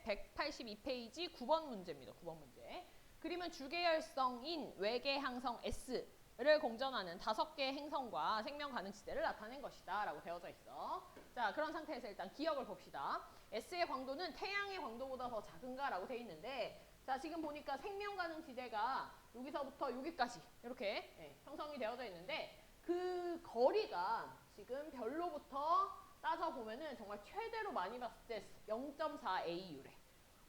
182페이지 9번 문제입니다. 9번 문제. 그림은 주계열성인 외계 항성 S를 공전하는 5개의 행성과 생명 가능지대를 나타낸 것이다 라고 되어져 있어. 자, 그런 상태에서 일단 기억을 봅시다. S의 광도는 태양의 광도보다 더 작은가 라고 돼 있는데, 자, 지금 보니까 생명 가능지대가 여기서부터 여기까지 이렇게 형성이 되어져 있는데, 그 거리가 지금 별로부터 따져보면은 정말 최대로 많이 봤을 때 0.4 AU래.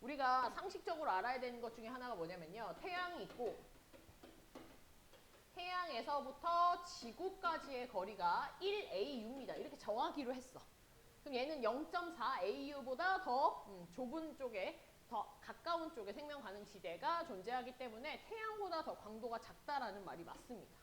우리가 상식적으로 알아야 되는 것 중에 하나가 뭐냐면요. 태양이 있고 태양에서부터 지구까지의 거리가 1AU입니다. 이렇게 정하기로 했어. 그럼 얘는 0.4 AU보다 더 좁은 쪽에, 더 가까운 쪽에 생명 가능 지대가 존재하기 때문에 태양보다 더 광도가 작다라는 말이 맞습니다.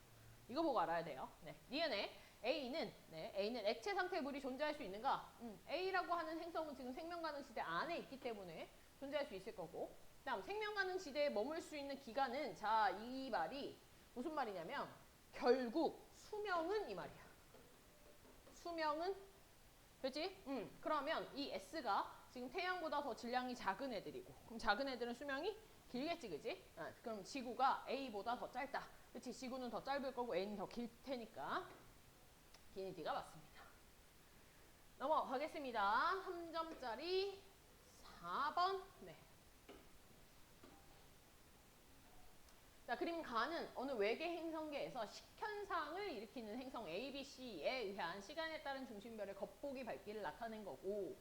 이거 보고 알아야 돼요. 네. 니은에 A는 액체 상태의 물이 존재할 수 있는가? A라고 하는 행성은 지금 생명 가능 지대 안에 있기 때문에 존재할 수 있을 거고, 그다음 생명 가능 지대에 머물 수 있는 기간은, 자, 이 말이 무슨 말이냐면 결국 수명은 이 말이야. 수명은, 그렇지? 그러면 이 S가 지금 태양보다 더 질량이 작은 애들이고, 그럼 작은 애들은 수명이 길겠지, 그지? 그럼 지구가 A보다 더 짧다. 그렇지? 지구는 더 짧을 거고 A는 더 길 테니까 기니디가 맞습니다. 넘어가겠습니다. 3점짜리 4번. 네. 자, 그림 가는 어느 외계 행성계에서 식현상을 일으키는 행성 ABC에 의한 시간에 따른 중심별의 겉보기 밝기를 나타낸 거고,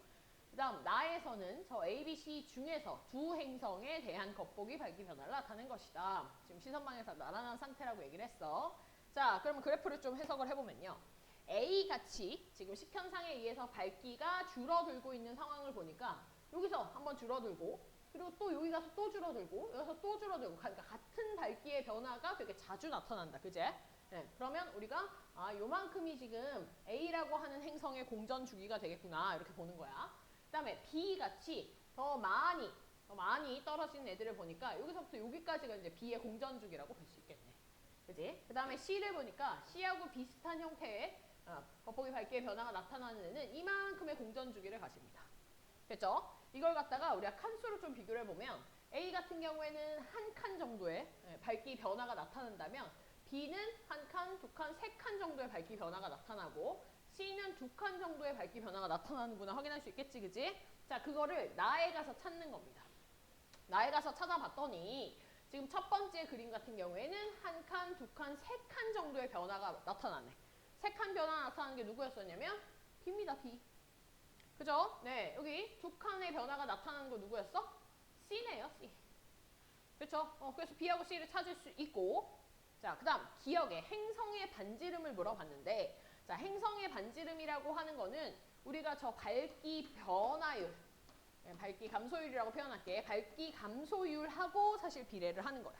그 다음 나에서는 저 ABC 중에서 두 행성에 대한 겉보기 밝기 변화를 나타낸 것이다. 지금 시선방에서 나란한 상태라고 얘기를 했어. 자, 그러면 그래프를 좀 해석을 해보면요. A같이 지금 식현상에 의해서 밝기가 줄어들고 있는 상황을 보니까 여기서 한번 줄어들고, 그리고 또 여기 가서 또 줄어들고, 여기서 또 줄어들고, 그러니까 같은 밝기의 변화가 되게 자주 나타난다. 그제? 네, 그러면 우리가 요만큼이 지금 A라고 하는 행성의 공전 주기가 되겠구나, 이렇게 보는 거야. 그 다음에 B같이 더 많이 떨어진 애들을 보니까 여기서부터 여기까지가 이제 B의 공전 주기라고 볼 수 있겠네. 그지? 그 다음에 C를 보니까 C하고 비슷한 형태의 겉보기 밝기의 변화가 나타나는 애는 이만큼의 공전 주기를 가집니다. 됐죠? 이걸 갖다가 우리가 칸수로 좀 비교를 해보면 A 같은 경우에는 한 칸 정도의 밝기 변화가 나타난다면 B는 한 칸, 두 칸, 세 칸 정도의 밝기 변화가 나타나고 C는 두 칸 정도의 밝기 변화가 나타나는구나 확인할 수 있겠지, 그지? 자, 그거를 나에 가서 찾는 겁니다. 나에 가서 찾아봤더니 지금 첫 번째 그림 같은 경우에는 한 칸, 두 칸, 세 칸 정도의 변화가 나타나네. 세 칸 변화가 나타나는 게 누구였었냐면 B입니다, B. 그죠? 네, 여기 두 칸의 변화가 나타나는 거 누구였어? C네요, C. 그렇죠? 그래서 B하고 C를 찾을 수 있고, 자, 그 다음 기억에 행성의 반지름을 물어봤는데, 자, 행성의 반지름이라고 하는 거는 우리가 저 밝기 변화율, 밝기 감소율이라고 표현할게. 밝기 감소율하고 사실 비례를 하는 거야.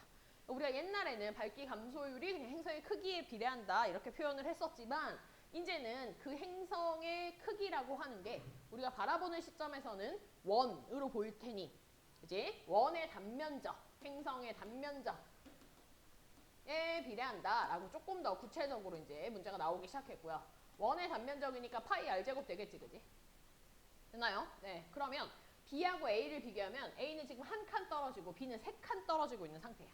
우리가 옛날에는 밝기 감소율이 그냥 행성의 크기에 비례한다 이렇게 표현을 했었지만, 이제는 그 행성의 크기라고 하는 게 우리가 바라보는 시점에서는 원으로 보일 테니, 그지? 원의 단면적, 행성의 단면적에 비례한다라고 조금 더 구체적으로 이제 문제가 나오기 시작했고요. 원의 단면적이니까 파이 R제곱 되겠지, 그지? 됐나요? 네, 그러면 B하고 A를 비교하면 A는 지금 한 칸 떨어지고 B는 세 칸 떨어지고 있는 상태야.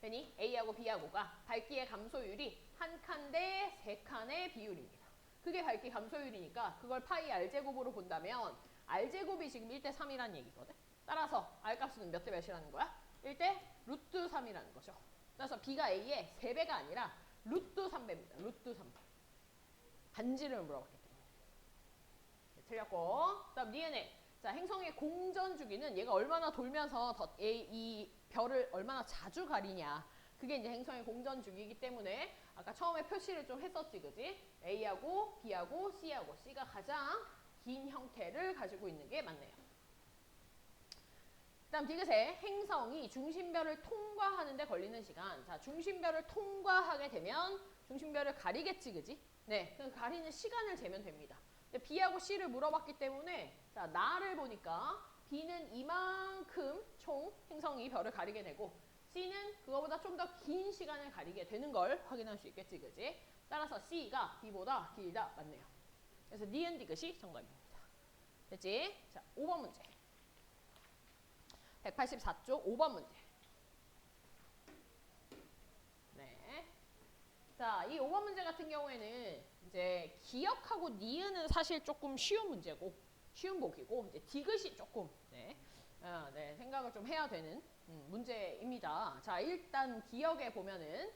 되니 A하고 B하고가 밝기의 감소율이 한 칸 대 세 칸의 비율입니다. 그게 밝기 감소율이니까 그걸 파이 R제곱으로 본다면 R제곱이 지금 1대 3이라는 얘기거든. 따라서 R값은 몇 대 몇이라는 거야? 1대 루트 3이라는 거죠. 그래서 B가 A의 3배가 아니라 루트 3배입니다. 루트 3배. 반지름을 물어봤기 때문에. 네, 틀렸고. 그다음 니은에 자, 행성의 공전 주기는 얘가 얼마나 돌면서 이 별을 얼마나 자주 가리냐. 그게 이제 행성의 공전 주기이기 때문에 아까 처음에 표시를 좀 했었지, 그지? A하고 B하고 C하고 C가 가장 긴 형태를 가지고 있는 게 맞네요. 그다음 디귿에 행성이 중심별을 통과하는 데 걸리는 시간. 자, 중심별을 통과하게 되면 중심별을 가리겠지, 그지? 네, 그 가리는 시간을 재면 됩니다. 근데 B하고 C를 물어봤기 때문에 자, 나를 보니까 B는 이만큼 총 행성이 별을 가리게 되고 C는 그거보다 좀 더 긴 시간을 가리게 되는 걸 확인할 수 있겠지, 그지? 따라서 C가 B보다 길다, 맞네요. 그래서 니은 디귿이 정답입니다. 됐지? 자, 5번 문제. 184쪽 5번 문제. 네. 자, 이 5번 문제 같은 경우에는 이제 기억하고 니은은 사실 조금 쉬운 문제고, 쉬운 보기고, 이제 디귿이 조금, 생각을 좀 해야 되는 문제입니다. 자, 일단 기억에 보면은,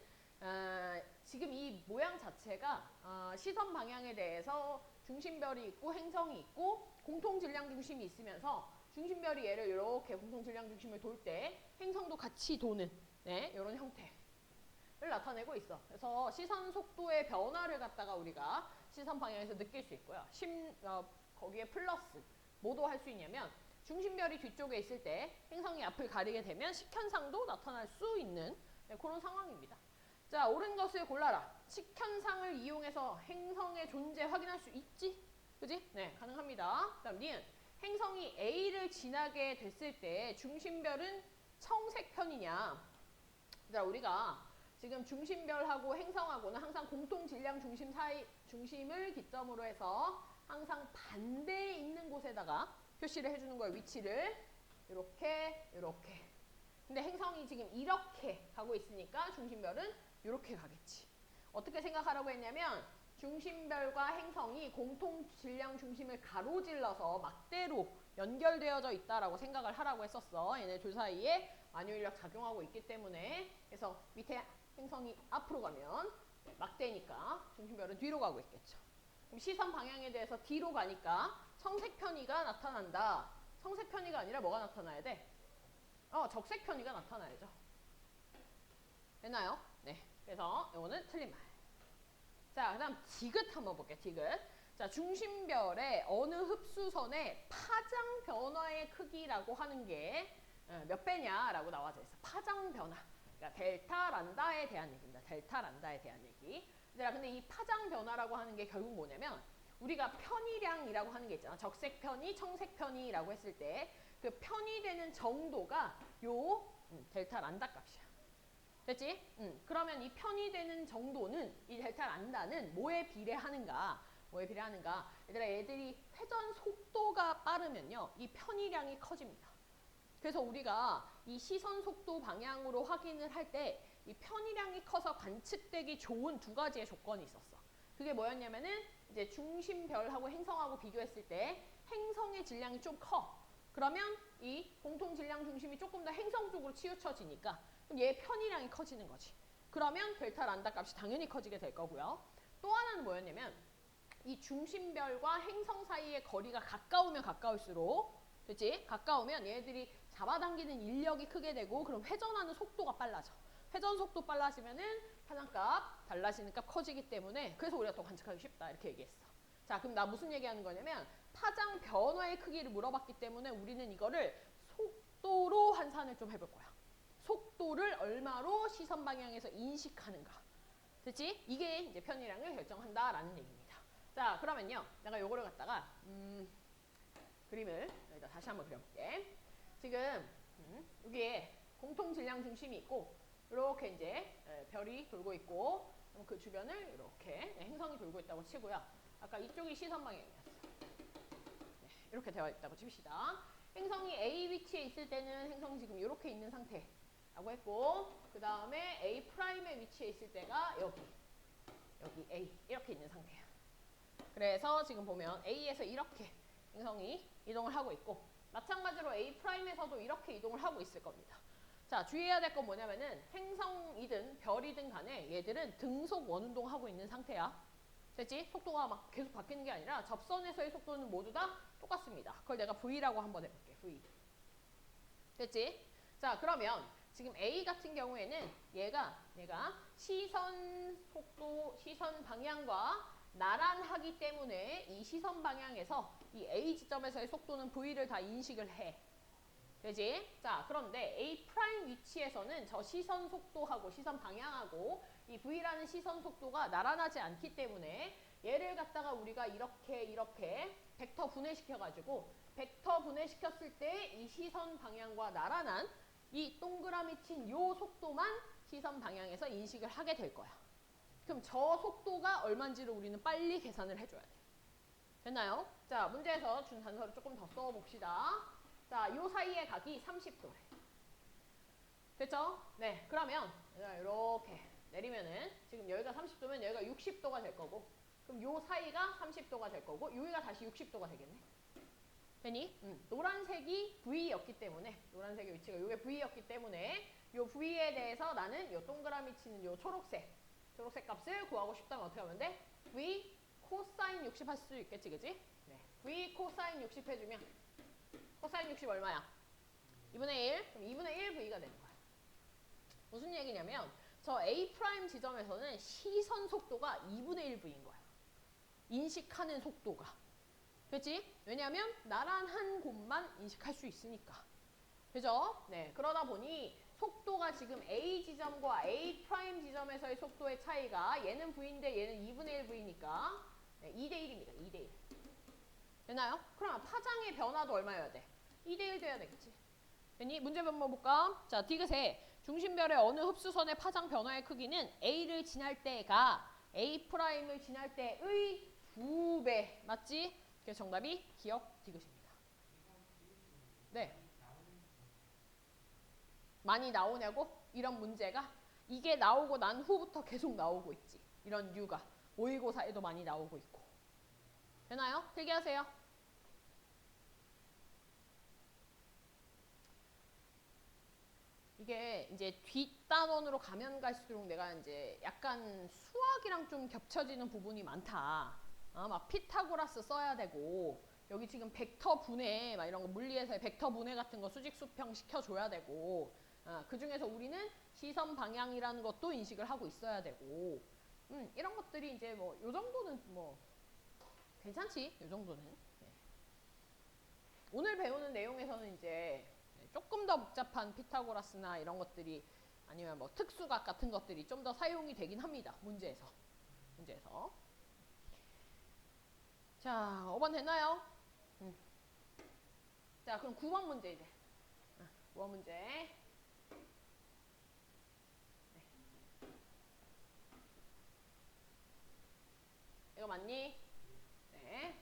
지금 이 모양 자체가 시선 방향에 대해서 중심별이 있고 행성이 있고 공통 질량 중심이 있으면서 중심별이 얘를 이렇게 공통 질량 중심을 돌 때 행성도 같이 도는 이런 형태를 나타내고 있어. 그래서 시선 속도의 변화를 갖다가 우리가 시선 방향에서 느낄 수 있고요. 거기에 플러스 뭐도 할 수 있냐면 중심별이 뒤쪽에 있을 때 행성이 앞을 가리게 되면 식현상도 나타날 수 있는 그런 상황입니다. 자, 옳은 것을 골라라. 식현상을 이용해서 행성의 존재 확인할 수 있지? 그지? 네, 가능합니다. 그 다음 니은. 행성이 A를 지나게 됐을 때 중심별은 청색편이냐? 자, 우리가 지금 중심별하고 행성하고는 항상 공통 질량 중심을 기점으로 해서 항상 반대에 있는 곳에다가 표시를 해주는 거예요. 위치를. 이렇게, 이렇게. 근데 행성이 지금 이렇게 가고 있으니까 중심별은 이렇게 가겠지. 어떻게 생각하라고 했냐면 중심별과 행성이 공통 질량 중심을 가로질러서 막대로 연결되어져 있다라고 생각을 하라고 했었어. 얘네 둘 사이에 만유인력 작용하고 있기 때문에. 그래서 밑에 행성이 앞으로 가면 막대니까 중심별은 뒤로 가고 있겠죠. 그럼 시선 방향에 대해서 뒤로 가니까 청색 편이가 나타난다. 청색 편이가 아니라 뭐가 나타나야 돼? 적색 편이가 나타나야죠. 됐나요? 네. 그래서 이거는 틀린 말. 자, 그 다음 디귿 한번 볼게요. 디귿. 자, 중심별의 어느 흡수선의 파장 변화의 크기라고 하는 게 몇 배냐라고 나와져 있어. 파장 변화. 그러니까 델타 란다에 대한 얘기입니다. 델타 란다에 대한 얘기. 얘들아, 근데 이 파장 변화라고 하는 게 결국 뭐냐면 우리가 편의량이라고 하는 게 있잖아. 적색 편의, 청색 편의라고 했을 때 그 편의되는 정도가 요 델타 란다 값이야. 됐지? 그러면 이 편의되는 정도는 이 델타 란다는 뭐에 비례하는가? 뭐에 비례하는가? 얘들아, 얘들이 회전 속도가 빠르면요. 이 편의량이 커집니다. 그래서 우리가 이 시선 속도 방향으로 확인을 할 때 이 편의량이 커서 관측되기 좋은 두 가지의 조건이 있었어. 그게 뭐였냐면은 이제 중심별하고 행성하고 비교했을 때 행성의 질량이 좀 커. 그러면 이 공통 질량 중심이 조금 더 행성 쪽으로 치우쳐지니까 그럼 얘 편의량이 커지는 거지. 그러면 델타 란다 값이 당연히 커지게 될 거고요. 또 하나는 뭐였냐면 이 중심별과 행성 사이의 거리가 가까우면 가까울수록 그치? 가까우면 얘네들이 잡아당기는 인력이 크게 되고 그럼 회전하는 속도가 빨라져. 회전 속도 빨라지면은 파장값, 달라지는 값 커지기 때문에 그래서 우리가 더 관측하기 쉽다 이렇게 얘기했어. 자, 그럼 나 무슨 얘기하는 거냐면 파장 변화의 크기를 물어봤기 때문에 우리는 이거를 속도로 환산을 좀 해볼 거야. 속도를 얼마로 시선 방향에서 인식하는가. 됐지? 이게 이제 편의량을 결정한다라는 얘기입니다. 자, 그러면요. 내가 요거를 갖다가 그림을 여기다 다시 한번 그려볼게. 지금 여기에 공통 질량 중심이 있고 이렇게 이제 별이 돌고 있고 그 주변을 이렇게 행성이 돌고 있다고 치고요. 아까 이쪽이 시선 방향이었어. 네, 이렇게 되어 있다고 칩시다. 행성이 A 위치에 있을 때는 행성이 지금 이렇게 있는 상태라고 했고 그 다음에 A 프라임의 위치에 있을 때가 여기 A 이렇게 있는 상태야. 그래서 지금 보면 A에서 이렇게 행성이 이동을 하고 있고 마찬가지로 A 프라임에서도 이렇게 이동을 하고 있을 겁니다. 자, 주의해야 될 건 뭐냐면은 행성이든 별이든 간에 얘들은 등속 원운동하고 있는 상태야. 됐지? 속도가 막 계속 바뀌는 게 아니라 접선에서의 속도는 모두 다 똑같습니다. 그걸 내가 V라고 한번 해볼게. V. 됐지? 자, 그러면 지금 A 같은 경우에는 얘가 시선 속도, 시선 방향과 나란하기 때문에 이 시선 방향에서 이 A 지점에서의 속도는 V를 다 인식을 해. 되지? 자, 그런데 A 프라임 위치에서는 저 시선 속도하고 시선 방향하고 이 V라는 시선 속도가 나란하지 않기 때문에 얘를 갖다가 우리가 이렇게 벡터 분해시켜가지고 벡터 분해시켰을 때 이 시선 방향과 나란한 이 동그라미 친 요 속도만 시선 방향에서 인식을 하게 될 거야. 그럼 저 속도가 얼마인지를 우리는 빨리 계산을 해줘야 돼. 됐나요? 자, 문제에서 준 단서를 조금 더 써봅시다. 자, 요 사이의 각이 30도래. 됐죠? 네, 그러면 이렇게 내리면은 지금 여기가 30도면 여기가 60도가 될 거고, 그럼 요 사이가 30도가 될 거고, 여기가 다시 60도가 되겠네. 되니? 노란색이 V였기 때문에, 노란색의 위치가 요게 V였기 때문에 요 V에 대해서 나는 요 동그라미 치는 요 초록색 값을 구하고 싶다면 어떻게 하면 돼? V 코사인 60 할 수 있겠지, 그지? 네. V 코사인 60 해주면 코사인 60 얼마야? 2분의 1? 그럼 2분의 1 V가 되는 거야. 무슨 얘기냐면 저 A' 지점에서는 시선 속도가 2분의 1 V인 거야. 인식하는 속도가. 그치? 왜냐하면 나란한 곳만 인식할 수 있으니까. 그죠? 네. 그러다 보니 속도가 지금 A 지점과 A' 지점에서의 속도의 차이가 얘는 V인데 얘는 2분의 1 V니까 네, 2대 1입니다. 2대 1. 되나요? 그럼 파장의 변화도 얼마여야 돼? 2대 1 돼야 되겠지. 되니? 문제 한번 볼까? 자, 디귿에 중심별의 어느 흡수선의 파장 변화의 크기는 A를 지날 때가 A'을 지날 때의 2배. 맞지? 그래서 정답이 기억 디귿입니다. 네. 많이 나오냐고? 이런 문제가 이게 나오고 난 후부터 계속 나오고 있지. 이런 류가 모의고사에도 많이 나오고 있고. 되나요? 필기하세요. 이게 이제 뒷단원으로 가면 갈수록 내가 이제 약간 수학이랑 좀 겹쳐지는 부분이 많다. 막 피타고라스 써야 되고 여기 지금 벡터 분해 막 이런 거 물리에서의 벡터 분해 같은 거 수직 수평 시켜줘야 되고 그 중에서 우리는 시선 방향이라는 것도 인식을 하고 있어야 되고 이런 것들이 이제 뭐 요 정도는 뭐 괜찮지? 요 정도는. 네. 오늘 배우는 내용에서는 이제 조금 더 복잡한 피타고라스나 이런 것들이 아니면 뭐 특수각 같은 것들이 좀 더 사용이 되긴 합니다. 문제에서. 자, 5번 됐나요? 자, 그럼 9번 문제 이제. 9번 문제. 네. 이거 맞니? 네.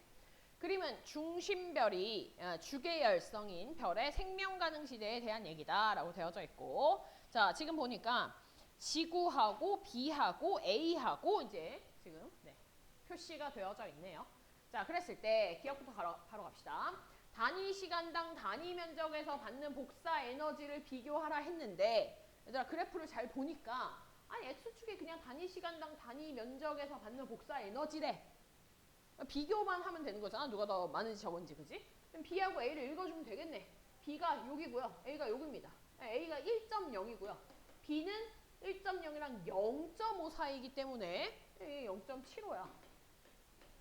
그림은 중심별이 주계열성인 별의 생명 가능 시대에 대한 얘기다라고 되어져 있고, 자 지금 보니까 지구하고 B하고 A하고 이제 지금 네, 표시가 되어져 있네요. 자 그랬을 때 기억부터 바로 갑시다. 단위 시간당 단위 면적에서 받는 복사 에너지를 비교하라 했는데 얘들아 그래프를 잘 보니까 아니 X축에 그냥 단위 시간당 단위 면적에서 받는 복사 에너지래. 비교만 하면 되는 거잖아. 누가 더 많은지 적은지, 그지? 그럼 B하고 A를 읽어주면 되겠네. B가 여기고요. A가 여기입니다. A가 1.0이고요. B는 1.0이랑 0.5 사이이기 때문에 0.75야.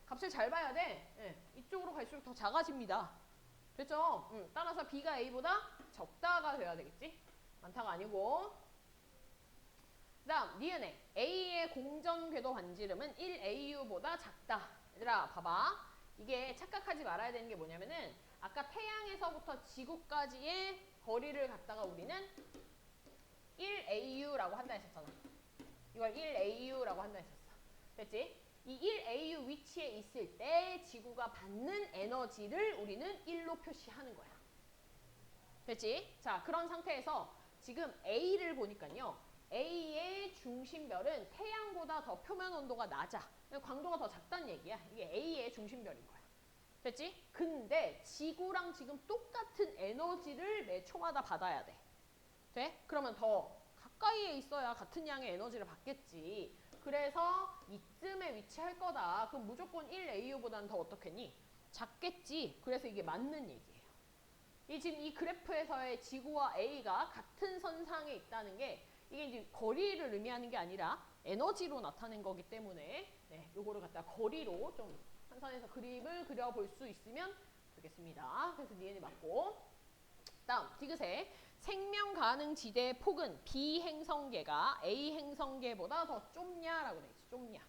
값을 잘 봐야 돼. 네. 이쪽으로 갈수록 더 작아집니다. 됐죠? 따라서 B가 A보다 적다가 돼야 되겠지? 많다가 아니고. 그 다음 니은에 A의 공전 궤도 반지름은 1AU보다 작다. 얘들아 봐봐. 이게 착각하지 말아야 되는 게 뭐냐면은 아까 태양에서부터 지구까지의 거리를 갖다가 우리는 1AU라고 한다 했었잖아. 이걸 1AU라고 한다 했었어. 됐지? 이 1AU 위치에 있을 때 지구가 받는 에너지를 우리는 1로 표시하는 거야. 됐지? 자, 그런 상태에서 지금 A를 보니까요. A의 중심별은 태양보다 더 표면 온도가 낮아. 광도가 더 작다는 얘기야. 이게 A의 중심별인 거야. 됐지? 근데 지구랑 지금 똑같은 에너지를 매 초마다 받아야 돼. 돼? 그러면 더 가까이에 있어야 같은 양의 에너지를 받겠지. 그래서 이쯤에 위치할 거다. 그럼 무조건 1AU보다는 더 어떻겠니? 작겠지. 그래서 이게 맞는 얘기예요. 지금 이 그래프에서의 지구와 A가 같은 선상에 있다는 게 이게 이제 거리를 의미하는 게 아니라 에너지로 나타낸 거기 때문에 네, 요거를 갖다 거리로 좀 환산해서 그림을 그려볼 수 있으면 좋겠습니다. 그래서 니은이 맞고. 다음 디귿의 생명 가능 지대의 폭은 B 행성계가 A 행성계보다 더 좁냐라고 돼 있어. 좁냐.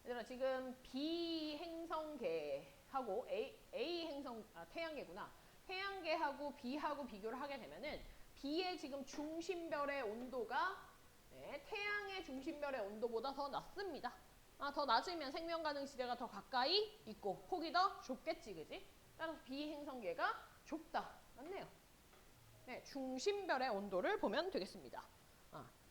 얘들아 지금 B 행성계하고 A 행성 태양계구나. 태양계하고 B하고 비교를 하게 되면은 B의 지금 중심별의 온도가 네, 태양의 중심별의 온도보다 더 낮습니다. 더 낮으면 생명 가능 지대가 더 가까이 있고 폭이 더 좁겠지, 그지? 따라서 B 행성계가 좁다. 맞네요. 네, 중심별의 온도를 보면 되겠습니다.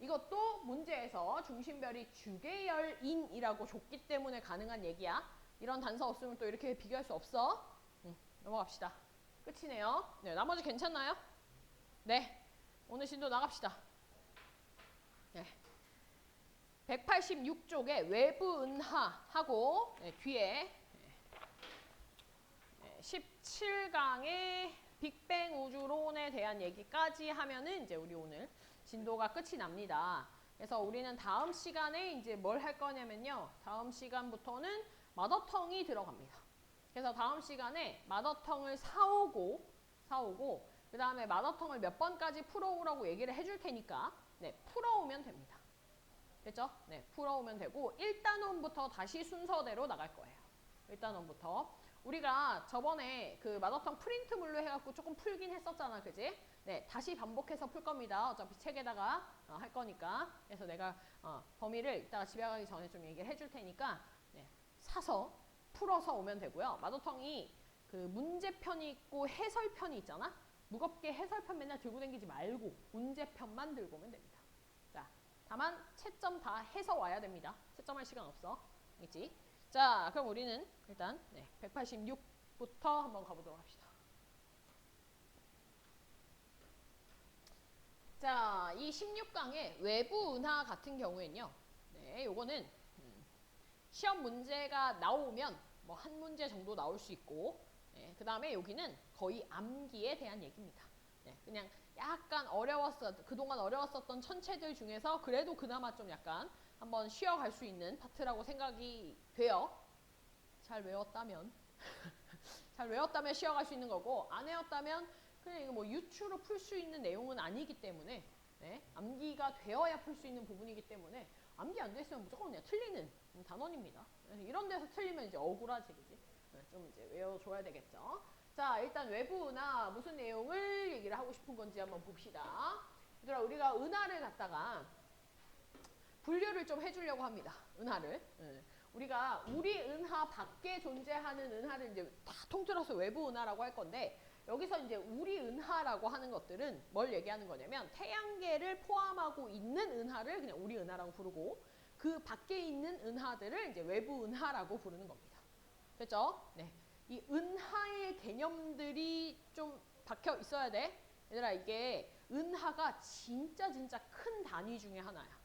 이것도 문제에서 중심별이 주계열인이라고 줬기 때문에 가능한 얘기야. 이런 단서 없으면 또 이렇게 비교할 수 없어. 넘어갑시다. 끝이네요. 네, 나머지 괜찮나요? 네, 오늘 진도 나갑시다. 네. 186쪽에 외부 은하하고 뒤에 17강의 빅뱅 우주론에 대한 얘기까지 하면은 이제 우리 오늘 진도가 끝이 납니다. 그래서 우리는 다음 시간에 이제 뭘 할 거냐면요. 다음 시간부터는 마더텅이 들어갑니다. 그래서 다음 시간에 마더텅을 사오고 그 다음에 마더텅을 몇 번까지 풀어오라고 얘기를 해줄 테니까 네, 풀어오면 됩니다. 됐죠? 네, 풀어오면 되고 1단원부터 다시 순서대로 나갈 거예요. 1단원부터. 우리가 저번에 그 마더텅 프린트물로 해갖고 조금 풀긴 했었잖아, 그지? 네, 다시 반복해서 풀 겁니다. 어차피 책에다가 할 거니까. 그래서 내가 범위를 이따가 집에 가기 전에 좀 얘기를 해줄 테니까 네, 사서 풀어서 오면 되고요. 마더텅이 그 문제편이 있고 해설편이 있잖아? 무겁게 해설편 맨날 들고 다니지 말고 문제편만 들고 오면 됩니다. 자, 다만 채점 다 해서 와야 됩니다. 채점할 시간 없어. 알겠지? 자, 그럼 우리는 일단 186부터 한번 가보도록 합시다. 자, 이 16강의 외부 은하 같은 경우에는요. 네, 요거는 시험 문제가 나오면 뭐 한 문제 정도 나올 수 있고 네, 그 다음에 여기는 거의 암기에 대한 얘기입니다. 네, 그냥 약간 그동안 어려웠었던 천체들 중에서 그래도 그나마 좀 약간 한번 쉬어갈 수 있는 파트라고 생각이 돼요. 잘 외웠다면. 잘 외웠다면 쉬어갈 수 있는 거고 안 외웠다면 그냥 이거 뭐 유추로 풀 수 있는 내용은 아니기 때문에 네, 암기가 되어야 풀 수 있는 부분이기 때문에 암기 안 됐으면 무조건 그냥 틀리는 단원입니다. 이런 데서 틀리면 이제 억울하지, 그지? 네, 좀 이제 외워줘야 되겠죠. 자, 일단 외부 은하 무슨 내용을 얘기를 하고 싶은 건지 한번 봅시다. 얘들아, 우리가 은하를 갖다가 분류를 좀 해주려고 합니다. 은하를. 네. 우리가 우리 은하 밖에 존재하는 은하를 이제 다 통틀어서 외부 은하라고 할 건데 여기서 이제 우리 은하라고 하는 것들은 뭘 얘기하는 거냐면 태양계를 포함하고 있는 은하를 그냥 우리 은하라고 부르고 그 밖에 있는 은하들을 이제 외부 은하라고 부르는 겁니다. 됐죠? 네. 이 은하의 개념들이 좀 박혀 있어야 돼. 얘들아, 이게 은하가 진짜 큰 단위 중에 하나야.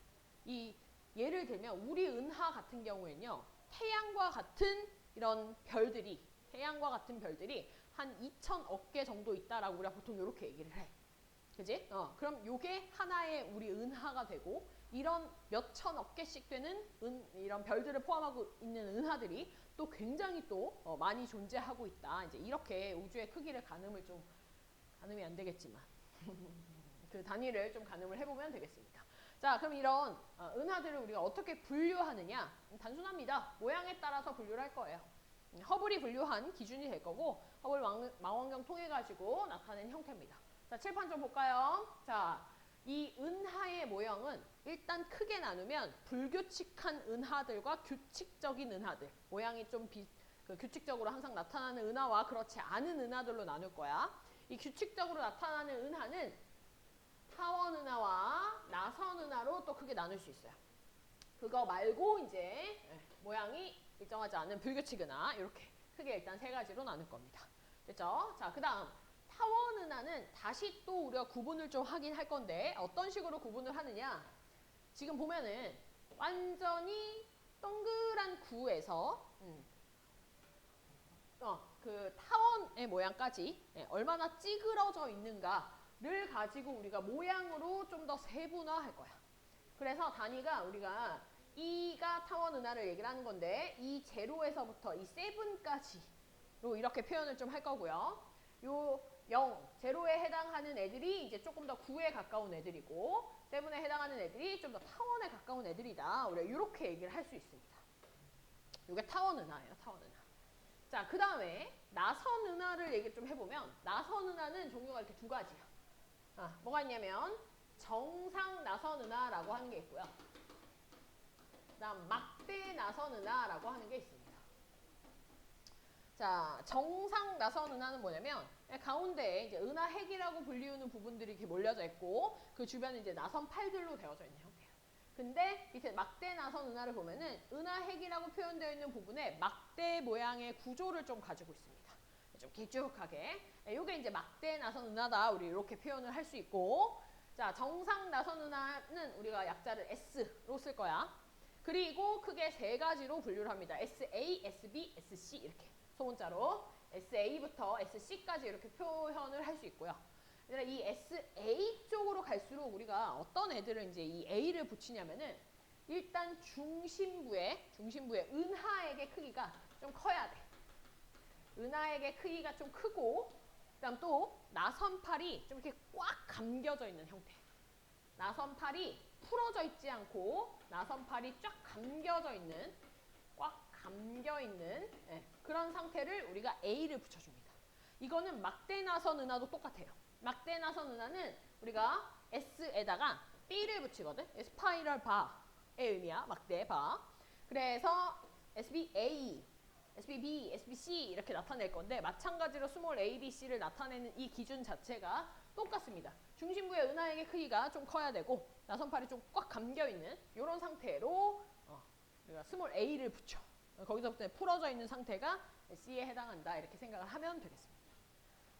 예를 들면 우리 은하 같은 경우에는요. 태양과 같은 별들이 한 2,000억 개 정도 있다라고 우리가 보통 이렇게 얘기를 해. 그지? 그럼 요게 하나의 우리 은하가 되고 이런 몇천억 개씩 되는 이런 별들을 포함하고 있는 은하들이 또 굉장히 또 많이 존재하고 있다. 이제 이렇게 우주의 크기를 가늠이 안 되겠지만 그 단위를 좀 가늠을 해보면 되겠습니다. 자, 그럼 이런 은하들을 우리가 어떻게 분류하느냐? 단순합니다. 모양에 따라서 분류를 할 거예요. 허블이 분류한 기준이 될 거고 허블 망원경 통해 가지고 나타낸 형태입니다. 자, 칠판 좀 볼까요? 자, 이 은하의 모형은 일단 크게 나누면 불규칙한 은하들과 규칙적인 은하들. 모양이 좀 규칙적으로 항상 나타나는 은하와 그렇지 않은 은하들로 나눌 거야. 이 규칙적으로 나타나는 은하는 타원 은하와 나선 은하로 또 크게 나눌 수 있어요. 그거 말고 이제 모양이 일정하지 않은 불규칙 은하 이렇게 크게 일단 세 가지로 나눌 겁니다. 됐죠? 자, 그 다음 타원 은하는 다시 또 우리가 구분을 좀 하긴 할 건데 어떤 식으로 구분을 하느냐? 지금 보면은 완전히 동그란 구에서 그 타원의 모양까지 얼마나 찌그러져 있는가를 가지고 우리가 모양으로 좀 더 세분화할 거야. 그래서 단위가 우리가 2가 타원 은하를 얘기를 하는 건데 이 제로에서부터 이 세븐까지로 이렇게 표현을 좀 할 거고요. 요 0, 제로에 해당하는 애들이 이제 조금 더 9에 가까운 애들이고 세븐에 해당하는 애들이 좀 더 타원에 가까운 애들이다. 우리가 이렇게 얘기를 할 수 있습니다. 이게 타원 은하예요. 타원 은하. 자, 그 다음에 나선 은하를 얘기 좀 해보면 나선 은하는 종류가 이렇게 두 가지야. 뭐가 있냐면 정상 나선 은하라고 하는 게 있고요. 그 다음 막대 나선 은하라고 하는 게 있습니다. 자, 정상 나선 은하는 뭐냐면 가운데에 이제 은하핵이라고 불리우는 부분들이 이렇게 몰려져 있고 그 주변에 이제 나선 팔들로 되어져 있는 형태예요. 근데 밑에 막대 나선 은하를 보면은 은하핵이라고 표현되어 있는 부분에 막대 모양의 구조를 좀 가지고 있습니다. 좀 길쭉하게. 이게 이제 막대 나선 은하다. 우리 이렇게 표현을 할 수 있고, 자, 정상 나선 은하는 우리가 약자를 S로 쓸 거야. 그리고 크게 세 가지로 분류를 합니다. SA, SB, SC 이렇게 소문자로 SA부터 SC까지 이렇게 표현을 할 수 있고요. 이 SA 쪽으로 갈수록 우리가 어떤 애들을 이제 이 A를 붙이냐면은 일단 중심부의 은하액의 크기가 좀 커야 돼. 은하액의 크기가 좀 크고, 그다음 또 나선팔이 좀 이렇게 꽉 감겨져 있는 형태. 나선팔이 풀어져 있지 않고 나선팔이 쫙 감겨져 있는, 꽉 감겨 있는 그런 상태를 우리가 A를 붙여줍니다. 이거는 막대 나선 은하도 똑같아요. 막대 나선 은하는 우리가 S에다가 B를 붙이거든. 스파이럴 바의 의미야. 막대 바. 그래서 SBA, SBB, SBC 이렇게 나타낼 건데 마찬가지로 스몰 A, B, C를 나타내는 이 기준 자체가 똑같습니다. 중심부의 은하액의 크기가 좀 커야 되고 나선팔이 좀 꽉 감겨있는 이런 상태로 우리가 스몰 A를 붙여. 거기서부터 풀어져 있는 상태가 C에 해당한다 이렇게 생각을 하면 되겠습니다.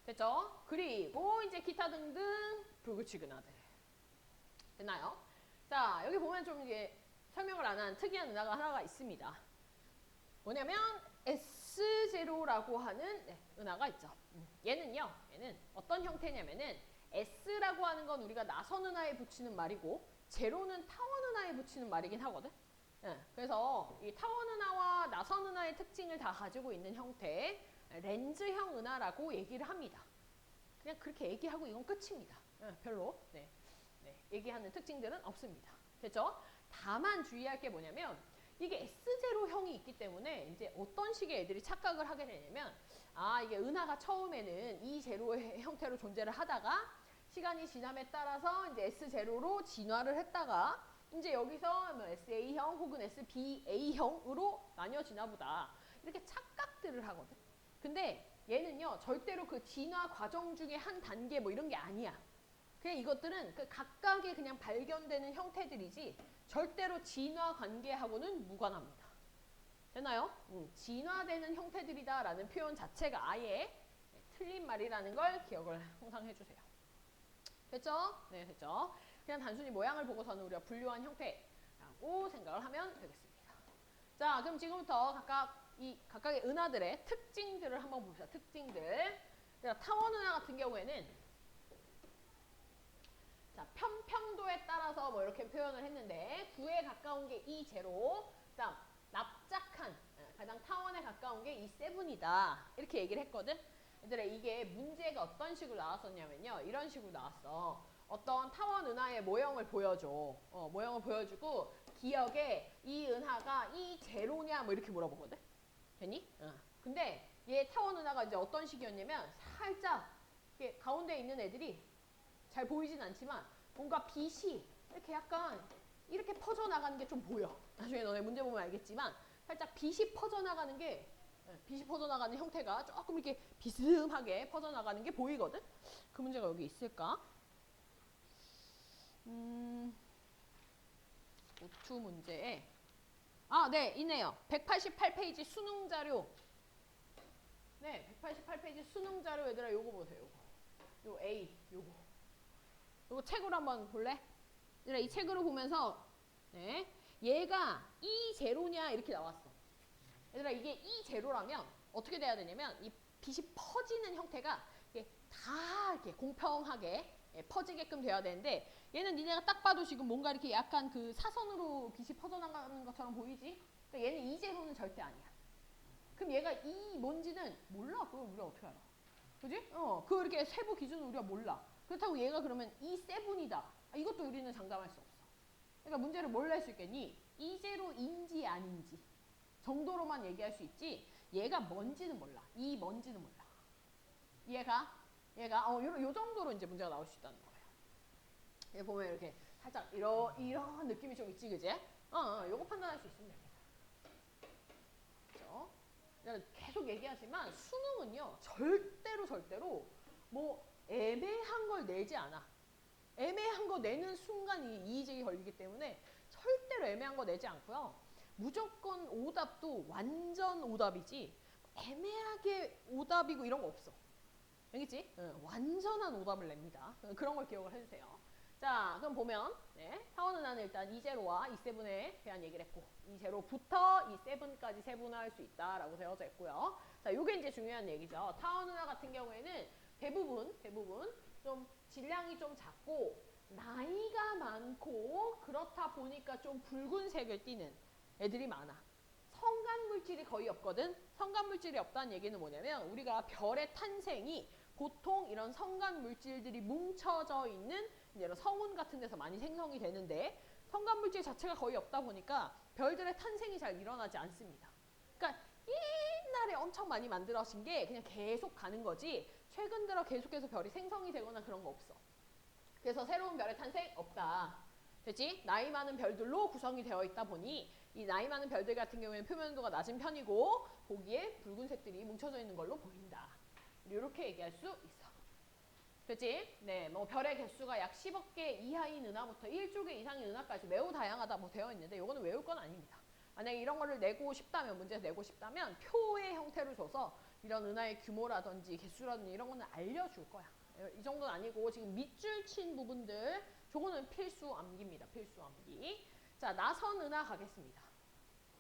됐죠? 그리고 이제 기타 등등 불규칙 은하들. 됐나요? 자, 여기 보면 좀 이게 설명을 안 한 특이한 은하가 하나가 있습니다. 뭐냐면 S0라고 하는 은하가 있죠. 얘는 어떤 형태냐면은 S라고 하는 건 우리가 나선 은하에 붙이는 말이고 제로는 타원 은하에 붙이는 말이긴 하거든. 그래서 이 타원 은하와 나선 은하의 특징을 다 가지고 있는 형태의 렌즈형 은하라고 얘기를 합니다. 그냥 그렇게 얘기하고 이건 끝입니다. 별로 얘기하는 특징들은 없습니다. 됐죠? 다만 주의할 게 뭐냐면 이게 S0형이 있기 때문에 이제 어떤 식의 애들이 착각을 하게 되냐면 이게 은하가 처음에는 E0의 형태로 존재를 하다가 시간이 지남에 따라서 이제 S0로 진화를 했다가 이제 여기서 뭐 SA형 혹은 SBA형으로 나뉘어지나 보다. 이렇게 착각들을 하거든. 근데 얘는요 절대로 그 진화 과정 중에 한 단계 뭐 이런 게 아니야. 그냥 이것들은 그 각각의 그냥 발견되는 형태들이지 절대로 진화 관계하고는 무관합니다. 됐나요? 진화되는 형태들이다라는 표현 자체가 아예 틀린 말이라는 걸 기억을 항상 해주세요. 됐죠? 네, 됐죠? 그냥 단순히 모양을 보고서는 우리가 분류한 형태라고 생각을 하면 되겠습니다. 자, 그럼 지금부터 각각의 은하들의 특징들을 한번 봅시다. 특징들. 타원 은하 같은 경우에는 자, 편평도에 따라서 뭐 이렇게 표현을 했는데 9에 가까운 게 E0, 그다음 납작한 가장 타원에 가까운 게 E7이다 이렇게 얘기를 했거든. 얘들아 이게 문제가 어떤 식으로 나왔었냐면요 이런 식으로 나왔어. 어떤 타원 은하의 모형을 보여줘. 모형을 보여주고 기억에 이 은하가 E0냐 뭐 이렇게 물어보거든. 됐니? 근데 얘 타원 은하가 이제 어떤 식이었냐면 살짝 이렇게 가운데 있는 애들이 잘 보이진 않지만 뭔가 빛이 이렇게 약간 이렇게 퍼져나가는 게 좀 보여. 나중에 너네 문제 보면 알겠지만 살짝 빛이 퍼져나가는 형태가 조금 이렇게 비스듬하게 퍼져나가는 게 보이거든. 그 문제가 여기 있을까? 노트 문제에 네, 있네요. 188페이지 수능 자료. 네, 188페이지 수능 자료 얘들아 요거 보세요. 요거 A 요거. 이거 책으로 한번 볼래? 이 책으로 보면서 얘가 E0냐 이렇게 나왔어. 얘들아 이게 E0라면 어떻게 돼야 되냐면 이 빛이 퍼지는 형태가 이게 다 이렇게 공평하게 퍼지게끔 돼야 되는데 얘는 니네가 딱 봐도 지금 뭔가 이렇게 약간 그 사선으로 빛이 퍼져나가는 것처럼 보이지? 그러니까 얘는 E0는 절대 아니야. 그럼 얘가 E 뭔지는 몰라. 그걸 우리가 어떻게 알아? 그지? 그 이렇게 세부 기준은 우리가 몰라. 그렇다고 얘가 그러면 E7이다. 이것도 우리는 장담할 수 없어. 그러니까 문제를 뭘 낼 수 있겠니? E0인지 아닌지 정도로만 얘기할 수 있지 얘가 뭔지는 몰라. E 뭔지는 몰라. 얘가 요 정도로 이제 문제가 나올 수 있다는 거예요. 여기 보면 이렇게 살짝 이런 느낌이 좀 있지, 그지? 요거 판단할 수 있으면 됩니다. 그렇죠? 내가 계속 얘기하지만 수능은요 절대로 뭐 애매한 걸 내지 않아. 애매한 거 내는 순간 이 이의제기 걸리기 때문에 절대로 애매한 거 내지 않고요. 무조건 오답도 완전 오답이지 애매하게 오답이고 이런 거 없어. 알겠지? 완전한 오답을 냅니다. 그런 걸 기억을 해주세요. 자, 그럼 보면 타원은하는 일단 이제로와 이세븐에 대한 얘기를 했고 이제로부터 이세븐까지 세분화할 수 있다라고 되어져 있고요. 자, 요게 이제 중요한 얘기죠. 타원은하 같은 경우에는 대부분 좀 질량이 좀 작고 나이가 많고 그렇다 보니까 좀 붉은색을 띠는 애들이 많아. 성간물질이 거의 없거든. 성간물질이 없다는 얘기는 뭐냐면 우리가 별의 탄생이 보통 이런 성간물질들이 뭉쳐져 있는 이런 성운 같은 데서 많이 생성이 되는데 성간물질 자체가 거의 없다 보니까 별들의 탄생이 잘 일어나지 않습니다. 그러니까 옛날에 엄청 많이 만들어진 게 그냥 계속 가는 거지 최근 들어 계속해서 별이 생성이 되거나 그런 거 없어. 그래서 새로운 별의 탄생 없다. 됐지? 나이 많은 별들로 구성이 되어 있다 보니 이 나이 많은 별들 같은 경우에는 표면온도가 낮은 편이고 보기에 붉은색들이 뭉쳐져 있는 걸로 보인다. 이렇게 얘기할 수 있어. 됐지? 네, 뭐 별의 개수가 약 10억 개 이하인 은하부터 1조 개 이상인 은하까지 매우 다양하다 뭐 되어 있는데 이거는 외울 건 아닙니다. 만약에 이런 거를 내고 싶다면 문제에서 내고 싶다면 표의 형태로 줘서 이런 은하의 규모라든지 개수라든지 이런 거는 알려줄 거야. 이 정도는 아니고 지금 밑줄 친 부분들 저거는 필수 암기입니다. 필수 암기. 자, 나선 은하 가겠습니다.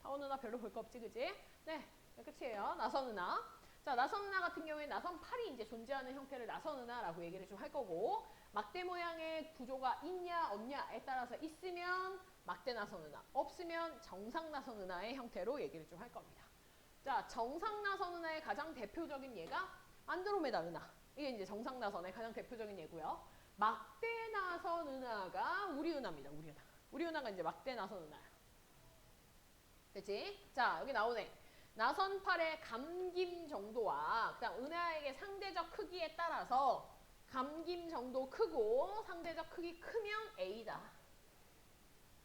타원 은하 별로 볼 거 없지, 그지? 네, 끝이에요. 나선 은하. 자, 나선 은하 같은 경우에 나선 8이 이제 존재하는 형태를 나선 은하라고 얘기를 좀 할 거고 막대 모양의 구조가 있냐 없냐에 따라서 있으면 막대 나선 은하, 없으면 정상 나선 은하의 형태로 얘기를 좀 할 겁니다. 자, 정상 나선 은하의 가장 대표적인 예가 안드로메다 은하. 이게 이제 정상 나선의 가장 대표적인 예고요. 막대 나선 은하가 우리 은하입니다. 우리 은하. 우리 은하가 이제 막대 나선 은하야. 됐지? 자, 여기 나오네. 나선 8의 감김 정도와 그다음 은하에게 상대적 크기에 따라서 감김 정도 크고 상대적 크기 크면 A다.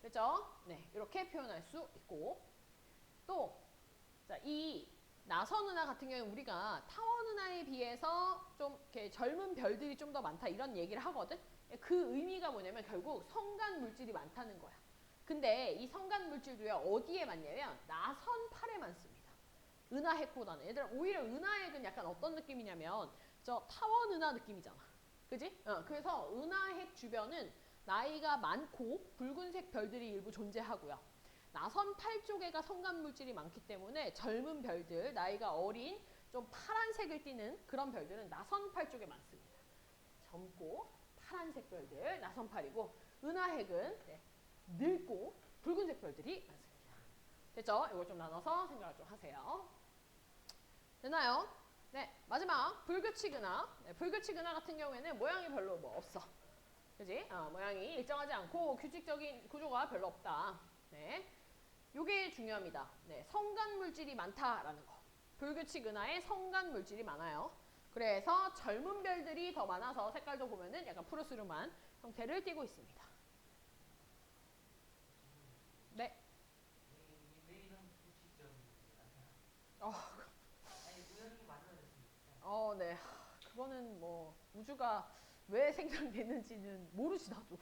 됐죠? 네, 이렇게 표현할 수 있고 또 자, 이 나선 은하 같은 경우는 우리가 타원 은하에 비해서 좀 이렇게 젊은 별들이 좀 더 많다 이런 얘기를 하거든. 그 의미가 뭐냐면 결국 성간 물질이 많다는 거야. 근데 이 성간 물질도요 어디에 많냐면 나선 8에 많습니다. 은하핵보다는. 얘들아 오히려 은하핵은 약간 어떤 느낌이냐면 저 타원 은하 느낌이잖아. 그지? 그래서 은하핵 주변은 나이가 많고 붉은색 별들이 일부 존재하고요. 나선 8 쪽에가 성간 물질이 많기 때문에 젊은 별들, 나이가 어린 좀 파란색을 띠는 그런 별들은 나선 8 쪽에 많습니다. 젊고 파란색 별들 나선 8이고 은하핵은 늙고 붉은색 별들이 많습니다. 됐죠? 이걸 좀 나눠서 생각을 좀 하세요. 됐나요? 네, 마지막 불규칙 은하. 네, 불규칙 은하 같은 경우에는 모양이 별로 뭐 없어. 그지? 모양이 일정하지 않고 규칙적인 구조가 별로 없다. 네, 요게 중요합니다. 네, 성간 물질이 많다라는 거. 불규칙 은하에 성간 물질이 많아요. 그래서 젊은 별들이 더 많아서 색깔도 보면은 약간 푸르스름한 형태를 띠고 있습니다. 네. 네. 그거는 뭐 우주가 왜 생성됐는지는 모르지 나도.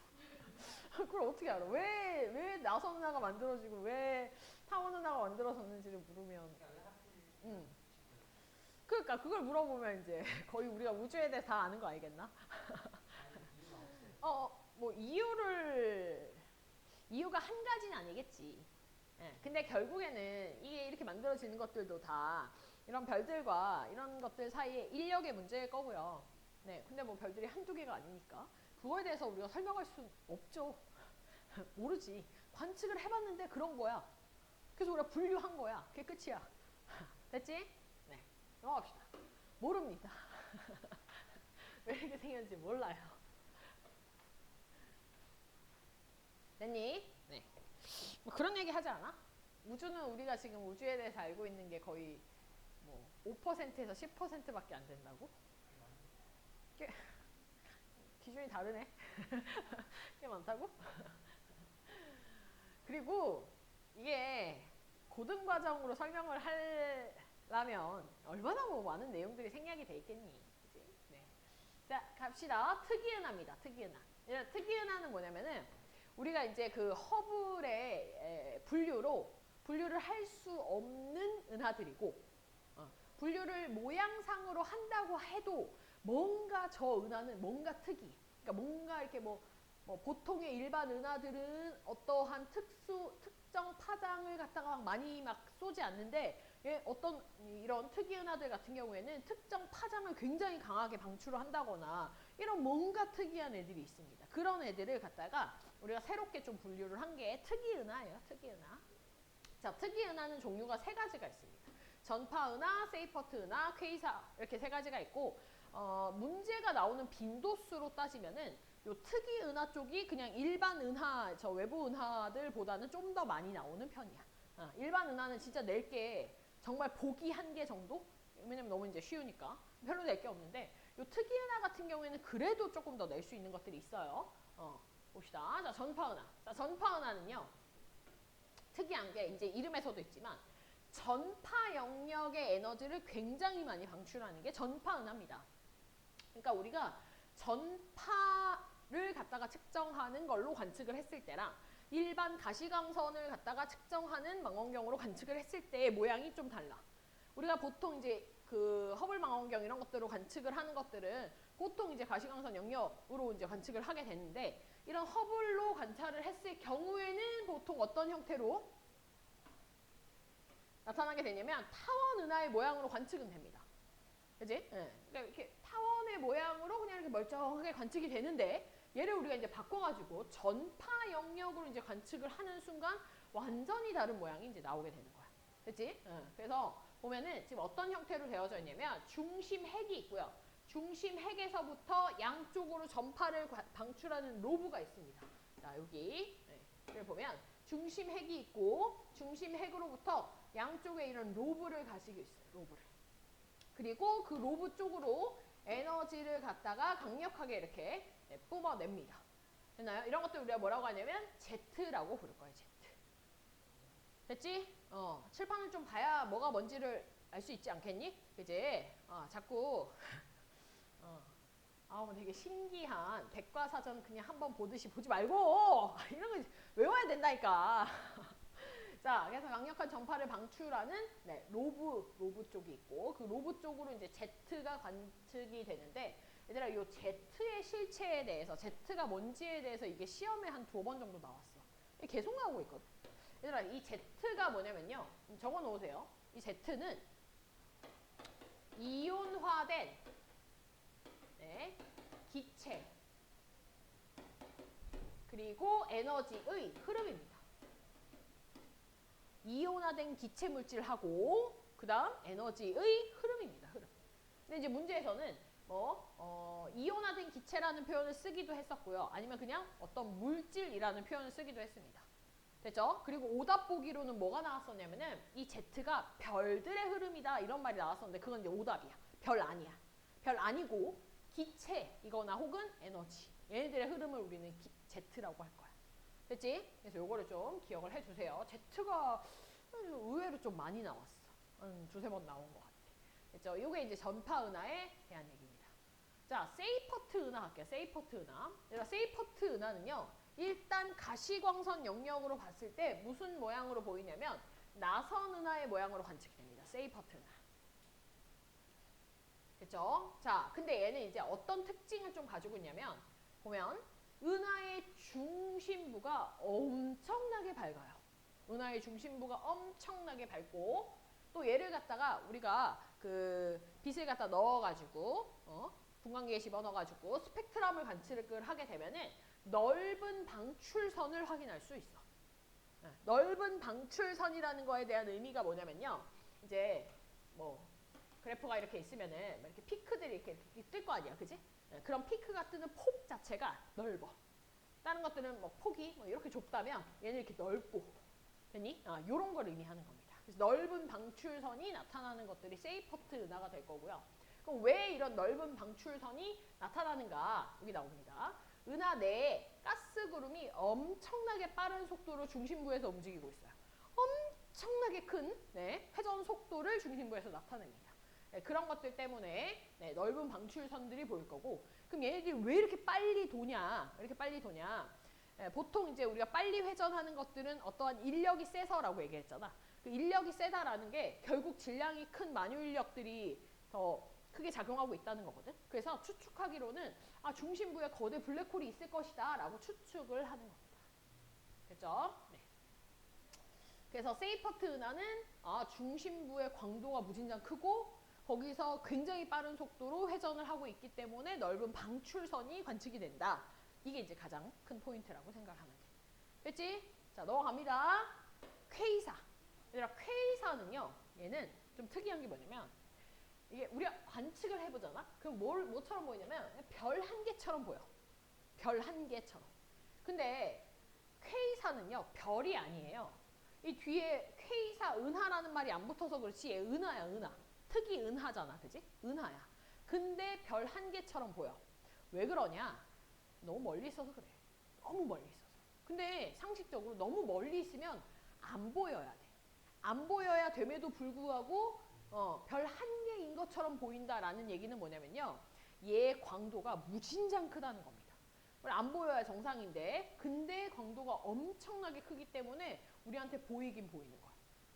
그걸 어떻게 알아? 왜 나선 은하가 만들어지고 왜 타원 은하가 만들어졌는지를 물으면 그러니까 그걸 물어보면 이제 거의 우리가 우주에 대해 다 아는 거 아니겠나? 뭐 이유가 한 가지는 아니겠지. 예, 근데 결국에는 이게 이렇게 만들어지는 것들도 다 이런 별들과 이런 것들 사이에 인력의 문제일 거고요. 네, 근데 뭐 별들이 한두 개가 아니니까 그거에 대해서 우리가 설명할 수 없죠. 모르지. 관측을 해봤는데 그런 거야. 그래서 우리가 분류한 거야. 그게 끝이야. 됐지? 네, 넘어갑시다. 모릅니다. 왜 이렇게 생겼는지 몰라요. 됐니? 네. 뭐 그런 얘기 하지 않아? 우주는 우리가 지금 우주에 대해서 알고 있는 게 거의 뭐 5%에서 10%밖에 안 된다고? 기준이 다르네. 꽤 많다고? 그리고 이게 고등과정으로 설명을 할 라면 얼마나 뭐 많은 내용들이 생략이 돼 있겠니? 그치? 네. 자, 갑시다. 특이은하입니다. 특이은하. 특이은하는 뭐냐면은 우리가 이제 그 허블의 분류를 할 수 없는 은하들이고 분류를 모양상으로 한다고 해도 뭔가 저 은하는 뭔가 특이. 그러니까 뭔가 이렇게 뭐 보통의 일반 은하들은 어떠한 특정 파장을 갖다가 많이 막 쏘지 않는데 어떤 이런 특이 은하들 같은 경우에는 특정 파장을 굉장히 강하게 방출을 한다거나 이런 뭔가 특이한 애들이 있습니다. 그런 애들을 갖다가 우리가 새롭게 좀 분류를 한 게 특이 은하예요. 특이 은하. 자, 특이 은하는 종류가 세 가지가 있습니다. 전파 은하, 세이퍼트 은하, 퀘이사 이렇게 세 가지가 있고 문제가 나오는 빈도수로 따지면은 요 특이 은하 쪽이 그냥 일반 은하, 저 외부 은하들보다는 좀 더 많이 나오는 편이야. 일반 은하는 진짜 낼 게 정말 보기 한 개 정도? 왜냐면 너무 이제 쉬우니까 별로 낼 게 없는데 요 특이 은하 같은 경우에는 그래도 조금 더 낼 수 있는 것들이 있어요. 봅시다. 자, 전파 은하. 자, 전파 은하는요. 특이한 게 이제 이름에서도 있지만 전파 영역의 에너지를 굉장히 많이 방출하는 게 전파 은하입니다. 그러니까 우리가 전파를 갖다가 측정하는 걸로 관측을 했을 때랑 일반 가시광선을 갖다가 측정하는 망원경으로 관측을 했을 때의 모양이 좀 달라. 우리가 보통 이제 그 허블 망원경 이런 것들로 관측을 하는 것들은 보통 이제 가시광선 영역으로 이제 관측을 하게 되는데 이런 허블로 관찰을 했을 경우에는 보통 어떤 형태로 나타나게 되냐면 타원 은하의 모양으로 관측은 됩니다. 그지? 네. 그러니까 이렇게 타원의 모양으로 그냥 이렇게 멀쩡하게 관측이 되는데 얘를 우리가 이제 바꿔가지고 전파 영역으로 이제 관측을 하는 순간 완전히 다른 모양이 이제 나오게 되는 거야. 그치? 그래서 보면은 지금 어떤 형태로 되어져 있냐면 중심 핵이 있고요. 중심 핵에서부터 양쪽으로 전파를 방출하는 로브가 있습니다. 자, 여기. 네. 여기 보면 중심 핵이 있고 중심 핵으로부터 양쪽에 이런 로브를 가지고 있어요. 로브를. 그리고 그 로브 쪽으로 에너지를 갖다가 강력하게 이렇게 뿜어냅니다. 됐나요? 이런 것들 우리가 뭐라고 하냐면 Z라고 부를 거예요. Z. 됐지? 칠판을 좀 봐야 뭐가 뭔지를 알 수 있지 않겠니? 그지? 자꾸 되게 신기한 백과사전 그냥 한번 보듯이 보지 말고 이런 거 외워야 된다니까. 자, 그래서 강력한 전파를 방출하는 로브 쪽이 있고 그 로브 쪽으로 이제 Z가 관측이 되는데 얘들아 이 Z의 실체에 대해서 Z가 뭔지에 대해서 이게 시험에 한 2번 정도 나왔어. 계속 나오고 있거든. 얘들아 이 Z가 뭐냐면요. 적어 놓으세요. 이 Z는 이온화된 기체 그리고 에너지의 흐름입니다. 이온화된 기체 물질하고 그 다음 에너지의 흐름입니다. 흐름. 근데 이제 문제에서는 이온화된 기체라는 표현을 쓰기도 했었고요. 아니면 그냥 어떤 물질이라는 표현을 쓰기도 했습니다. 됐죠? 그리고 오답 보기로는 뭐가 나왔었냐면은 이 Z가 별들의 흐름이다 이런 말이 나왔었는데 그건 이제 오답이야. 별 아니야. 별 아니고 기체이거나 혹은 에너지. 얘네들의 흐름을 우리는 Z라고 할 거야. 됐지? 그래서 요거를 좀 기억을 해주세요. Z가 의외로 좀 많이 나왔어. 두세 번 나온 것 같아. 됐죠? 요게 이제 전파 은하에 대한 얘기입니다. 자, 세이퍼트 은하 할게요. 세이퍼트 은하. 세이퍼트 은하는요. 일단 가시광선 영역으로 봤을 때 무슨 모양으로 보이냐면 나선 은하의 모양으로 관측이 됩니다. 세이퍼트 은하. 됐죠? 자, 근데 얘는 이제 어떤 특징을 좀 가지고 있냐면 보면 은하의 중심부가 엄청나게 밝아요. 은하의 중심부가 엄청나게 밝고 또 얘를 갖다가 우리가 그 빛을 갖다 넣어가지고 분광기에 집어넣어가지고 스펙트럼을 관측을 하게 되면은 넓은 방출선을 확인할 수 있어. 넓은 방출선이라는 거에 대한 의미가 뭐냐면요. 이제 그래프가 이렇게 있으면은 이렇게 피크들이 이렇게 뜰 거 아니야, 그지? 그런 피크가 뜨는 폭 자체가 넓어. 다른 것들은 폭이 이렇게 좁다면 얘는 이렇게 넓고, 됐니? 요런 걸 의미하는 겁니다. 그래서 넓은 방출선이 나타나는 것들이 세이퍼트 은하가 될 거고요. 그럼 왜 이런 넓은 방출선이 나타나는가? 여기 나옵니다. 은하 내에 가스 구름이 엄청나게 빠른 속도로 중심부에서 움직이고 있어요. 엄청나게 큰 회전 속도를 중심부에서 나타냅니다. 그런 것들 때문에 넓은 방출선들이 보일 거고, 그럼 얘네들이 왜 이렇게 빨리 도냐? 이렇게 빨리 도냐? 보통 이제 우리가 빨리 회전하는 것들은 어떠한 인력이 세서라고 얘기했잖아. 그 인력이 세다라는 게 결국 질량이 큰 만유 인력들이 더 크게 작용하고 있다는 거거든. 그래서 추측하기로는 중심부에 거대 블랙홀이 있을 것이다 라고 추측을 하는 겁니다. 됐죠? 네. 그래서 세이퍼트 은하는 중심부의 광도가 무진장 크고 거기서 굉장히 빠른 속도로 회전을 하고 있기 때문에 넓은 방출선이 관측이 된다. 이게 이제 가장 큰 포인트라고 생각하면 돼. 됐지? 자, 넘어갑니다. 퀘이사. 얘들아, 퀘이사는요, 얘는 좀 특이한 게 뭐냐면, 이게 우리가 관측을 해보잖아? 그럼 뭐처럼 보이냐면, 별 한 개처럼 보여. 별 한 개처럼. 근데, 퀘이사는요, 별이 아니에요. 이 뒤에 퀘이사 은하라는 말이 안 붙어서 그렇지, 얘 은하야, 은하. 특이 은하잖아, 그지? 은하야. 근데 별 한 개처럼 보여. 왜 그러냐? 너무 멀리 있어서 그래. 너무 멀리 있어서. 근데 상식적으로 너무 멀리 있으면 안 보여야 돼. 안 보여야 됨에도 불구하고 별 한 개인 것처럼 보인다라는 얘기는 뭐냐면요. 얘 광도가 무진장 크다는 겁니다. 안 보여야 정상인데 근데 광도가 엄청나게 크기 때문에 우리한테 보이긴 보이는 거야.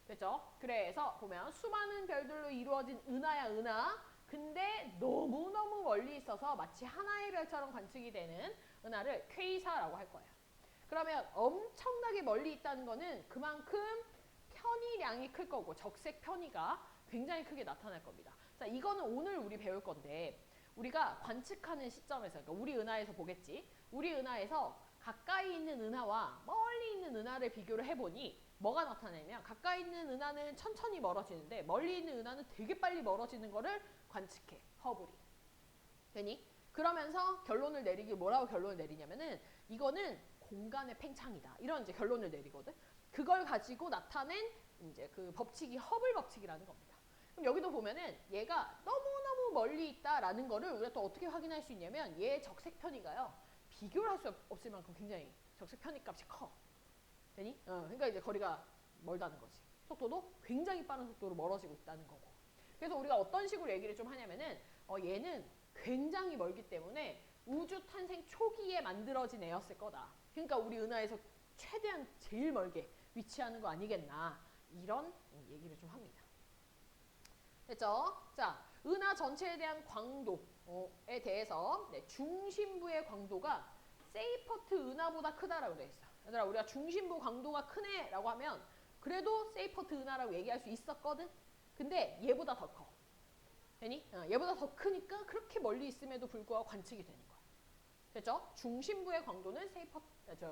됐죠? 그래서 보면 수많은 별들로 이루어진 은하야 은하. 근데 너무너무 멀리 있어서 마치 하나의 별처럼 관측이 되는 은하를 퀘이사라고 할 거예요. 그러면 엄청나게 멀리 있다는 거는 그만큼 편의량이 클 거고 적색 편의가 굉장히 크게 나타날 겁니다. 자, 이거는 오늘 우리 배울 건데 우리가 관측하는 시점에서, 그러니까 우리 은하에서 보겠지. 우리 은하에서 가까이 있는 은하와 멀리 있는 은하를 비교를 해보니 뭐가 나타나냐면 가까이 있는 은하는 천천히 멀어지는데 멀리 있는 은하는 되게 빨리 멀어지는 거를 관측해. 허블이. 되니? 그러면서 결론을 내리기 뭐라고 결론을 내리냐면은 이거는 공간의 팽창이다. 이런 이제 결론을 내리거든. 그걸 가지고 나타낸 이제 그 법칙이 허블 법칙이라는 겁니다. 그럼 여기도 보면은 얘가 너무너무 멀리 있다라는 거를 우리가 또 어떻게 확인할 수 있냐면 얘 적색 편의가요. 비교를 할 수 없을 만큼 굉장히 적색 편의 값이 커. 되니? 그러니까 이제 거리가 멀다는 거지. 속도도 굉장히 빠른 속도로 멀어지고 있다는 거고. 그래서 우리가 어떤 식으로 얘기를 좀 하냐면은 얘는 굉장히 멀기 때문에 우주 탄생 초기에 만들어진 애였을 거다. 그러니까 우리 은하에서 최대한 제일 멀게 위치하는 거 아니겠나. 이런 얘기를 좀 합니다. 됐죠? 자, 은하 전체에 대한 광도에 대해서 중심부의 광도가 세이퍼트 은하보다 크다라고 되어 있어. 얘들아, 우리가 중심부 광도가 크네라고 하면 그래도 세이퍼트 은하라고 얘기할 수 있었거든? 근데 얘보다 더 커. 되니? 얘보다 더 크니까 그렇게 멀리 있음에도 불구하고 관측이 되는 거야. 됐죠? 중심부의 광도는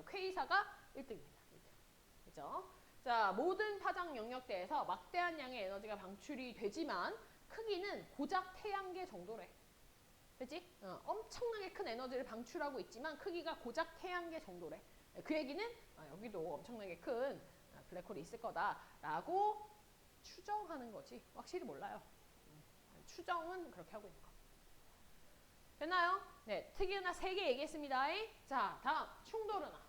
퀘이사가 1등입니다. 1등. 됐죠? 자, 모든 파장 영역대에서 막대한 양의 에너지가 방출이 되지만 크기는 고작 태양계 정도래. 됐지? 엄청나게 큰 에너지를 방출하고 있지만 크기가 고작 태양계 정도래. 그 얘기는 여기도 엄청나게 큰 블랙홀이 있을 거다라고 추정하는 거지. 확실히 몰라요. 추정은 그렇게 하고 있는 거. 됐나요? 네, 특이은하 3개 얘기했습니다. 자, 다음 충돌은하.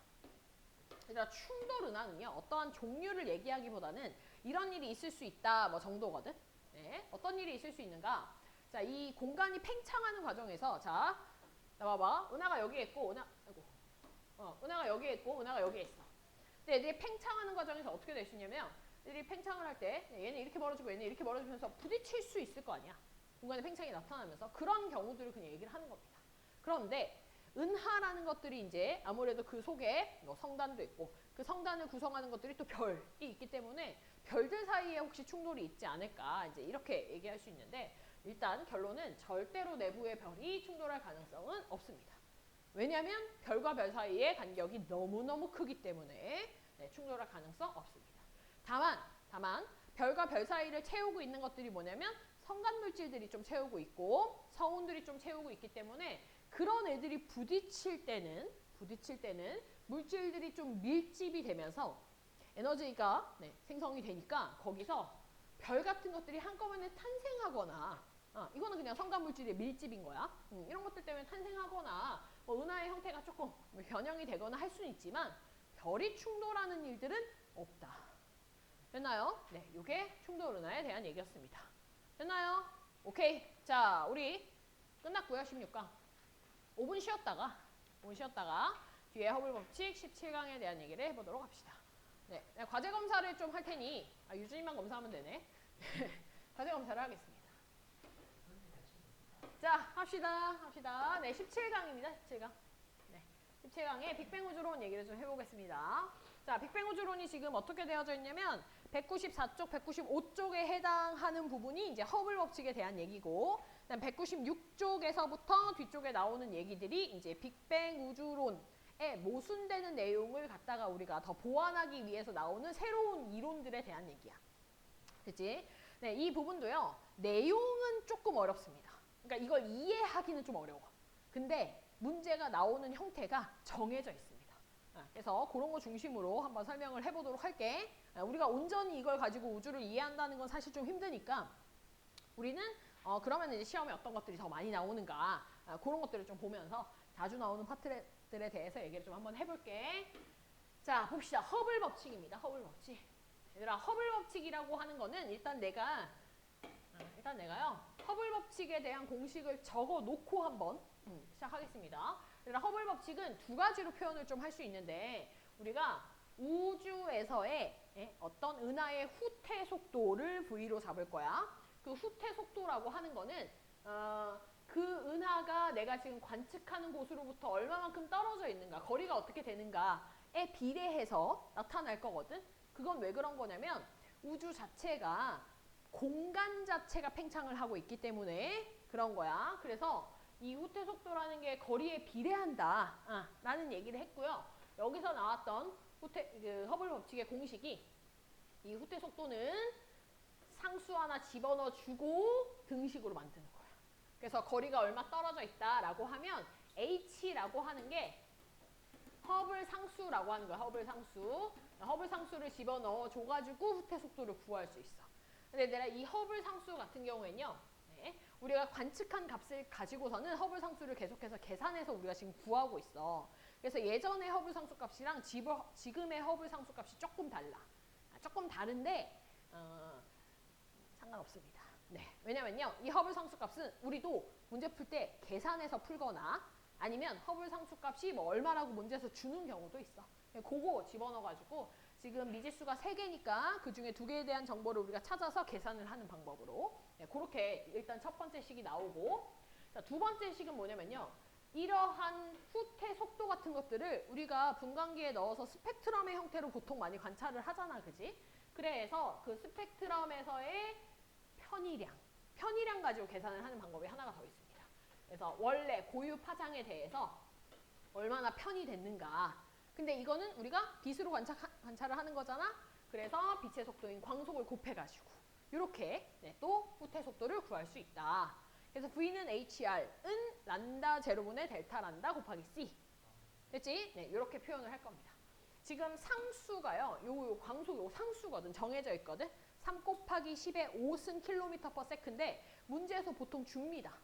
얘들아, 충돌은하는요. 어떠한 종류를 얘기하기보다는 이런 일이 있을 수 있다 뭐 정도거든. 네, 어떤 일이 있을 수 있는가? 자, 이 공간이 팽창하는 과정에서 자, 봐봐. 은하가 여기에 있고 은하가 여기에 있고 은하가 여기에 있어. 근데 얘들이 팽창하는 과정에서 어떻게 될 수 있냐면 얘들이 팽창을 할 때 얘는 이렇게 멀어지고 얘는 이렇게 멀어지면서 부딪힐 수 있을 거 아니야. 공간의 팽창이 나타나면서 그런 경우들을 그냥 얘기를 하는 겁니다. 그런데 은하라는 것들이 이제 아무래도 그 속에 뭐 성단도 있고 그 성단을 구성하는 것들이 또 별이 있기 때문에 별들 사이에 혹시 충돌이 있지 않을까 이제 이렇게 얘기할 수 있는데 일단 결론은 절대로 내부의 별이 충돌할 가능성은 없습니다. 왜냐하면 별과 별 사이의 간격이 너무너무 크기 때문에 충돌할 가능성 없습니다. 다만 별과 별 사이를 채우고 있는 것들이 뭐냐면 성간 물질들이 좀 채우고 있고 성운들이 좀 채우고 있기 때문에 그런 애들이 부딪힐 때는 물질들이 좀 밀집이 되면서 에너지가 생성이 되니까 거기서 별 같은 것들이 한꺼번에 탄생하거나 이거는 그냥 성간 물질의 밀집인 거야. 이런 것들 때문에 탄생하거나 뭐 은하의 형태가 조금 변형이 되거나 할 수는 있지만 별이 충돌하는 일들은 없다. 됐나요? 네, 이게 충돌 은하에 대한 얘기였습니다. 됐나요? 오케이. 자, 우리 끝났고요. 16강. 5분 쉬었다가 뒤에 허블 법칙 17강에 대한 얘기를 해보도록 합시다. 네, 과제 검사를 좀 할 테니 유준이만 검사하면 되네. 과제 검사를 하겠습니다. 자, 합시다. 네, 17강입니다. 17강. 네, 17강에 빅뱅 우주론 얘기를 좀 해보겠습니다. 자, 빅뱅 우주론이 지금 어떻게 되어져 있냐면 194쪽, 195쪽에 해당하는 부분이 이제 허블 법칙에 대한 얘기고, 그다음 196쪽에서부터 뒤쪽에 나오는 얘기들이 이제 빅뱅 우주론에 모순되는 내용을 갖다가 우리가 더 보완하기 위해서 나오는 새로운 이론들에 대한 얘기야. 그치? 네, 이 부분도요, 내용은 조금 어렵습니다. 그러니까 이걸 이해하기는 좀 어려워. 근데 문제가 나오는 형태가 정해져 있습니다. 그래서 그런 거 중심으로 한번 설명을 해보도록 할게. 우리가 온전히 이걸 가지고 우주를 이해한다는 건 사실 좀 힘드니까 우리는 그러면 이제 시험에 어떤 것들이 더 많이 나오는가 그런 것들을 좀 보면서 자주 나오는 파트들에 대해서 얘기를 좀 한번 해볼게. 자, 봅시다. 허블 법칙입니다. 허블 법칙. 얘들아, 허블 법칙이라고 하는 거는 일단 내가요 허블 법칙에 대한 공식을 적어 놓고 한번 시작하겠습니다. 얘들아, 허블 법칙은 두 가지로 표현을 좀 할 수 있는데 우리가 우주에서의 어떤 은하의 후퇴 속도를 V로 잡을 거야. 그 후퇴 속도라고 하는 거는 그 은하가 내가 지금 관측하는 곳으로부터 얼마만큼 떨어져 있는가, 거리가 어떻게 되는가에 비례해서 나타날 거거든. 그건 왜 그런 거냐면 우주 자체가 공간 자체가 팽창을 하고 있기 때문에 그런 거야. 그래서 이 후퇴 속도라는 게 거리에 비례한다 라는 얘기를 했고요. 여기서 나왔던 허블 법칙의 공식이 이 후퇴 속도는 상수 하나 집어넣어 주고 등식으로 만드는 거야. 그래서 거리가 얼마 떨어져 있다라고 하면 h라고 하는 게 허블 상수라고 하는 거야. 허블 상수. 허블 상수를 집어넣어 줘가지고 후퇴 속도를 구할 수 있어. 근데 내가 이 허블 상수 같은 경우에는요, 우리가 관측한 값을 가지고서는 허블 상수를 계속해서 계산해서 우리가 지금 구하고 있어. 그래서 예전의 허블 상수 값이랑 지금의 허블 상수 값이 조금 달라. 조금 다른데 상관없습니다. 네, 왜냐면요, 이 허블 상수 값은 우리도 문제 풀 때 계산해서 풀거나 아니면 허블 상수 값이 뭐 얼마라고 문제에서 주는 경우도 있어. 그거 집어넣어가지고 지금 미지수가 3개니까 그 중에 2개에 대한 정보를 우리가 찾아서 계산을 하는 방법으로 그렇게 일단 첫 번째 식이 나오고, 자, 두 번째 식은 뭐냐면요, 이러한 후퇴 속도 같은 것들을 우리가 분광기에 넣어서 스펙트럼의 형태로 보통 많이 관찰을 하잖아, 그지? 그래서 그 스펙트럼에서의 편의량 가지고 계산을 하는 방법이 하나가 더 있습니다. 그래서 원래 고유 파장에 대해서 얼마나 편이 됐는가. 근데 이거는 우리가 빛으로 관찰을 하는 거잖아. 그래서 빛의 속도인 광속을 곱해가지고 이렇게 또 후퇴 속도를 구할 수 있다. 그래서 V는 HR은 란다 제로분의 델타 란다 곱하기 C. 됐지? 네, 이렇게 표현을 할 겁니다. 지금 상수가요, 요 광속 요 상수거든. 정해져 있거든. 3 곱하기 10의 5승 km/s인데 문제에서 보통 줍니다.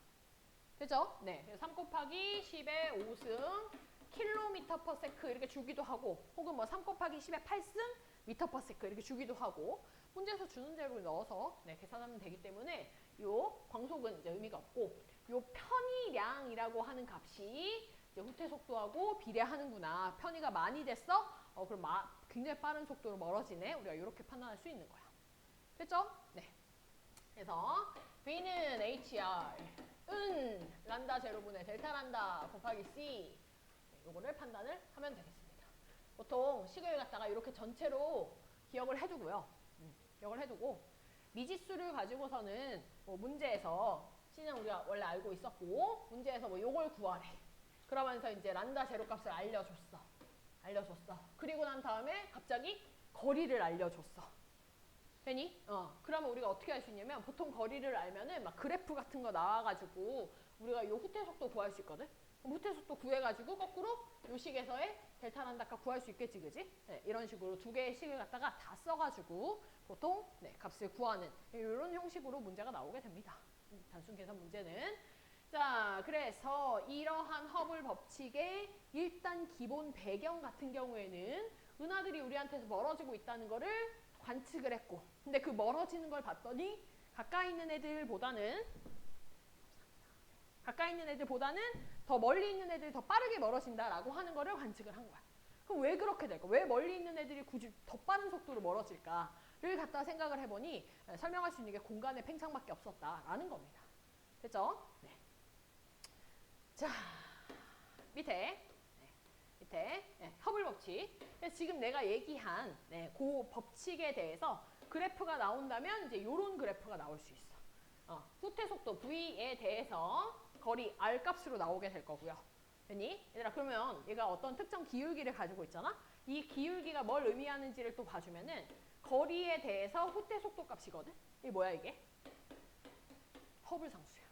그죠? 네. 3 곱하기 10의 5승 km/s 이렇게 주기도 하고, 혹은 뭐 3 곱하기 10의 8승 m/s 이렇게 주기도 하고, 문제에서 주는 대로 넣어서 계산하면 되기 때문에 요 광속은 이제 의미가 없고, 요 편의량이라고 하는 값이 이제 후퇴 속도하고 비례하는구나. 편의가 많이 됐어? 그럼 굉장히 빠른 속도로 멀어지네. 우리가 이렇게 판단할 수 있는 거야. 됐죠? 네. 그래서 V는 HR, 란다 제로분의 델타 란다 곱하기 C. 요거를 판단을 하면 되겠습니다. 보통 식을 갖다가 이렇게 전체로 기억을 해두고요. 기억을 해두고 미지수를 가지고서는 뭐 문제에서 C는 우리가 원래 알고 있었고, 문제에서 뭐 요걸 구하래. 그러면서 이제 란다 제로 값을 알려줬어. 그리고 난 다음에 갑자기 거리를 알려줬어. 되니? 그러면 우리가 어떻게 할 수 있냐면, 보통 거리를 알면은 막 그래프 같은 거 나와가지고 우리가 요 후퇴 속도 구할 수 있거든? 그럼 후퇴 속도 구해가지고 거꾸로 요 식에서의 델타 란다 값 구할 수 있겠지, 그지? 네, 이런 식으로 두 개의 식을 갖다가 다 써가지고 보통 값을 구하는 이런 형식으로 문제가 나오게 됩니다. 단순 계산 문제는. 자, 그래서 이러한 허블 법칙의 일단 기본 배경 같은 경우에는 은하들이 우리한테서 멀어지고 있다는 거를 관측을 했고, 근데 그 멀어지는 걸 봤더니 가까이 있는 애들보다는 더 멀리 있는 애들이 더 빠르게 멀어진다라고 하는 거를 관측을 한 거야. 그럼 왜 그렇게 될까? 왜 멀리 있는 애들이 굳이 더 빠른 속도로 멀어질까를 갖다 생각을 해보니 설명할 수 있는 게 공간의 팽창밖에 없었다라는 겁니다. 됐죠? 네. 자, 밑에 허블 법칙. 지금 내가 얘기한 그 법칙에 대해서 그래프가 나온다면 이제 이런 그래프가 나올 수 있어. 후퇴 속도 V에 대해서 거리 R 값으로 나오게 될 거고요. 됐니? 얘들아, 그러면 얘가 어떤 특정 기울기를 가지고 있잖아? 이 기울기가 뭘 의미하는지를 또 봐주면은 거리에 대해서 후퇴 속도 값이거든? 이게 뭐야, 이게? 허블 상수야.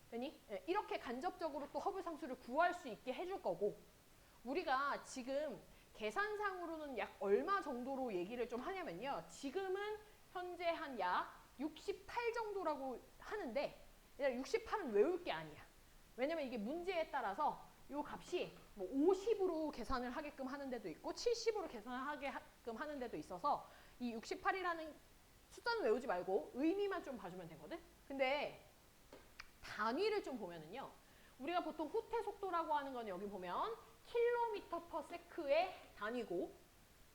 됐니? 이렇게 간접적으로 또 허블 상수를 구할 수 있게 해줄 거고, 우리가 지금 계산상으로는 약 얼마 정도로 얘기를 좀 하냐면요. 지금은 현재 한 약 68 정도라고 하는데, 68은 외울 게 아니야. 왜냐면 이게 문제에 따라서 이 값이 뭐 50으로 계산을 하게끔 하는 데도 있고 70으로 계산을 하게끔 하는 데도 있어서 이 68이라는 숫자는 외우지 말고 의미만 좀 봐주면 되거든. 근데 단위를 좀 보면은요. 우리가 보통 후퇴 속도라고 하는 건 여기 보면 km/s의 단위고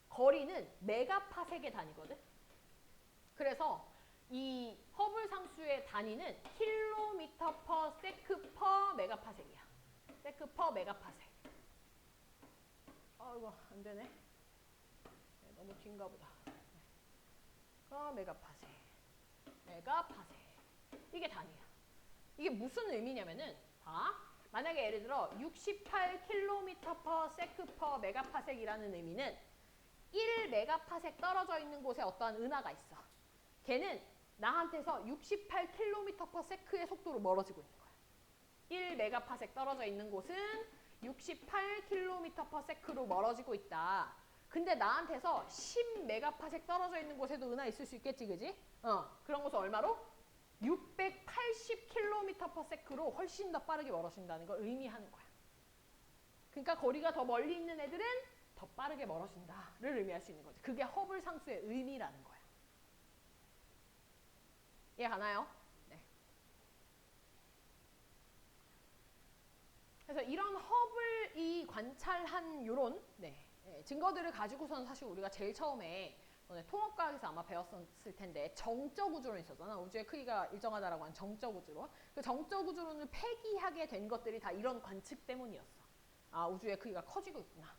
거리는 메가파섹의 단위거든. 그래서 이 허블 상수의 단위는 km/sec/메가파섹이야. sec/메가파섹. 아이고, 안 되네. 너무 긴가 보다. 메가파섹. 메가파섹. 이게 단위야. 이게 무슨 의미냐면은, 만약에 예를 들어 68km/sec/메가파섹이라는 의미는 1메가파섹 떨어져 있는 곳에 어떠한 은하가 있어. 걔는 나한테서 68km/s의 속도로 멀어지고 있는 거야. 1메가파섹 떨어져 있는 곳은 68km/s로 멀어지고 있다. 근데 나한테서 10메가파섹 떨어져 있는 곳에도 은하 있을 수 있겠지, 그지? 그런 곳은 얼마로? 680km/s로 훨씬 더 빠르게 멀어진다는 걸 의미하는 거야. 그러니까 거리가 더 멀리 있는 애들은 더 빠르게 멀어진다를 의미할 수 있는 거지. 그게 허블 상수의 의미라는 거야. 이해 가나요? 네. 그래서 이런 허블이 관찰한 요런 증거들을 가지고서는 사실 우리가 제일 처음에 통합과학에서 아마 배웠을 텐데 정적 우주론 있었잖아. 우주의 크기가 일정하다라고 하는 정적 우주론. 그 정적 우주론을 폐기하게 된 것들이 다 이런 관측 때문이었어. 아, 우주의 크기가 커지고 있구나.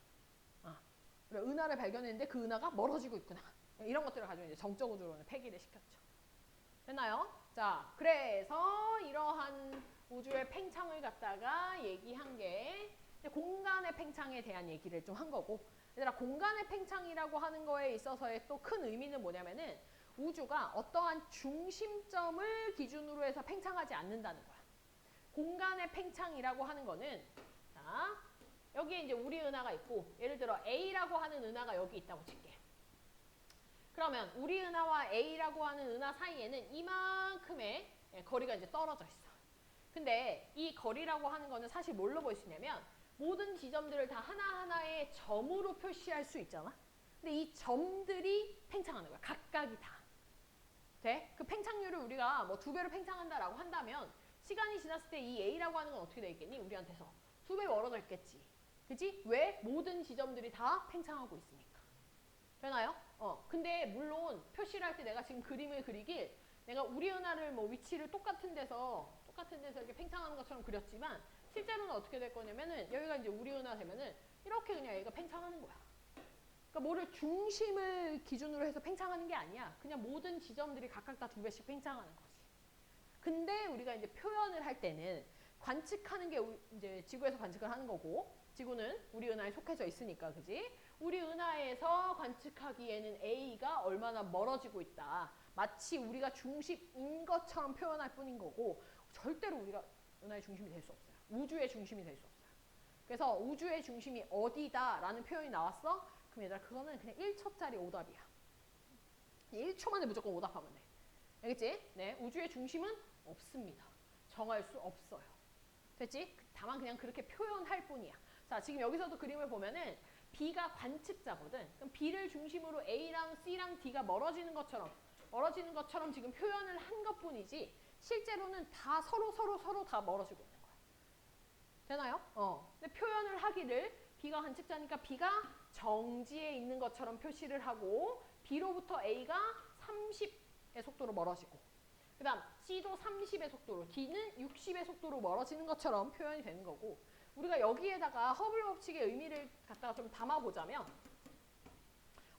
그래, 은하를 발견했는데 그 은하가 멀어지고 있구나. 이런 것들을 가지고 이제 정적 우주론을 폐기를 시켰죠. 됐나요? 자, 그래서 이러한 우주의 팽창을 갖다가 얘기한 게 공간의 팽창에 대한 얘기를 좀 한 거고, 얘들아, 공간의 팽창이라고 하는 거에 있어서의 또 큰 의미는 뭐냐면은 우주가 어떠한 중심점을 기준으로 해서 팽창하지 않는다는 거야. 공간의 팽창이라고 하는 거는, 자, 여기에 이제 우리 은하가 있고, 예를 들어 A라고 하는 은하가 여기 있다고 칠게. 그러면 우리 은하와 A라고 하는 은하 사이에는 이만큼의 거리가 이제 떨어져 있어. 근데 이 거리라고 하는 거는 사실 뭘로 볼 수 있냐면 모든 지점들을 다 하나하나의 점으로 표시할 수 있잖아. 근데 이 점들이 팽창하는 거야. 각각이 다. 돼? 그 팽창률을 우리가 뭐 2배로 팽창한다라고 한다면 시간이 지났을 때 이 A라고 하는 건 어떻게 돼 있겠니? 우리한테서 2배 멀어져 있겠지. 그치? 왜? 모든 지점들이 다 팽창하고 있으니까. 되나요? 근데 물론 표시를 할 때 내가 지금 그림을 그리길 내가 우리 은하를 뭐 위치를 똑같은 데서 이렇게 팽창하는 것처럼 그렸지만 실제로는 어떻게 될 거냐면은 여기가 이제 우리 은하 되면은 이렇게 그냥 얘가 팽창하는 거야. 그러니까 뭐를 중심을 기준으로 해서 팽창하는 게 아니야. 그냥 모든 지점들이 각각 다 2배씩 팽창하는 거지. 근데 우리가 이제 표현을 할 때는 관측하는 게 이제 지구에서 관측을 하는 거고, 지구는 우리 은하에 속해져 있으니까, 그지? 우리 은하에서 관측하기에는 A가 얼마나 멀어지고 있다. 마치 우리가 중심인 것처럼 표현할 뿐인 거고, 절대로 우리가 은하의 중심이 될 수 없어요. 우주의 중심이 될 수 없어요. 그래서 우주의 중심이 어디다 라는 표현이 나왔어? 그럼 얘들아, 그거는 그냥 1초짜리 오답이야. 1초 만에 무조건 오답하면 돼. 알겠지? 네, 우주의 중심은 없습니다. 정할 수 없어요. 됐지? 다만 그냥 그렇게 표현할 뿐이야. 자, 지금 여기서도 그림을 보면은 B가 관측자거든. 그럼 B를 중심으로 A랑 C랑 D가 멀어지는 것처럼 지금 표현을 한 것뿐이지 실제로는 다 서로 다 멀어지고 있는 거야. 되나요? 근데 표현을 하기를 B가 관측자니까 B가 정지에 있는 것처럼 표시를 하고 B로부터 A가 30의 속도로 멀어지고 그 다음 C도 30의 속도로 D는 60의 속도로 멀어지는 것처럼 표현이 되는 거고 우리가 여기에다가 허블 법칙의 의미를 갖다가 좀 담아보자면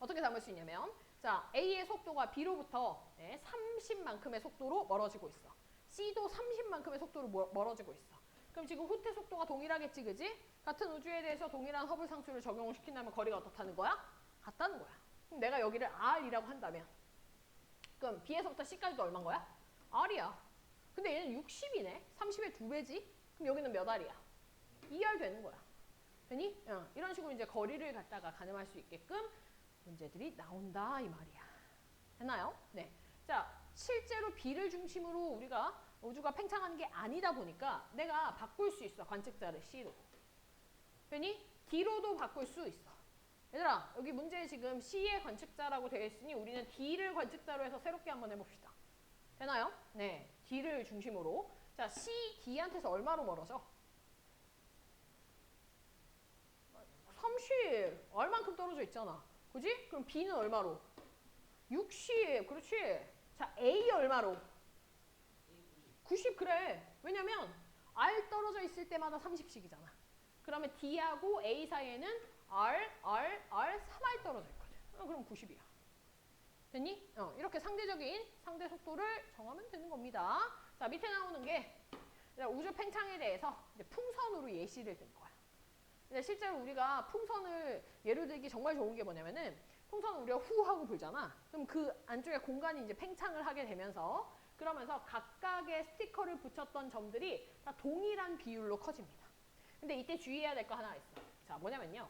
어떻게 담을 수 있냐면 자 A의 속도가 B로부터 30만큼의 속도로 멀어지고 있어. C도 30만큼의 속도로 멀어지고 있어. 그럼 지금 후퇴 속도가 동일하겠지, 그지? 같은 우주에 대해서 동일한 허블 상수를 적용을 시킨다면 거리가 어떻다는 거야? 같다는 거야. 그럼 내가 여기를 R이라고 한다면 그럼 B에서부터 C까지도 얼마인 거야? R이야. 근데 얘는 60이네. 30의 2배지? 그럼 여기는 몇 R이야? 2R 되는 거야. 되니? 이런 식으로 이제 거리를 갖다가 가늠할 수 있게끔 문제들이 나온다 이 말이야. 됐나요? 네. 자, 실제로 B를 중심으로 우주가 팽창하는 게 아니다 보니까 내가 바꿀 수 있어. 관측자를 C로. 되니? D로도 바꿀 수 있어. 얘들아, 여기 문제에 지금 C의 관측자라고 되어 있으니 우리는 D를 관측자로 해서 새롭게 한번 해봅시다. 되나요? 네. D를 중심으로. 자, C, D한테서 얼마로 멀어져? 30. 얼만큼 떨어져 있잖아. 그지? 그럼 B는 얼마로? 60. 그렇지. 자, A 얼마로? 90. 그래. 왜냐면 R 떨어져 있을 때마다 30씩이잖아. 그러면 D하고 A 사이에는 R 3R 떨어져 있거든. 그럼 90이야. 됐니? 이렇게 상대 속도를 정하면 되는 겁니다. 자, 밑에 나오는 게 우주 팽창에 대해서 이제 풍선으로 예시를 든 거야. 근데 실제로 우리가 풍선을 예로 들기 정말 좋은 게 뭐냐면은 풍선을 우리가 후 하고 불잖아. 그럼 그 안쪽에 공간이 이제 팽창을 하게 되면서 그러면서 각각의 스티커를 붙였던 점들이 다 동일한 비율로 커집니다. 근데 이때 주의해야 될 거 하나 있어. 자, 뭐냐면요.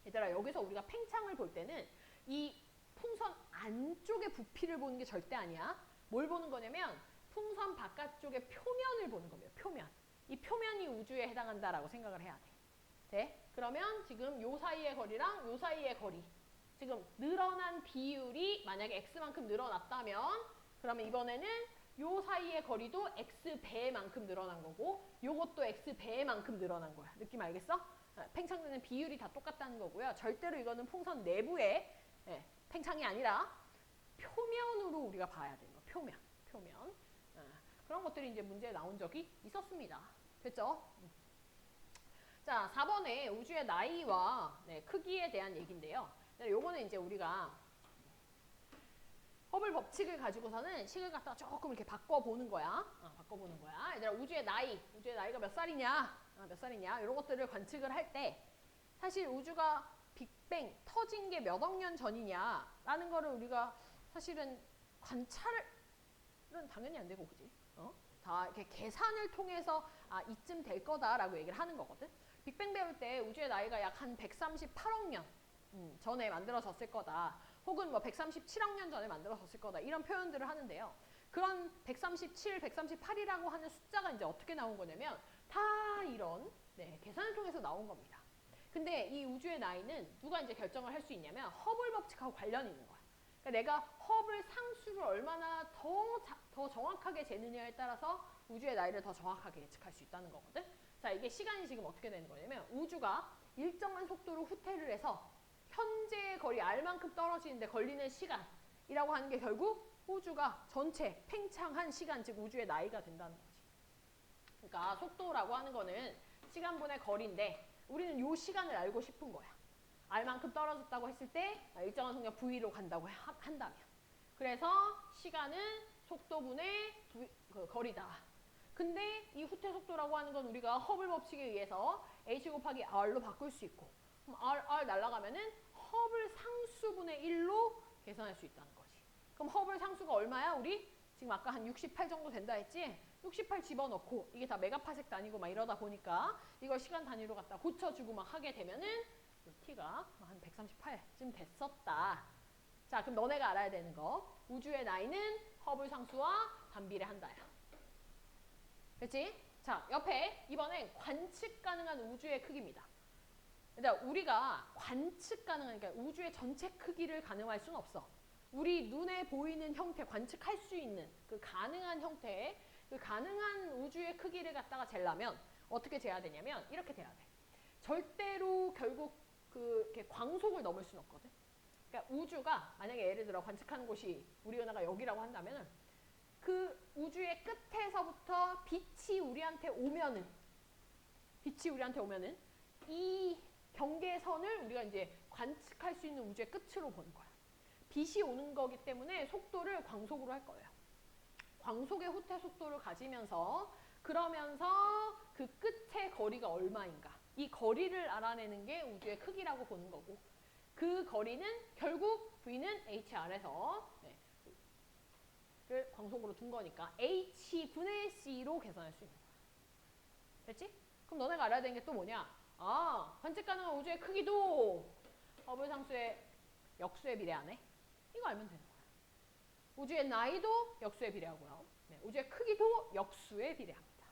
얘들아, 여기서 우리가 팽창을 볼 때는 이 풍선 안쪽의 부피를 보는 게 절대 아니야. 뭘 보는 거냐면 풍선 바깥쪽의 표면을 보는 겁니다. 표면. 이 표면이 우주에 해당한다라고 생각을 해야 돼. 돼? 그러면 지금 요 사이의 거리랑 요 사이의 거리 지금 늘어난 비율이 만약에 X만큼 늘어났다면 그러면 이번에는 요 사이의 거리도 X배만큼 늘어난 거고 요것도 X배만큼 늘어난 거야. 느낌 알겠어? 팽창되는 비율이 다 똑같다는 거고요. 절대로 이거는 풍선 내부의 팽창이 아니라 표면으로 우리가 봐야 되는 거. 표면. 그런 것들이 이제 문제에 나온 적이 있었습니다. 됐죠? 자, 4번에 우주의 나이와 크기에 대한 얘기인데요. 요거는 이제 우리가 허블 법칙을 가지고서는 식을 갖다가 조금 이렇게 바꿔보는 거야. 바꿔보는 거야. 얘들아, 우주의 나이가 몇 살이냐, 이런 것들을 관측을 할 때 사실 우주가 빅뱅 터진 게 몇 억 년 전이냐라는 거를 우리가 사실은 관찰은 당연히 안 되고, 그지? 다 이렇게 계산을 통해서 이쯤 될 거다라고 얘기를 하는 거거든. 빅뱅 배울 때 우주의 나이가 약 한 138억 년 전에 만들어졌을 거다. 혹은 뭐 137억 년 전에 만들어졌을 거다. 이런 표현들을 하는데요. 그런 137, 138이라고 하는 숫자가 이제 어떻게 나온 거냐면 다 이런 계산을 통해서 나온 겁니다. 근데 이 우주의 나이는 누가 이제 결정을 할 수 있냐면 허블 법칙하고 관련이 있는 거야. 그러니까 내가 허블 상수를 얼마나 더 정확하게 재느냐에 따라서 우주의 나이를 더 정확하게 예측할 수 있다는 거거든. 자, 이게 시간이 지금 어떻게 되는 거냐면 우주가 일정한 속도로 후퇴를 해서 현재의 거리 R만큼 떨어지는데 걸리는 시간이라고 하는 게 결국 우주가 전체 팽창한 시간, 즉 우주의 나이가 된다는 거지. 그러니까 속도라고 하는 거는 시간분의 거리인데 우리는 이 시간을 알고 싶은 거야. R만큼 떨어졌다고 했을 때 일정한 속력 V로 간다고 한다면. 그래서 시간은 속도분의 거리다. 근데 이 후퇴 속도라고 하는 건 우리가 허블 법칙에 의해서 H 곱하기 R로 바꿀 수 있고 그럼 R 날아가면은 허블 상수분의 1로 계산할 수 있다는 거지. 그럼 허블 상수가 얼마야? 우리 지금 아까 한 68 정도 된다 했지? 68 집어넣고 이게 다 메가파섹 단위고 막 이러다 보니까 이걸 시간 단위로 갖다 고쳐주고 막 하게 되면은 T가 한 138쯤 됐었다. 자, 그럼 너네가 알아야 되는 거. 우주의 나이는 허블 상수와 반비례한다야. 그렇지? 자, 옆에 이번엔 관측 가능한 우주의 크기입니다. 그러니까 우리가 관측 가능한, 그러니까 우주의 전체 크기를 가늠할 수는 없어. 우리 눈에 보이는 형태, 관측할 수 있는 그 가능한 형태의 그 가능한 우주의 크기를 갖다가 재려면 어떻게 재야 되냐면 이렇게 돼야 돼. 절대로 결국 이렇게 광속을 넘을 수는 없거든. 그러니까 우주가 만약에 예를 들어 관측하는 곳이 우리 은하가 여기라고 한다면은 그 우주의 끝에서부터 빛이 우리한테 오면은 이 경계선을 우리가 이제 관측할 수 있는 우주의 끝으로 보는 거야. 빛이 오는 거기 때문에 속도를 광속으로 할 거예요. 광속의 후퇴 속도를 가지면서 그러면서 그 끝의 거리가 얼마인가. 이 거리를 알아내는 게 우주의 크기라고 보는 거고 그 거리는 결국 V는 HR에서 를 광속으로 둔 거니까 H분의 C로 계산할 수 있는 거야. 됐지? 그럼 너네가 알아야 되는 게 또 뭐냐? 아, 관측 가능한 우주의 크기도 허블 상수의 역수에 비례하네. 이거 알면 되는 거야. 우주의 나이도 역수에 비례하고요. 네, 우주의 크기도 역수에 비례합니다.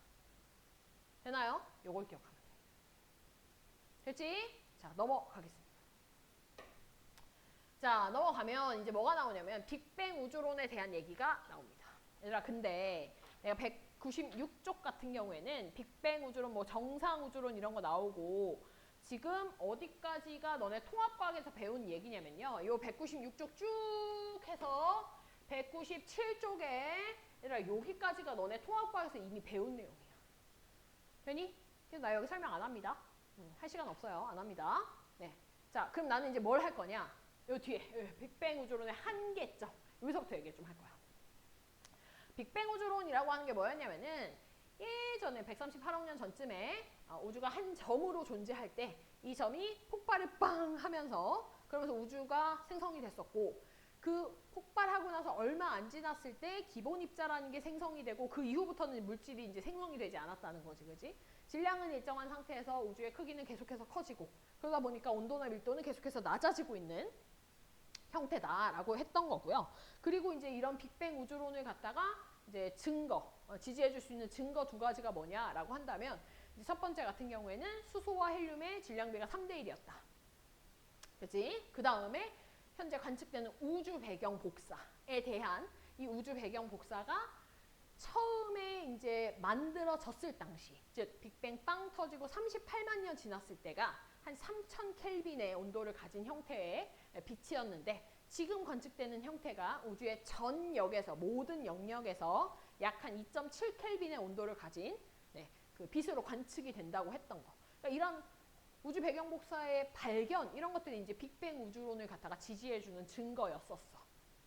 되나요? 요걸 기억하면 돼. 됐지? 자, 넘어가겠습니다. 자, 넘어가면 이제 뭐가 나오냐면 빅뱅 우주론에 대한 얘기가 나옵니다. 얘들아, 근데 내가 196쪽 같은 경우에는 빅뱅 우주론, 뭐 정상 우주론 이런 거 나오고 지금 어디까지가 너네 통합과학에서 배운 얘기냐면요. 요 196쪽 쭉 해서 197쪽에 얘들아 여기까지가 너네 통합과학에서 이미 배운 내용이야. 되니? 그래서 나 여기 설명 안 합니다. 할 시간 없어요. 안 합니다. 네. 자, 그럼 나는 이제 뭘 할 거냐? 요 뒤에 빅뱅 우주론의 한계점. 여기서부터 얘기 좀 할 거야. 빅뱅 우주론이라고 하는 게 뭐였냐면은 예전에 138억 년 전쯤에 우주가 한 점으로 존재할 때 이 점이 폭발을 빵 하면서 그러면서 우주가 생성이 됐었고 그 폭발하고 나서 얼마 안 지났을 때 기본 입자라는 게 생성이 되고 그 이후부터는 물질이 이제 생성이 되지 않았다는 거지, 그지? 질량은 일정한 상태에서 우주의 크기는 계속해서 커지고 그러다 보니까 온도나 밀도는 계속해서 낮아지고 있는 형태다라고 했던 거고요. 그리고 이제 이런 빅뱅 우주론을 갖다가 이제 증거, 지지해 줄 수 있는 증거 두 가지가 뭐냐라고 한다면 이제 첫 번째 같은 경우에는 수소와 헬륨의 질량비가 3대 1이었다. 그치? 그 다음에 현재 관측되는 우주 배경 복사에 대한 이 우주 배경 복사가 처음에 이제 만들어졌을 당시, 즉 빅뱅 빵 터지고 38만 년 지났을 때가 한 3000 켈빈의 온도를 가진 형태의 빛이었는데 지금 관측되는 형태가 우주의 전 역에서 모든 영역에서 약 한 2.7 켈빈의 온도를 가진 그 빛으로 관측이 된다고 했던 거. 그러니까 이런 우주 배경 복사의 발견 이런 것들이 이제 빅뱅 우주론을 갖다가 지지해주는 증거였었어.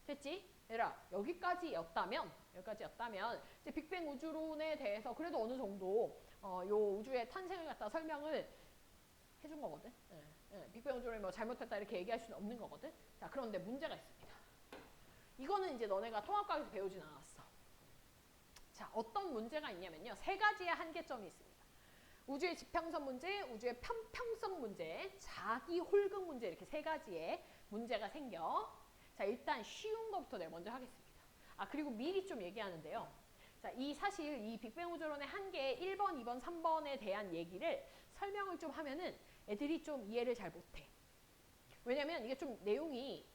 됐지? 얘들아 여기까지였다면 이제 빅뱅 우주론에 대해서 그래도 어느 정도 요 우주의 탄생을 갖다 설명을 해준 거거든. 빅뱅 우주론이 뭐 잘못했다 이렇게 얘기할 수는 없는 거거든. 자, 그런데 문제가 있습니다. 이거는 이제 너네가 통합과학에서 배우진 않았어. 자, 어떤 문제가 있냐면요. 세 가지의 한계점이 있습니다. 우주의 지평선 문제, 우주의 편평성 문제, 자기 홀극 문제 이렇게 세 가지의 문제가 생겨. 자, 일단 쉬운 것부터 내가 먼저 하겠습니다. 아, 그리고 미리 좀 얘기하는데요. 자, 사실 이 빅뱅 우주론의 한계 1번, 2번, 3번에 대한 얘기를 설명을 좀 하면은 애들이 좀 이해를 잘 못해. 왜냐면 이게 좀 내용이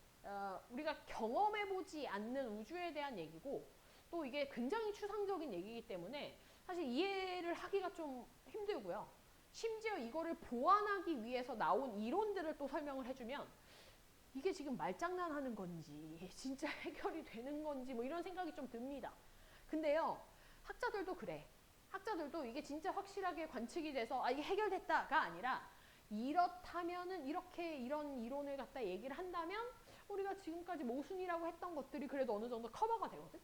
우리가 경험해보지 않는 우주에 대한 얘기고 또 이게 굉장히 추상적인 얘기이기 때문에 사실 이해를 하기가 좀 힘들고요. 심지어 이거를 보완하기 위해서 나온 이론들을 또 설명을 해주면 이게 지금 말장난하는 건지 진짜 해결이 되는 건지 뭐 이런 생각이 좀 듭니다. 근데요. 학자들도 그래. 학자들도 이게 진짜 확실하게 관측이 돼서 이게 해결됐다가 아니라 이렇다면은 이렇게 이런 이론을 갖다 얘기를 한다면 우리가 지금까지 모순이라고 했던 것들이 그래도 어느 정도 커버가 되거든.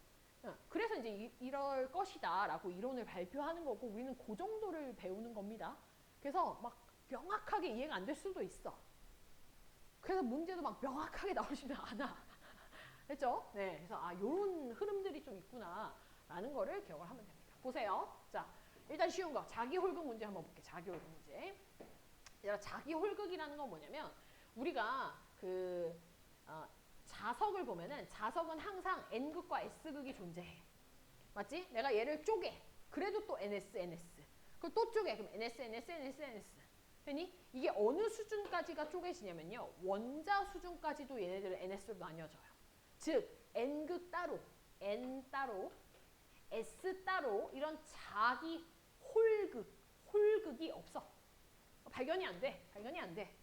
그래서 이제 이럴 것이다 라고 이론을 발표하는 거고 우리는 그 정도를 배우는 겁니다. 그래서 막 명확하게 이해가 안 될 수도 있어. 그래서 문제도 막 명확하게 나오지는 않아. 됐죠? 네, 그래서 요런 흐름들이 좀 있구나 라는 거를 기억을 하면 됩니다. 보세요. 자, 일단 쉬운 거 자기 홀극 문제 한번 볼게요. 자기 홀극 문제. 자기 홀극이라는 건 뭐냐면 우리가 자석을 보면은 자석은 항상 N극과 S극이 존재해. 맞지? 내가 얘를 쪼개. 그래도 또 NS, NS. 그걸 또 쪼개. 그럼 NS, NS, NS, NS. 됐니? 이게 어느 수준까지가 쪼개지냐면요. 원자 수준까지도 얘네들은 NS로 나뉘어져요. 즉 N극 따로, N 따로, S 따로 이런 자기 홀극이 없어. 발견이 안 돼. 발견이 안 돼.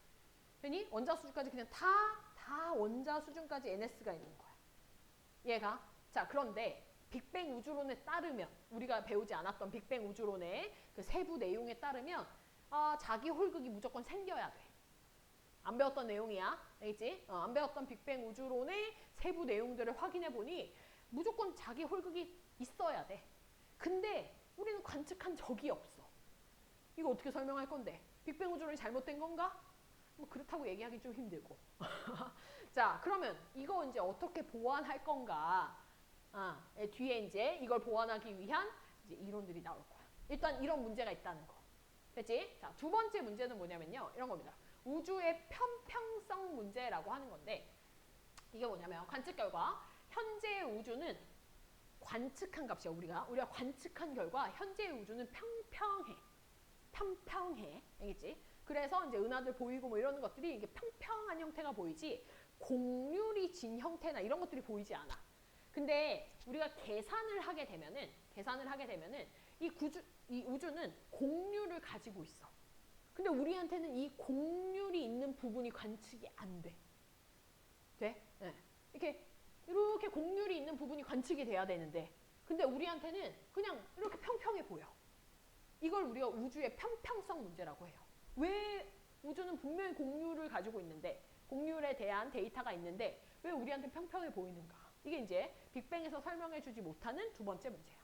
됐니? 원자 수준까지 그냥 다 원자 수준까지 NS가 있는 거야. 얘가. 자, 그런데 빅뱅 우주론에 따르면 우리가 배우지 않았던 빅뱅 우주론의 그 세부 내용에 따르면 자기 홀극이 무조건 생겨야 돼. 안 배웠던 내용이야. 알겠지? 안 배웠던 빅뱅 우주론의 세부 내용들을 확인해 보니 무조건 자기 홀극이 있어야 돼. 근데 우리는 관측한 적이 없어. 이거 어떻게 설명할 건데? 빅뱅 우주론이 잘못된 건가? 뭐 그렇다고 얘기하기 좀 힘들고. 자, 그러면 이거 이제 어떻게 보완할 건가? 뒤에 이제 이걸 보완하기 위한 이제 이론들이 나올 거야. 일단 이런 문제가 있다는 거. 됐지? 자, 두 번째 문제는 뭐냐면요. 이런 겁니다. 우주의 편평성 문제라고 하는 건데 이게 뭐냐면 관측 결과 현재의 우주는 관측한 값이야. 우리가 관측한 결과 현재의 우주는 평평해. 평평해. 알겠지? 그래서 이제 은하들 보이고 뭐 이런 것들이 이게 평평한 형태가 보이지 곡률이 진 형태나 이런 것들이 보이지 않아. 근데 우리가 계산을 하게 되면은 이 우주는 곡률을 가지고 있어. 근데 우리한테는 이 곡률이 있는 부분이 관측이 안 돼. 돼? 네. 이렇게 곡률이 있는 부분이 관측이 돼야 되는데 근데 우리한테는 그냥 이렇게 평평해 보여. 이걸 우리가 우주의 편평성 문제라고 해요. 왜 우주는 분명히 곡률을 가지고 있는데 곡률에 대한 데이터가 있는데 왜 우리한테 평평해 보이는가? 이게 이제 빅뱅에서 설명해 주지 못하는 두 번째 문제야.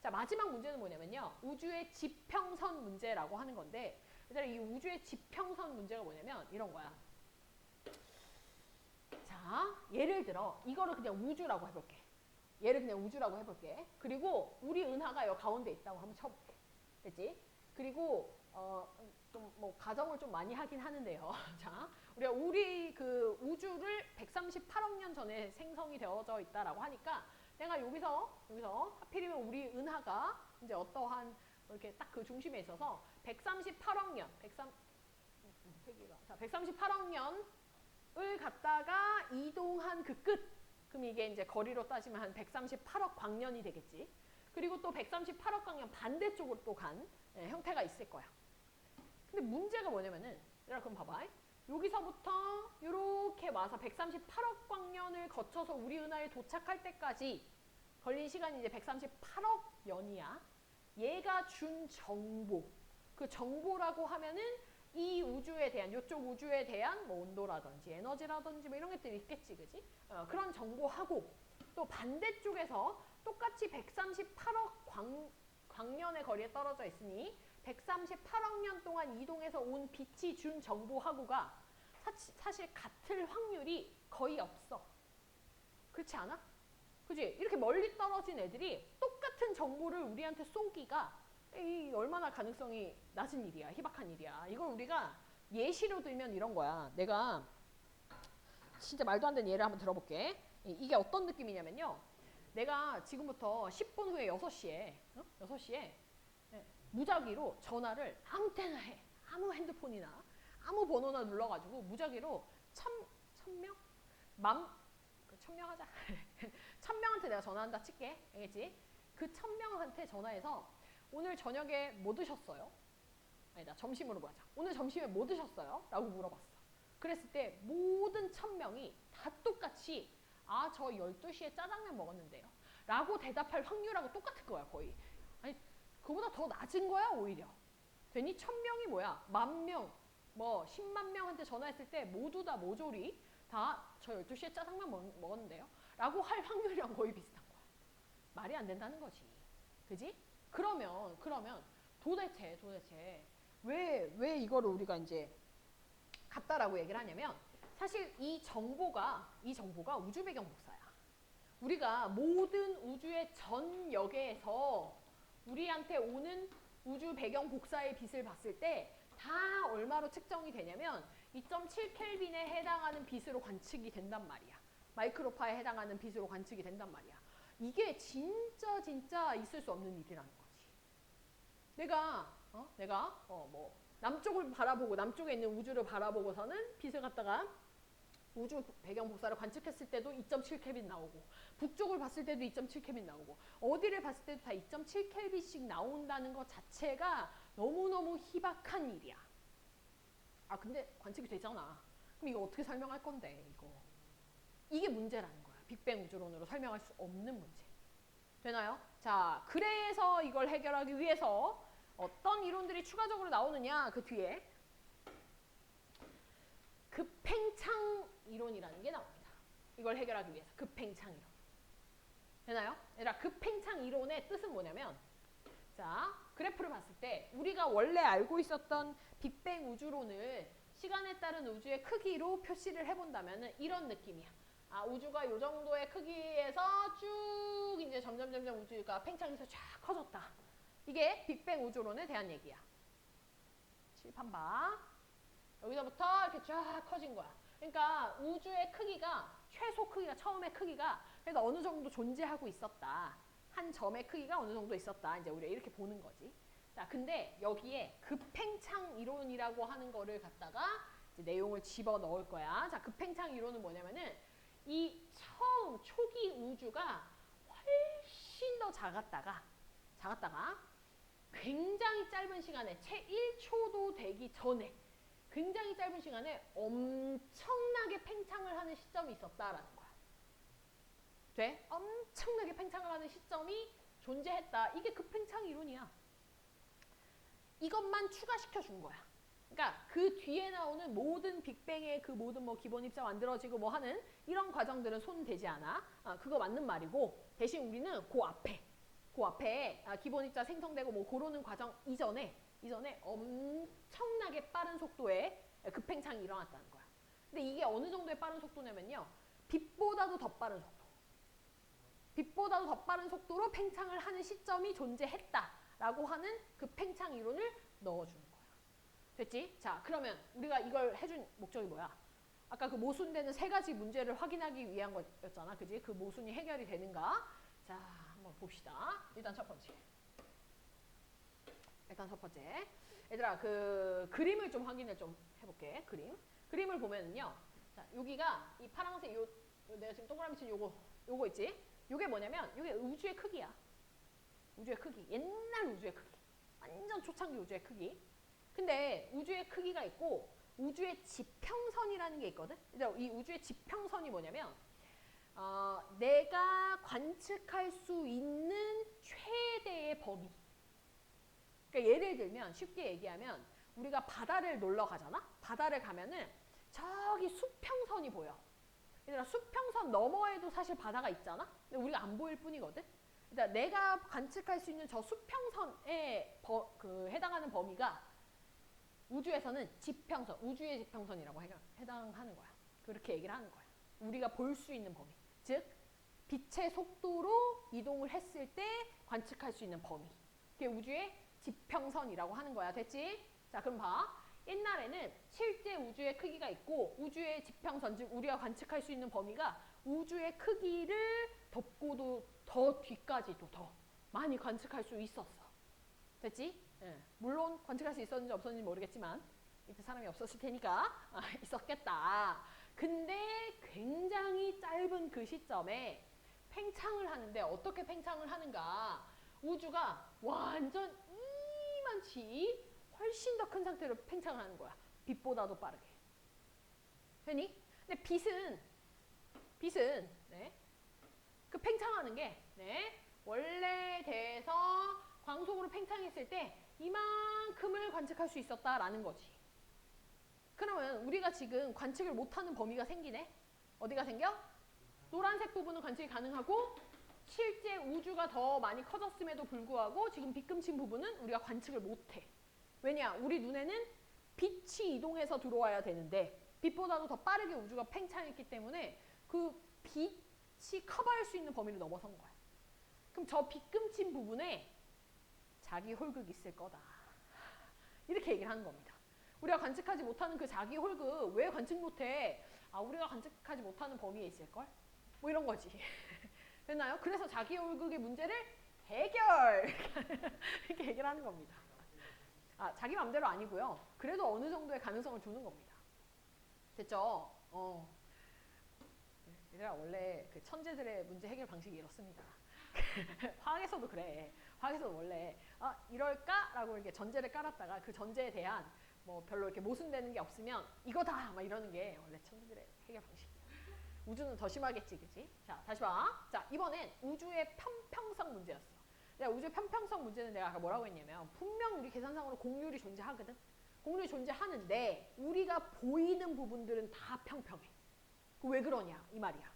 자, 마지막 문제는 뭐냐면요. 우주의 지평선 문제라고 하는 건데 얘들아 이 우주의 지평선 문제가 뭐냐면 이런 거야. 자, 예를 들어 이거를 그냥 우주라고 해볼게. 얘를 그냥 우주라고 해볼게. 그리고 우리 은하가 여기 가운데 있다고 한번 쳐볼게. 됐지? 그리고 좀 뭐 가정을 좀 많이 하긴 하는데요. 자, 우리 그 우주를 138억 년 전에 생성이 되어져 있다라고 하니까 내가 여기서 하필이면 우리 은하가 이제 어떠한 이렇게 딱 그 중심에 있어서 138억 년, 138억 년을 갖다가 이동한 그 끝. 그럼 이게 이제 거리로 따지면 한 138억 광년이 되겠지. 그리고 또 138억 광년 반대쪽으로 또 간 형태가 있을 거야. 근데 문제가 뭐냐면은, 그럼 봐봐. 여기서부터 이렇게 와서 138억 광년을 거쳐서 우리 은하에 도착할 때까지 걸린 시간이 이제 138억 년이야. 얘가 준 정보, 그 정보라고 하면은 이 우주에 대한, 이쪽 우주에 대한 뭐 온도라든지 에너지라든지 뭐 이런 것들이 있겠지, 그지? 그런 정보하고 또 반대쪽에서 똑같이 138억 광년의 거리에 떨어져 있으니 138억 년 동안 이동해서 온 빛이 준 정보하고가 사실 같을 확률이 거의 없어. 그렇지 않아? 그지? 이렇게 멀리 떨어진 애들이 똑같은 정보를 우리한테 쏘기가 얼마나 가능성이 낮은 일이야. 희박한 일이야. 이걸 우리가 예시로 들면 이런 거야. 내가 진짜 말도 안 되는 예를 한번 들어볼게. 이게 어떤 느낌이냐면요. 내가 지금부터 10분 후에 6시에 6시에 무작위로 전화를 아무 때나 해. 아무 핸드폰이나 아무 번호나 눌러가지고 무작위로 1000명? 1000명 하자. 1000명한테 내가 전화한다 칠게. 알겠지? 그 1000명한테 전화해서 오늘 저녁에 뭐 드셨어요? 아니다, 점심으로 보자. 오늘 점심에 뭐 드셨어요? 라고 물어봤어. 그랬을 때 모든 1000명이 다 똑같이 저 12시에 짜장면 먹었는데요. 라고 대답할 확률하고 똑같을 거야, 거의. 아니, 그보다 더 낮은 거야, 오히려. 괜히 1000명이 뭐야? 10,000명, 뭐 10만 명한테 전화했을 때 모두 다 모조리 다 저 12시에 짜장면 먹었는데요. 라고 할 확률이랑 거의 비슷한 거야. 말이 안 된다는 거지. 그지? 그러면 도대체 왜 이거를 우리가 이제 같다라고 얘기를 하냐면 사실 이 정보가 우주 배경 복사야. 우리가 모든 우주의 전 역에서 우리한테 오는 우주 배경 복사의 빛을 봤을 때 다 얼마로 측정이 되냐면 2.7켈빈에 해당하는 빛으로 관측이 된단 말이야. 마이크로파에 해당하는 빛으로 관측이 된단 말이야. 이게 진짜 있을 수 없는 일이라는 거지. 내가 남쪽을 바라보고 남쪽에 있는 우주를 바라보고서는 빛을 갖다가 우주 배경 복사를 관측했을 때도 2.7켈빈 나오고 북쪽을 봤을 때도 2.7켈빈 나오고 어디를 봤을 때도 다 2.7켈빈씩 나온다는 것 자체가 너무너무 희박한 일이야. 아 근데 관측이 되잖아. 그럼 이거 어떻게 설명할 건데 이거. 이게 문제라는 거야. 빅뱅 우주론으로 설명할 수 없는 문제. 되나요? 자, 그래서 이걸 해결하기 위해서 어떤 이론들이 추가적으로 나오느냐 그 뒤에 급팽창 이론이라는 게 나옵니다. 이걸 해결하기 위해서 급팽창 이론. 되나요? 얘들아 급팽창 이론의 뜻은 뭐냐면 자 그래프를 봤을 때 우리가 원래 알고 있었던 빅뱅 우주론을 시간에 따른 우주의 크기로 표시를 해본다면 이런 느낌이야. 아 우주가 이 정도의 크기에서 쭉 이제 점점 우주가 팽창해서 쫙 커졌다. 이게 빅뱅 우주론에 대한 얘기야. 칠판 봐. 여기서부터 이렇게 쫙 커진 거야. 그러니까 우주의 크기가 최소 크기가 처음의 크기가 그래도 어느 정도 존재하고 있었다. 한 점의 크기가 어느 정도 있었다. 이제 우리가 이렇게 보는 거지. 자, 근데 여기에 급팽창 이론이라고 하는 거를 갖다가 이제 내용을 집어 넣을 거야. 자, 급팽창 이론은 뭐냐면은 이 처음 초기 우주가 훨씬 더 작았다가 굉장히 짧은 시간에 채 1초도 되기 전에 굉장히 짧은 시간에 엄청나게 팽창을 하는 시점이 있었다라는 거야. 돼? 엄청나게 팽창을 하는 시점이 존재했다. 이게 급팽창 이론이야. 이것만 추가시켜 준 거야. 그러니까 그 뒤에 나오는 모든 빅뱅의 그 모든 뭐 기본 입자 만들어지고 뭐 하는 이런 과정들은 손 대지 않아. 그거 맞는 말이고 대신 우리는 그 앞에 기본 입자 생성되고 뭐 그러는 과정 이전에 엄청나게 빠른 속도의 급팽창이 일어났다는 거야. 근데 이게 어느 정도의 빠른 속도냐면요. 빛보다도 더 빠른 속도. 빛보다도 더 빠른 속도로 팽창을 하는 시점이 존재했다라고 하는 그 팽창 이론을 넣어주는 거야. 됐지? 자, 그러면 우리가 이걸 해준 목적이 뭐야? 아까 그 모순되는 세 가지 문제를 확인하기 위한 거였잖아. 그지? 그 모순이 해결이 되는가? 자, 한번 봅시다. 일단 첫 번째. 얘들아, 그 그림을 좀 확인을 좀 해볼게. 그림을 보면은요. 자, 여기가 이 파란색 내가 지금 동그라미 친 요거 있지? 요게 뭐냐면 요게 우주의 크기야. 우주의 크기. 옛날 우주의 크기. 완전 초창기 우주의 크기. 근데 우주의 크기가 있고 우주의 지평선이라는 게 있거든. 이 우주의 지평선이 뭐냐면 내가 관측할 수 있는 최대의 범위. 그러니까 예를 들면 쉽게 얘기하면 우리가 바다를 놀러 가잖아. 바다를 가면은 저기 수평선이 보여. 얘들아 수평선 너머에도 사실 바다가 있잖아. 근데 우리가 안 보일 뿐이거든. 그러니까 내가 관측할 수 있는 저 수평선에 해당하는 범위가 우주에서는 지평선, 우주의 지평선이라고 해당하는 거야. 그렇게 얘기를 하는 거야. 우리가 볼 수 있는 범위. 즉 빛의 속도로 이동을 했을 때 관측할 수 있는 범위. 그게 우주의 지평선이라고 하는 거야. 됐지? 자, 그럼 봐. 옛날에는 실제 우주의 크기가 있고 우주의 지평선, 즉 우리가 관측할 수 있는 범위가 우주의 크기를 덮고도 더 뒤까지도 더 많이 관측할 수 있었어. 됐지? 예. 물론 관측할 수 있었는지 없었는지 모르겠지만 이때 사람이 없었을 테니까 있었겠다. 근데 굉장히 짧은 그 시점에 팽창을 하는데 어떻게 팽창을 하는가? 우주가 완전 이만치 훨씬 더 큰 상태로 팽창을 하는 거야. 빛보다도 빠르게. 되니? 근데 빛은 그 팽창하는 게 원래대에서 광속으로 팽창했을 때 이만큼을 관측할 수 있었다라는 거지. 그러면 우리가 지금 관측을 못하는 범위가 생기네. 어디가 생겨? 노란색 부분은 관측이 가능하고 실제 우주가 더 많이 커졌음에도 불구하고 지금 빛금친 부분은 우리가 관측을 못해. 왜냐? 우리 눈에는 빛이 이동해서 들어와야 되는데 빛보다도 더 빠르게 우주가 팽창했기 때문에 그 빛이 커버할 수 있는 범위를 넘어선 거야. 그럼 저 빛금친 부분에 자기 홀극이 있을 거다. 이렇게 얘기를 하는 겁니다. 우리가 관측하지 못하는 그 자기 홀극 왜 관측 못해? 우리가 관측하지 못하는 범위에 있을걸? 뭐 이런 거지. 됐나요? 그래서 자기 홀극의 문제를 해결! 이렇게 얘기를 하는 겁니다. 자기 맘대로 아니고요. 그래도 어느 정도의 가능성을 두는 겁니다. 됐죠? 얘들아, 원래 그 천재들의 문제 해결 방식이 이렇습니다. 화학에서도 그래. 화학에서도 원래 이럴까라고 이렇게 전제를 깔았다가 그 전제에 대한 뭐 별로 이렇게 모순되는 게 없으면 이거다 막 이러는 게 원래 천재들의 해결 방식이야. 우주는 더 심하겠지, 그치? 자, 다시 봐. 자, 이번엔 우주의 편평성 문제였어. 내가 우주의 편평성 문제는 내가 아까 뭐라고 했냐면 분명 우리 계산상으로 공률이 존재하거든. 공률이 존재하는데 우리가 보이는 부분들은 다 평평해. 왜 그러냐 이 말이야.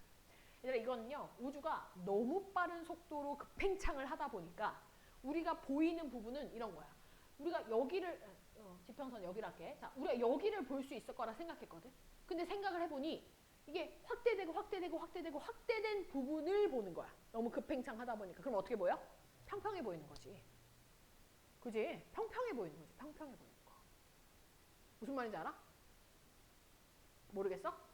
얘들아, 이거는요 우주가 너무 빠른 속도로 급팽창을 하다 보니까 우리가 보이는 부분은 이런 거야. 우리가 여기를 지평선 여기를 할게. 자, 우리가 여기를 볼 수 있을 거라 생각했거든. 근데 생각을 해보니 이게 확대되고 확대되고 확대되고 확대된 부분을 보는 거야. 너무 급팽창하다 보니까. 그럼 어떻게 보여? 평평해 보이는 거지. 그지? 평평해 보이는 거지. 평평해 보이는 거. 무슨 말인지 알아? 모르겠어?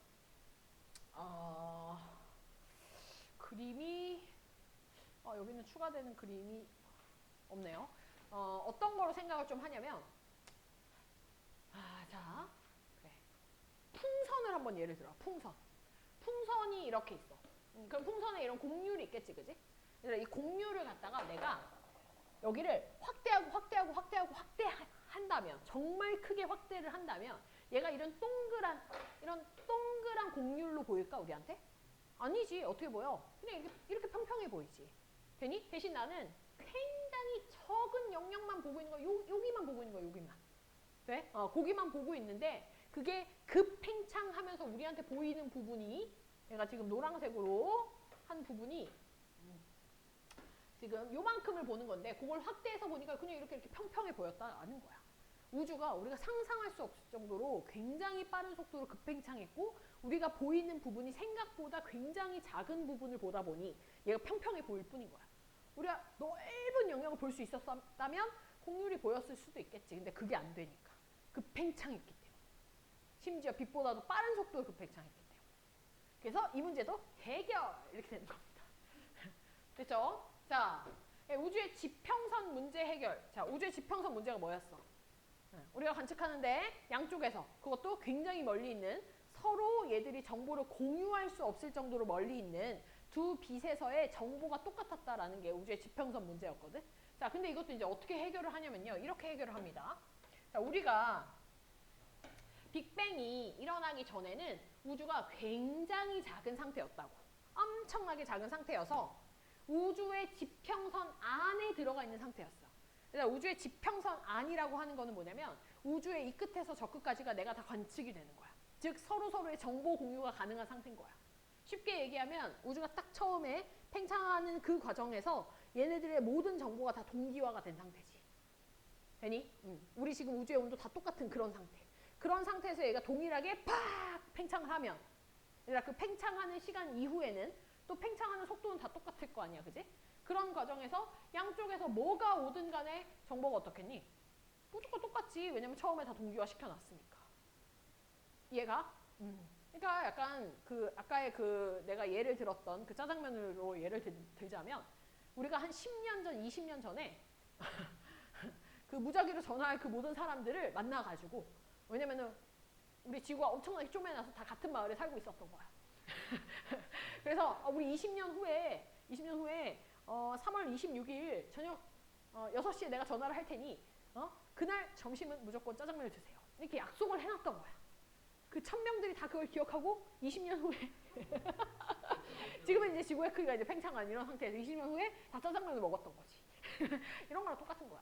그림이 여기는 추가되는 그림이 없네요. 어떤 거로 생각을 좀 하냐면 자, 그래. 풍선을 한번 예를 들어. 풍선이 이렇게 있어. 그럼 풍선에 이런 곡률이 있겠지, 그지? 그래서 이 곡률을 갖다가 내가 여기를 확대한다면, 정말 크게 확대를 한다면 얘가 이런 동그란 곡률로 보일까, 우리한테? 아니지. 어떻게 보여? 그냥 이렇게 평평해 보이지. 되니? 대신 나는 굉장히 적은 영역만 보고 있는 거야. 여기만 보고 있는 거야, 여기만. 돼? 거기만 보고 있는데 그게 급팽창하면서 우리한테 보이는 부분이, 내가 지금 노란색으로 한 부분이 지금 요만큼을 보는 건데 그걸 확대해서 보니까 그냥 이렇게 평평해 보였다는 거야. 우주가 우리가 상상할 수 없을 정도로 굉장히 빠른 속도로 급팽창했고 우리가 보이는 부분이 생각보다 굉장히 작은 부분을 보다 보니 얘가 평평해 보일 뿐인 거야. 우리가 넓은 영역을 볼 수 있었다면 곡률이 보였을 수도 있겠지. 근데 그게 안 되니까. 급팽창했기 때문에. 심지어 빛보다도 빠른 속도로 급팽창했기 때문에. 그래서 이 문제도 해결! 이렇게 되는 겁니다. 됐죠? 자, 우주의 지평선 문제 해결. 자, 우주의 지평선 문제가 뭐였어? 우리가 관측하는데 양쪽에서, 그것도 굉장히 멀리 있는, 서로 얘들이 정보를 공유할 수 없을 정도로 멀리 있는 두 빛에서의 정보가 똑같았다라는 게 우주의 지평선 문제였거든. 자, 근데 이것도 이제 어떻게 해결을 하냐면요. 이렇게 해결을 합니다. 자, 우리가 빅뱅이 일어나기 전에는 우주가 굉장히 작은 상태였다고. 엄청나게 작은 상태여서 우주의 지평선 안에 들어가 있는 상태였어. 그래서 우주의 지평선 안이라고 하는 거는 뭐냐면 우주의 이 끝에서 저 끝까지가 내가 다 관측이 되는 거야. 즉 서로의 정보 공유가 가능한 상태인 거야. 쉽게 얘기하면 우주가 딱 처음에 팽창하는 그 과정에서 얘네들의 모든 정보가 다 동기화가 된 상태지. 되니? 우리 지금 우주의 온도 다 똑같은 그런 상태. 그런 상태에서 얘가 동일하게 팍 팽창을 하면, 그러니까 그 팽창하는 시간 이후에는 또 팽창하는 속도는 다 똑같을 거 아니야, 그지? 그런 과정에서 양쪽에서 뭐가 오든 간에 정보가 어떻겠니? 무조건 똑같지. 왜냐면 처음에 다 동기화 시켜놨으니까. 이해가? 그러니까 약간 아까의 내가 예를 들었던 그 짜장면으로 예를 들자면 우리가 한 10년 전, 20년 전에 그 무작위로 전화할 그 모든 사람들을 만나가지고, 왜냐면은 우리 지구가 엄청나게 쪼매나서 다 같은 마을에 살고 있었던 거야. 그래서 우리 20년 후에 3월 26일 저녁 6시에 내가 전화를 할 테니 그날 점심은 무조건 짜장면을 드세요. 이렇게 약속을 해놨던 거야. 그 1000명들이 다 그걸 기억하고 20년 후에 지금은 이제 지구의 크기가 이제 팽창한 이런 상태에서 20년 후에 다 짜장면을 먹었던 거지. 이런 거랑 똑같은 거야.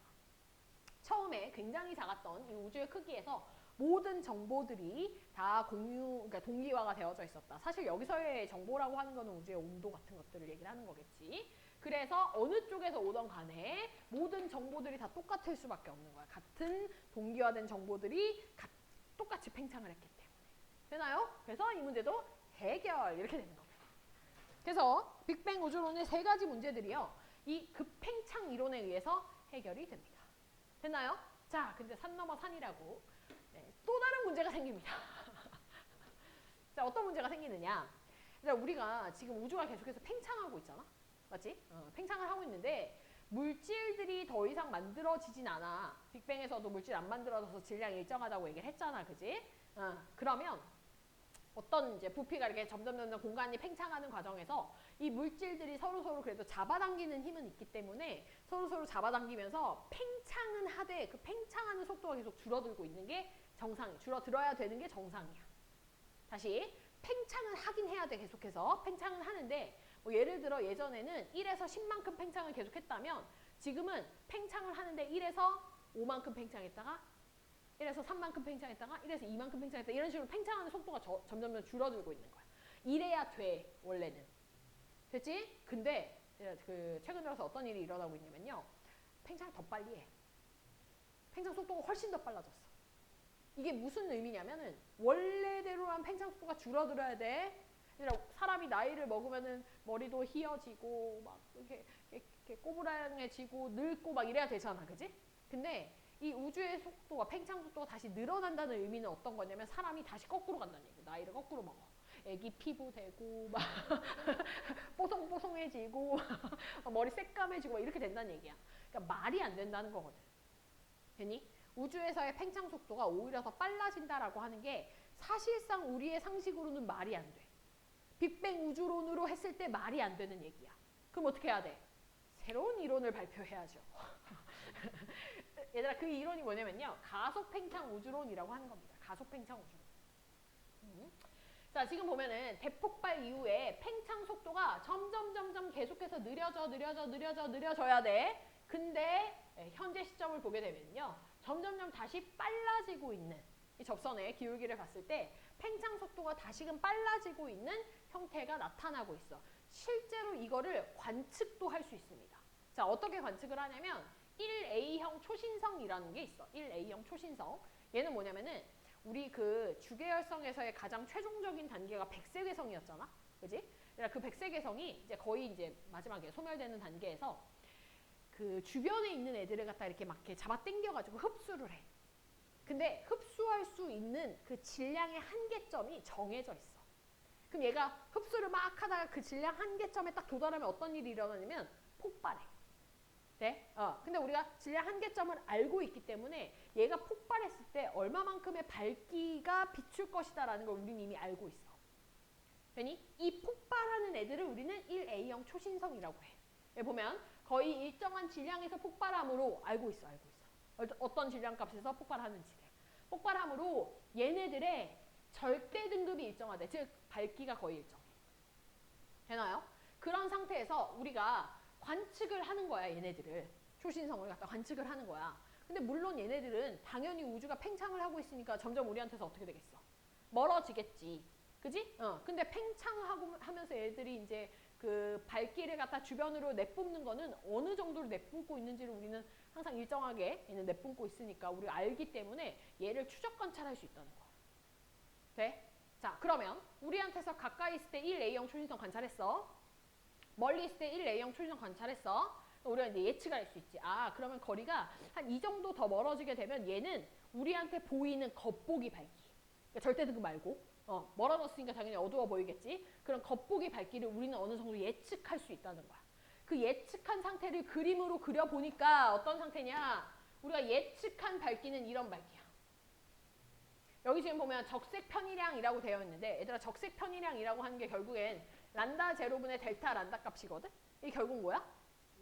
처음에 굉장히 작았던 이 우주의 크기에서 모든 정보들이 다 그러니까 동기화가 되어져 있었다. 사실 여기서의 정보라고 하는 거는 우주의 온도 같은 것들을 얘기를 하는 거겠지. 그래서 어느 쪽에서 오던 간에 모든 정보들이 다 똑같을 수밖에 없는 거야. 같은 동기화된 정보들이 똑같이 팽창을 했기 때문에. 되나요? 그래서 이 문제도 해결! 이렇게 되는 겁니다. 그래서 빅뱅 우주론의 3가지 문제들이요. 이 급팽창 이론에 의해서 해결이 됩니다. 됐나요? 자, 근데 산 넘어 산이라고 또 다른 문제가 생깁니다. 자, 어떤 문제가 생기느냐. 우리가 지금 우주가 계속해서 팽창하고 있잖아. 맞지? 팽창을 하고 있는데 물질들이 더 이상 만들어지진 않아. 빅뱅에서도 물질 안 만들어져서 질량이 일정하다고 얘기를 했잖아. 그지? 그러면 어떤 이제 부피가 이렇게 점점 공간이 팽창하는 과정에서 이 물질들이 서로 그래도 잡아당기는 힘은 있기 때문에 서로 잡아당기면서 팽창은 하되 그 팽창하는 속도가 계속 줄어들고 있는 게 정상이, 줄어들어야 되는 게 정상이야. 다시 팽창은 하긴 해야 돼. 계속해서 팽창은 하는데 뭐 예를 들어 예전에는 1에서 10만큼 팽창을 계속했다면 지금은 팽창을 하는데 1에서 5만큼 팽창했다가 1에서 3만큼 팽창했다가 1에서 2만큼 팽창했다 이런 식으로 팽창하는 속도가 점점 줄어들고 있는 거야. 이래야 돼 원래는. 됐지? 근데 그 최근 들어서 어떤 일이 일어나고 있냐면요. 팽창을 더 빨리 해. 팽창 속도가 훨씬 더 빨라졌어. 이게 무슨 의미냐면은 원래대로란 팽창 속도가 줄어들어야 돼. 사람이 나이를 먹으면은 머리도 휘어지고 막 이렇게 꼬부랑해지고 늙고 막 이래야 되잖아. 그지? 근데 이 우주의 속도가 팽창 속도가 다시 늘어난다는 의미는 어떤 거냐면 사람이 다시 거꾸로 간다는 얘기야. 나이를 거꾸로 먹어. 애기 피부 되고 막 뽀송뽀송해지고 머리 새까매지고 막 이렇게 된다는 얘기야. 그러니까 말이 안 된다는 거거든. 되니? 우주에서의 팽창 속도가 오히려 더 빨라진다라고 하는 게 사실상 우리의 상식으로는 말이 안 돼. 빅뱅 우주론으로 했을 때 말이 안 되는 얘기야. 그럼 어떻게 해야 돼? 새로운 이론을 발표해야죠. 얘들아 그 이론이 뭐냐면요. 가속 팽창 우주론이라고 하는 겁니다. 가속 팽창 우주론. 자 지금 보면은 대폭발 이후에 팽창 속도가 점점 계속해서 느려져야 돼. 근데 현재 시점을 보게 되면요. 점점 다시 빨라지고 있는 이 접선의 기울기를 봤을 때 팽창 속도가 다시금 빨라지고 있는 형태가 나타나고 있어. 실제로 이거를 관측도 할 수 있습니다. 자 어떻게 관측을 하냐면 1A형 초신성이라는 게 있어. 1A형 초신성. 얘는 뭐냐면은 우리 그 주계열성에서의 가장 최종적인 단계가 백색외성이었잖아. 그지? 그 백색외성이 이제 거의 이제 마지막에 소멸되는 단계에서 그 주변에 있는 애들을 갖다 이렇게 막 이렇게 잡아 당겨가지고 흡수를 해. 근데 흡수할 수 있는 그 질량의 한계점이 정해져 있어. 그럼 얘가 흡수를 막 하다가 그 질량 한계점에 딱 도달하면 어떤 일이 일어나냐면 폭발해. 네? 근데 우리가 질량 한계점을 알고 있기 때문에 얘가 폭발했을 때 얼마만큼의 밝기가 비출 것이다라는 걸 우리는 이미 알고 있어. 되니? 이 폭발하는 애들을 우리는 1A형 초신성이라고 해. 여기 보면 거의 일정한 질량에서 폭발함으로 알고 있어. 어떤 질량값에서 폭발하는지를. 폭발함으로 얘네들의 절대 등급이 일정하대. 즉 밝기가 거의 일정해. 되나요? 그런 상태에서 우리가 관측을 하는 거야. 얘네들을. 초신성을 갖다 관측을 하는 거야. 근데 물론 얘네들은 당연히 우주가 팽창을 하고 있으니까 점점 우리한테서 어떻게 되겠어? 멀어지겠지. 그지? 근데 팽창하고 하면서 얘들이 이제 그 밝기를 갖다 주변으로 내뿜는 거는 어느 정도로 내뿜고 있는지를 우리는 항상 일정하게 얘는 내뿜고 있으니까 우리가 알기 때문에 얘를 추적 관찰할 수 있다는 거야. 돼? 자, 그러면 우리한테서 가까이 있을 때 1A형 초신성 관찰했어. 멀리 있을 때 1A형 초신성 관찰했어. 우리가 이제 예측을 할 수 있지. 아, 그러면 거리가 한 이 정도 더 멀어지게 되면 얘는 우리한테 보이는 겉보기 밝기. 그러니까 절대 등급 말고. 멀어졌으니까 당연히 어두워 보이겠지. 그런 겉보기 밝기를 우리는 어느 정도 예측할 수 있다는 거야. 그 예측한 상태를 그림으로 그려보니까 어떤 상태냐. 우리가 예측한 밝기는 이런 밝기야. 여기 지금 보면 적색 편의량이라고 되어 있는데 얘들아 적색 편의량이라고 하는 게 결국엔 란다 제로분의 델타 란다 값이거든. 이게 결국 뭐야?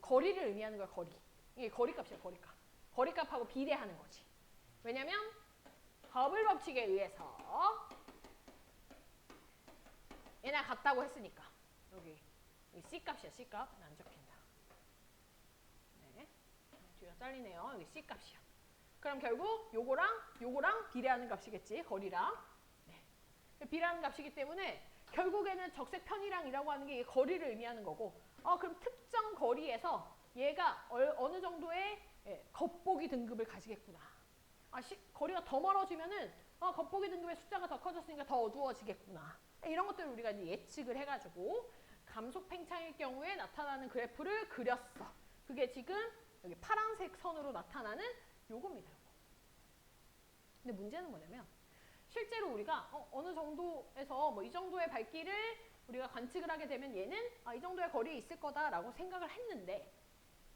거리를 의미하는 거야. 거리. 이게 거리값이야. 거리값. 거리값하고 비례하는 거지. 왜냐면 허블 법칙에 의해서 얘네가 같다고 했으니까. 여기 C값이야. C값. 안 적힌다. 네. 뒤가 잘리네요. 여기 C값이야. 그럼 결국 요거랑 비례하는 값이겠지. 거리랑. 네. 비례하는 값이기 때문에 결국에는 적색 편의량이라고 하는 게 거리를 의미하는 거고 그럼 특정 거리에서 얘가 어느 정도의 겉보기 등급을 가지겠구나. 거리가 더 멀어지면은 겉보기 등급의 숫자가 더 커졌으니까 더 어두워지겠구나. 이런 것들을 우리가 이제 예측을 해가지고 감속 팽창일 경우에 나타나는 그래프를 그렸어. 그게 지금 여기 파란색 선으로 나타나는 요겁니다. 근데 문제는 뭐냐면 실제로 우리가 어느 정도에서 뭐 이 정도의 밝기를 우리가 관측을 하게 되면 얘는 이 정도의 거리에 있을 거다라고 생각을 했는데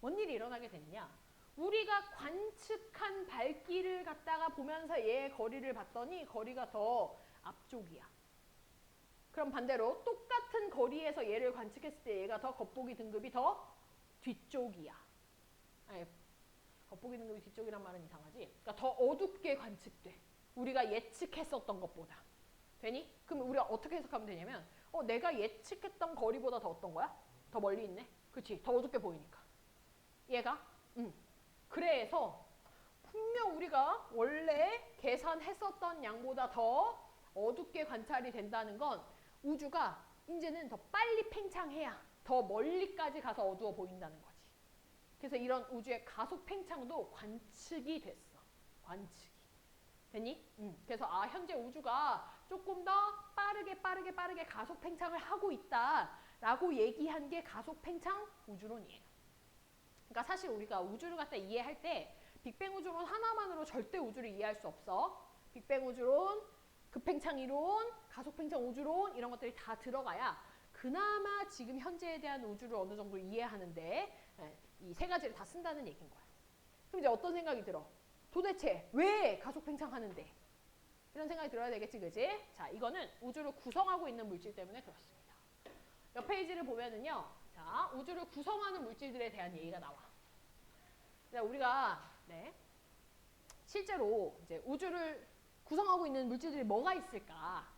뭔 일이 일어나게 됐냐. 우리가 관측한 밝기를 갖다가 보면서 얘의 거리를 봤더니 거리가 더 앞쪽이야. 그럼 반대로 똑같은 거리에서 얘를 관측했을 때 얘가 더 겉보기 등급이 더 뒤쪽이야. 아니, 겉보기 등급이 뒤쪽이란 말은 이상하지. 그러니까 더 어둡게 관측돼. 우리가 예측했었던 것보다. 되니? 그럼 우리가 어떻게 해석하면 되냐면 내가 예측했던 거리보다 더 어떤 거야? 더 멀리 있네. 그렇지? 더 어둡게 보이니까. 얘가? 그래서 분명 우리가 원래 계산했었던 양보다 더 어둡게 관찰이 된다는 건 우주가 이제는 더 빨리 팽창해야 더 멀리까지 가서 어두워 보인다는 거지. 그래서 이런 우주의 가속 팽창도 관측이 됐어. 관측이. 됐니? 그래서 현재 우주가 조금 더 빠르게 가속 팽창을 하고 있다라고 얘기한 게 가속 팽창 우주론이에요. 그러니까 사실 우리가 우주를 갖다 이해할 때 빅뱅 우주론 하나만으로 절대 우주를 이해할 수 없어. 빅뱅 우주론, 급팽창 이론, 가속 팽창 우주론 이런 것들이 다 들어가야 그나마 지금 현재에 대한 우주를 어느 정도 이해하는데 이 세 가지를 다 쓴다는 얘기인 거야. 그럼 이제 어떤 생각이 들어? 도대체 왜 가속 팽창하는데? 이런 생각이 들어야 되겠지, 그지? 자, 이거는 우주를 구성하고 있는 물질 때문에 그렇습니다. 옆 페이지를 보면은요, 자, 우주를 구성하는 물질들에 대한 얘기가 나와. 우리가 실제로 이제 우주를 구성하고 있는 물질들이 뭐가 있을까?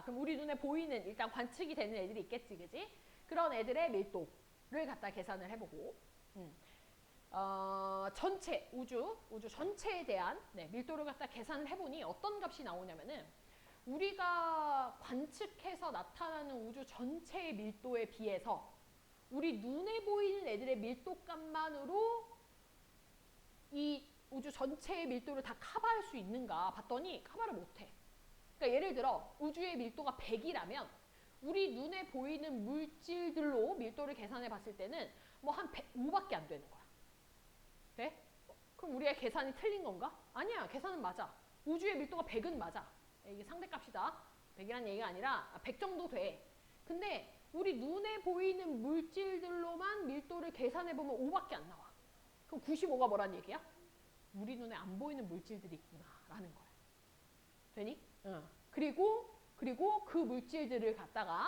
그럼 우리 눈에 보이는 일단 관측이 되는 애들이 있겠지, 그지? 그런 애들의 밀도를 갖다 계산을 해보고, 전체 우주 전체에 대한 밀도를 갖다 계산을 해보니 어떤 값이 나오냐면은 우리가 관측해서 나타나는 우주 전체의 밀도에 비해서 우리 눈에 보이는 애들의 밀도값만으로 이 우주 전체의 밀도를 다 커버할 수 있는가 봤더니 커버를 못해. 그러니까 예를 들어 우주의 밀도가 100이라면 우리 눈에 보이는 물질들로 밀도를 계산해 봤을 때는 뭐 한 105밖에 안 되는 거야. 돼? 그럼 우리의 계산이 틀린 건가? 아니야, 계산은 맞아. 우주의 밀도가 100은 맞아. 이게 상대값이다. 100이란 얘기가 아니라 100 정도 돼. 근데 우리 눈에 보이는 물질들로만 밀도를 계산해보면 5밖에 안 나와. 그럼 95가 뭐란 얘기야? 우리 눈에 안 보이는 물질들이 있구나 라는 거야. 되니? 그리고 그 물질들을 갖다가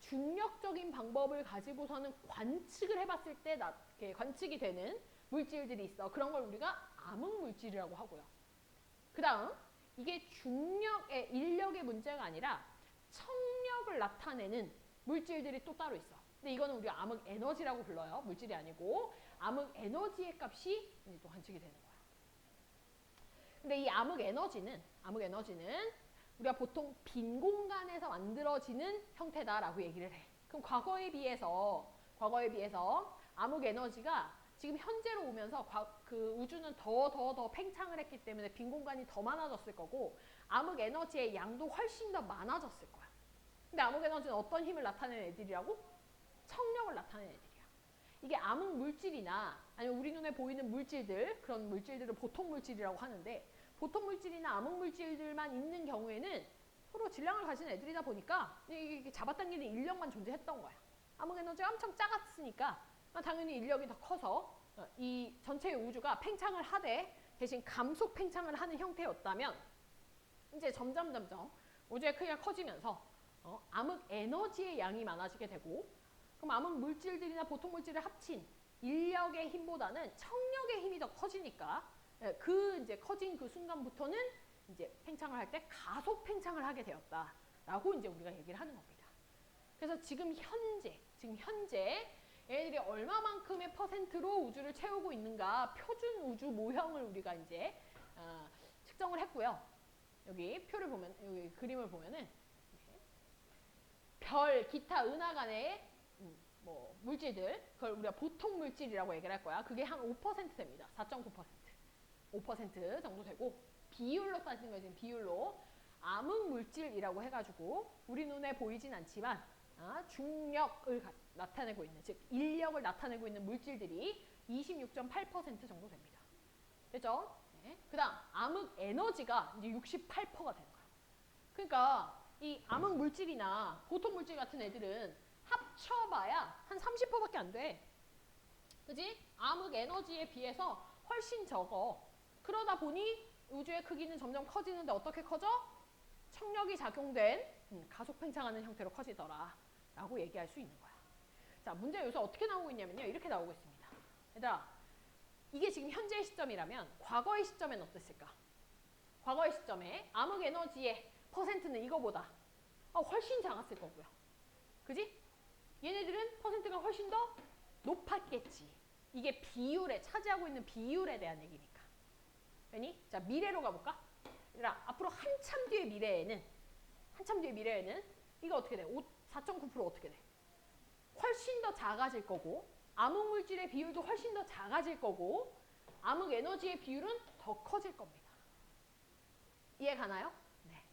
중력적인 방법을 가지고서는 관측을 해봤을 때 관측이 되는 물질들이 있어. 그런 걸 우리가 암흑 물질이라고 하고요. 그 다음 이게 중력의 인력의 문제가 아니라 청력을 나타내는 물질들이 또 따로 있어. 근데 이거는 우리가 암흑 에너지라고 불러요. 물질이 아니고 암흑 에너지의 값이 이제 또 관측이 되는 거야. 근데 이 암흑 에너지는 우리가 보통 빈 공간에서 만들어지는 형태다라고 얘기를 해. 그럼 과거에 비해서 암흑 에너지가 지금 현재로 오면서 그 우주는 더 팽창을 했기 때문에 빈 공간이 더 많아졌을 거고 암흑 에너지의 양도 훨씬 더 많아졌을 거야. 근데 암흑 에너지는 어떤 힘을 나타내는 애들이라고? 청력을 나타내는 애들이야. 이게 암흑 물질이나 아니면 우리 눈에 보이는 물질들, 그런 물질들을 보통 물질이라고 하는데 보통 물질이나 암흑 물질들만 있는 경우에는 서로 질량을 가진 애들이다 보니까 이게 잡아당기는 인력만 존재했던 거야. 암흑 에너지가 엄청 작았으니까 당연히 인력이 더 커서 이 전체의 우주가 팽창을 하되 대신 감속 팽창을 하는 형태였다면 이제 점점 우주의 크기가 커지면서 암흑 에너지의 양이 많아지게 되고 그럼 암흑 물질들이나 보통 물질을 합친 인력의 힘보다는 청력의 힘이 더 커지니까 이제 커진 그 순간부터는 이제 팽창을 할 때 가속 팽창을 하게 되었다라고 이제 우리가 얘기를 하는 겁니다. 그래서 지금 현재 얘네들이 얼마만큼의 퍼센트로 우주를 채우고 있는가 표준 우주 모형을 우리가 이제 측정을 했고요. 여기 표를 보면 여기 그림을 보면은 별, 기타, 은하 간의 뭐 물질들 그걸 우리가 보통 물질이라고 얘기를 할 거야. 그게 한 5% 됩니다. 4.9%. 5% 정도 되고 비율로 따지는 거지. 비율로 암흑 물질이라고 해가지고 우리 눈에 보이진 않지만 중력을 나타내고 있는 즉 인력을 나타내고 있는 물질들이 26.8% 정도 됩니다. 됐죠? 네. 그 다음 암흑 에너지가 이제 68%가 되는 거야. 그러니까 이 암흑 물질이나 보통 물질 같은 애들은 합쳐봐야 한 30%밖에 안 돼. 그지? 암흑 에너지에 비해서 훨씬 적어. 그러다 보니 우주의 크기는 점점 커지는데 어떻게 커져? 청력이 작용된 가속 팽창하는 형태로 커지더라 라고 얘기할 수 있는 거야. 자, 문제 요소 어떻게 나오고 있냐면요. 이렇게 나오고 있습니다. 얘들아, 이게 지금 현재의 시점이라면 과거의 시점엔 어땠을까? 과거의 시점에 암흑 에너지의 퍼센트는 이거보다 훨씬 작았을 거고요. 그지? 얘네들은 퍼센트가 훨씬 더 높았겠지. 이게 비율에, 차지하고 있는 비율에 대한 얘기니까. 아니? 자, 미래로 가볼까? 얘들아, 앞으로 한참 뒤의 미래에는 이거 어떻게 돼? 4.9% 어떻게 돼? 훨씬 더 작아질 거고, 암흑 물질의 비율도 훨씬 더 작아질 거고, 암흑 에너지의 비율은 더 커질 겁니다. 이해 가나요? 네.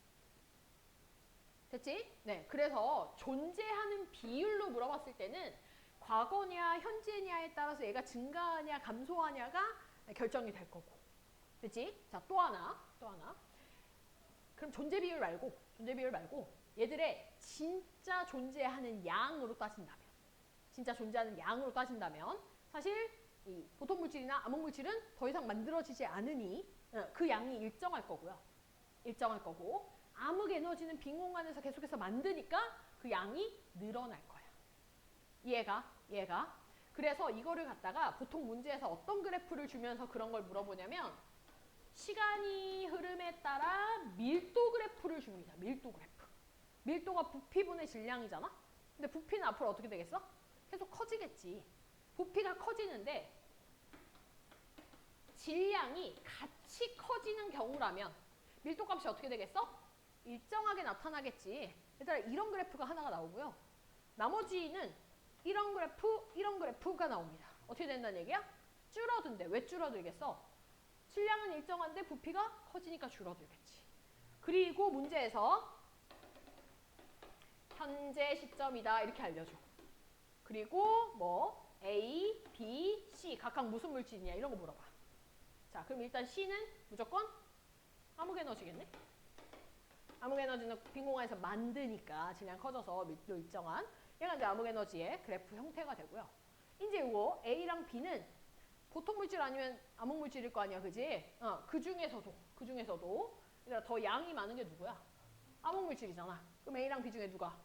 됐지? 네. 그래서 존재하는 비율로 물어봤을 때는 과거냐 현재냐에 따라서 얘가 증가하냐 감소하냐가 결정이 될 거고. 됐지? 자, 또 하나. 그럼 존재 비율 말고 얘들의 진짜 존재하는 양으로 따진다면 사실 이 보통 물질이나 암흑 물질은 더 이상 만들어지지 않으니 그 양이 일정할 거고 암흑 에너지는 빈 공간에서 계속해서 만드니까 그 양이 늘어날 거야. 이해가? 그래서 이거를 갖다가 보통 문제에서 어떤 그래프를 주면서 그런 걸 물어보냐면 시간이 흐름에 따라 밀도 그래프를 줍니다. 밀도 그래프. 밀도가 부피분의 질량이잖아? 근데 부피는 앞으로 어떻게 되겠어? 계속 커지겠지. 부피가 커지는데 질량이 같이 커지는 경우라면 밀도값이 어떻게 되겠어? 일정하게 나타나겠지. 얘들아, 이런 그래프가 하나가 나오고요. 나머지는 이런 그래프가 나옵니다. 어떻게 된다는 얘기야? 줄어든대. 왜 줄어들겠어? 질량은 일정한데 부피가 커지니까 줄어들겠지. 그리고 문제에서 현재 시점이다 이렇게 알려줘. 그리고 뭐 A, B, C 각각 무슨 물질이냐 이런 거 물어봐. 자, 그럼 일단 C는 무조건 암흑 에너지겠네? 암흑 에너지는 빈 공간에서 만드니까 질량 커져서 밀도 일정한 얘가 이제 암흑 에너지의 그래프 형태가 되고요. 이제 이거 A랑 B는 보통 물질 아니면 암흑 물질일 거 아니야, 그지? 그 중에서도 더 양이 많은 게 누구야? 암흑 물질이잖아. 그럼 A랑 B 중에 누가?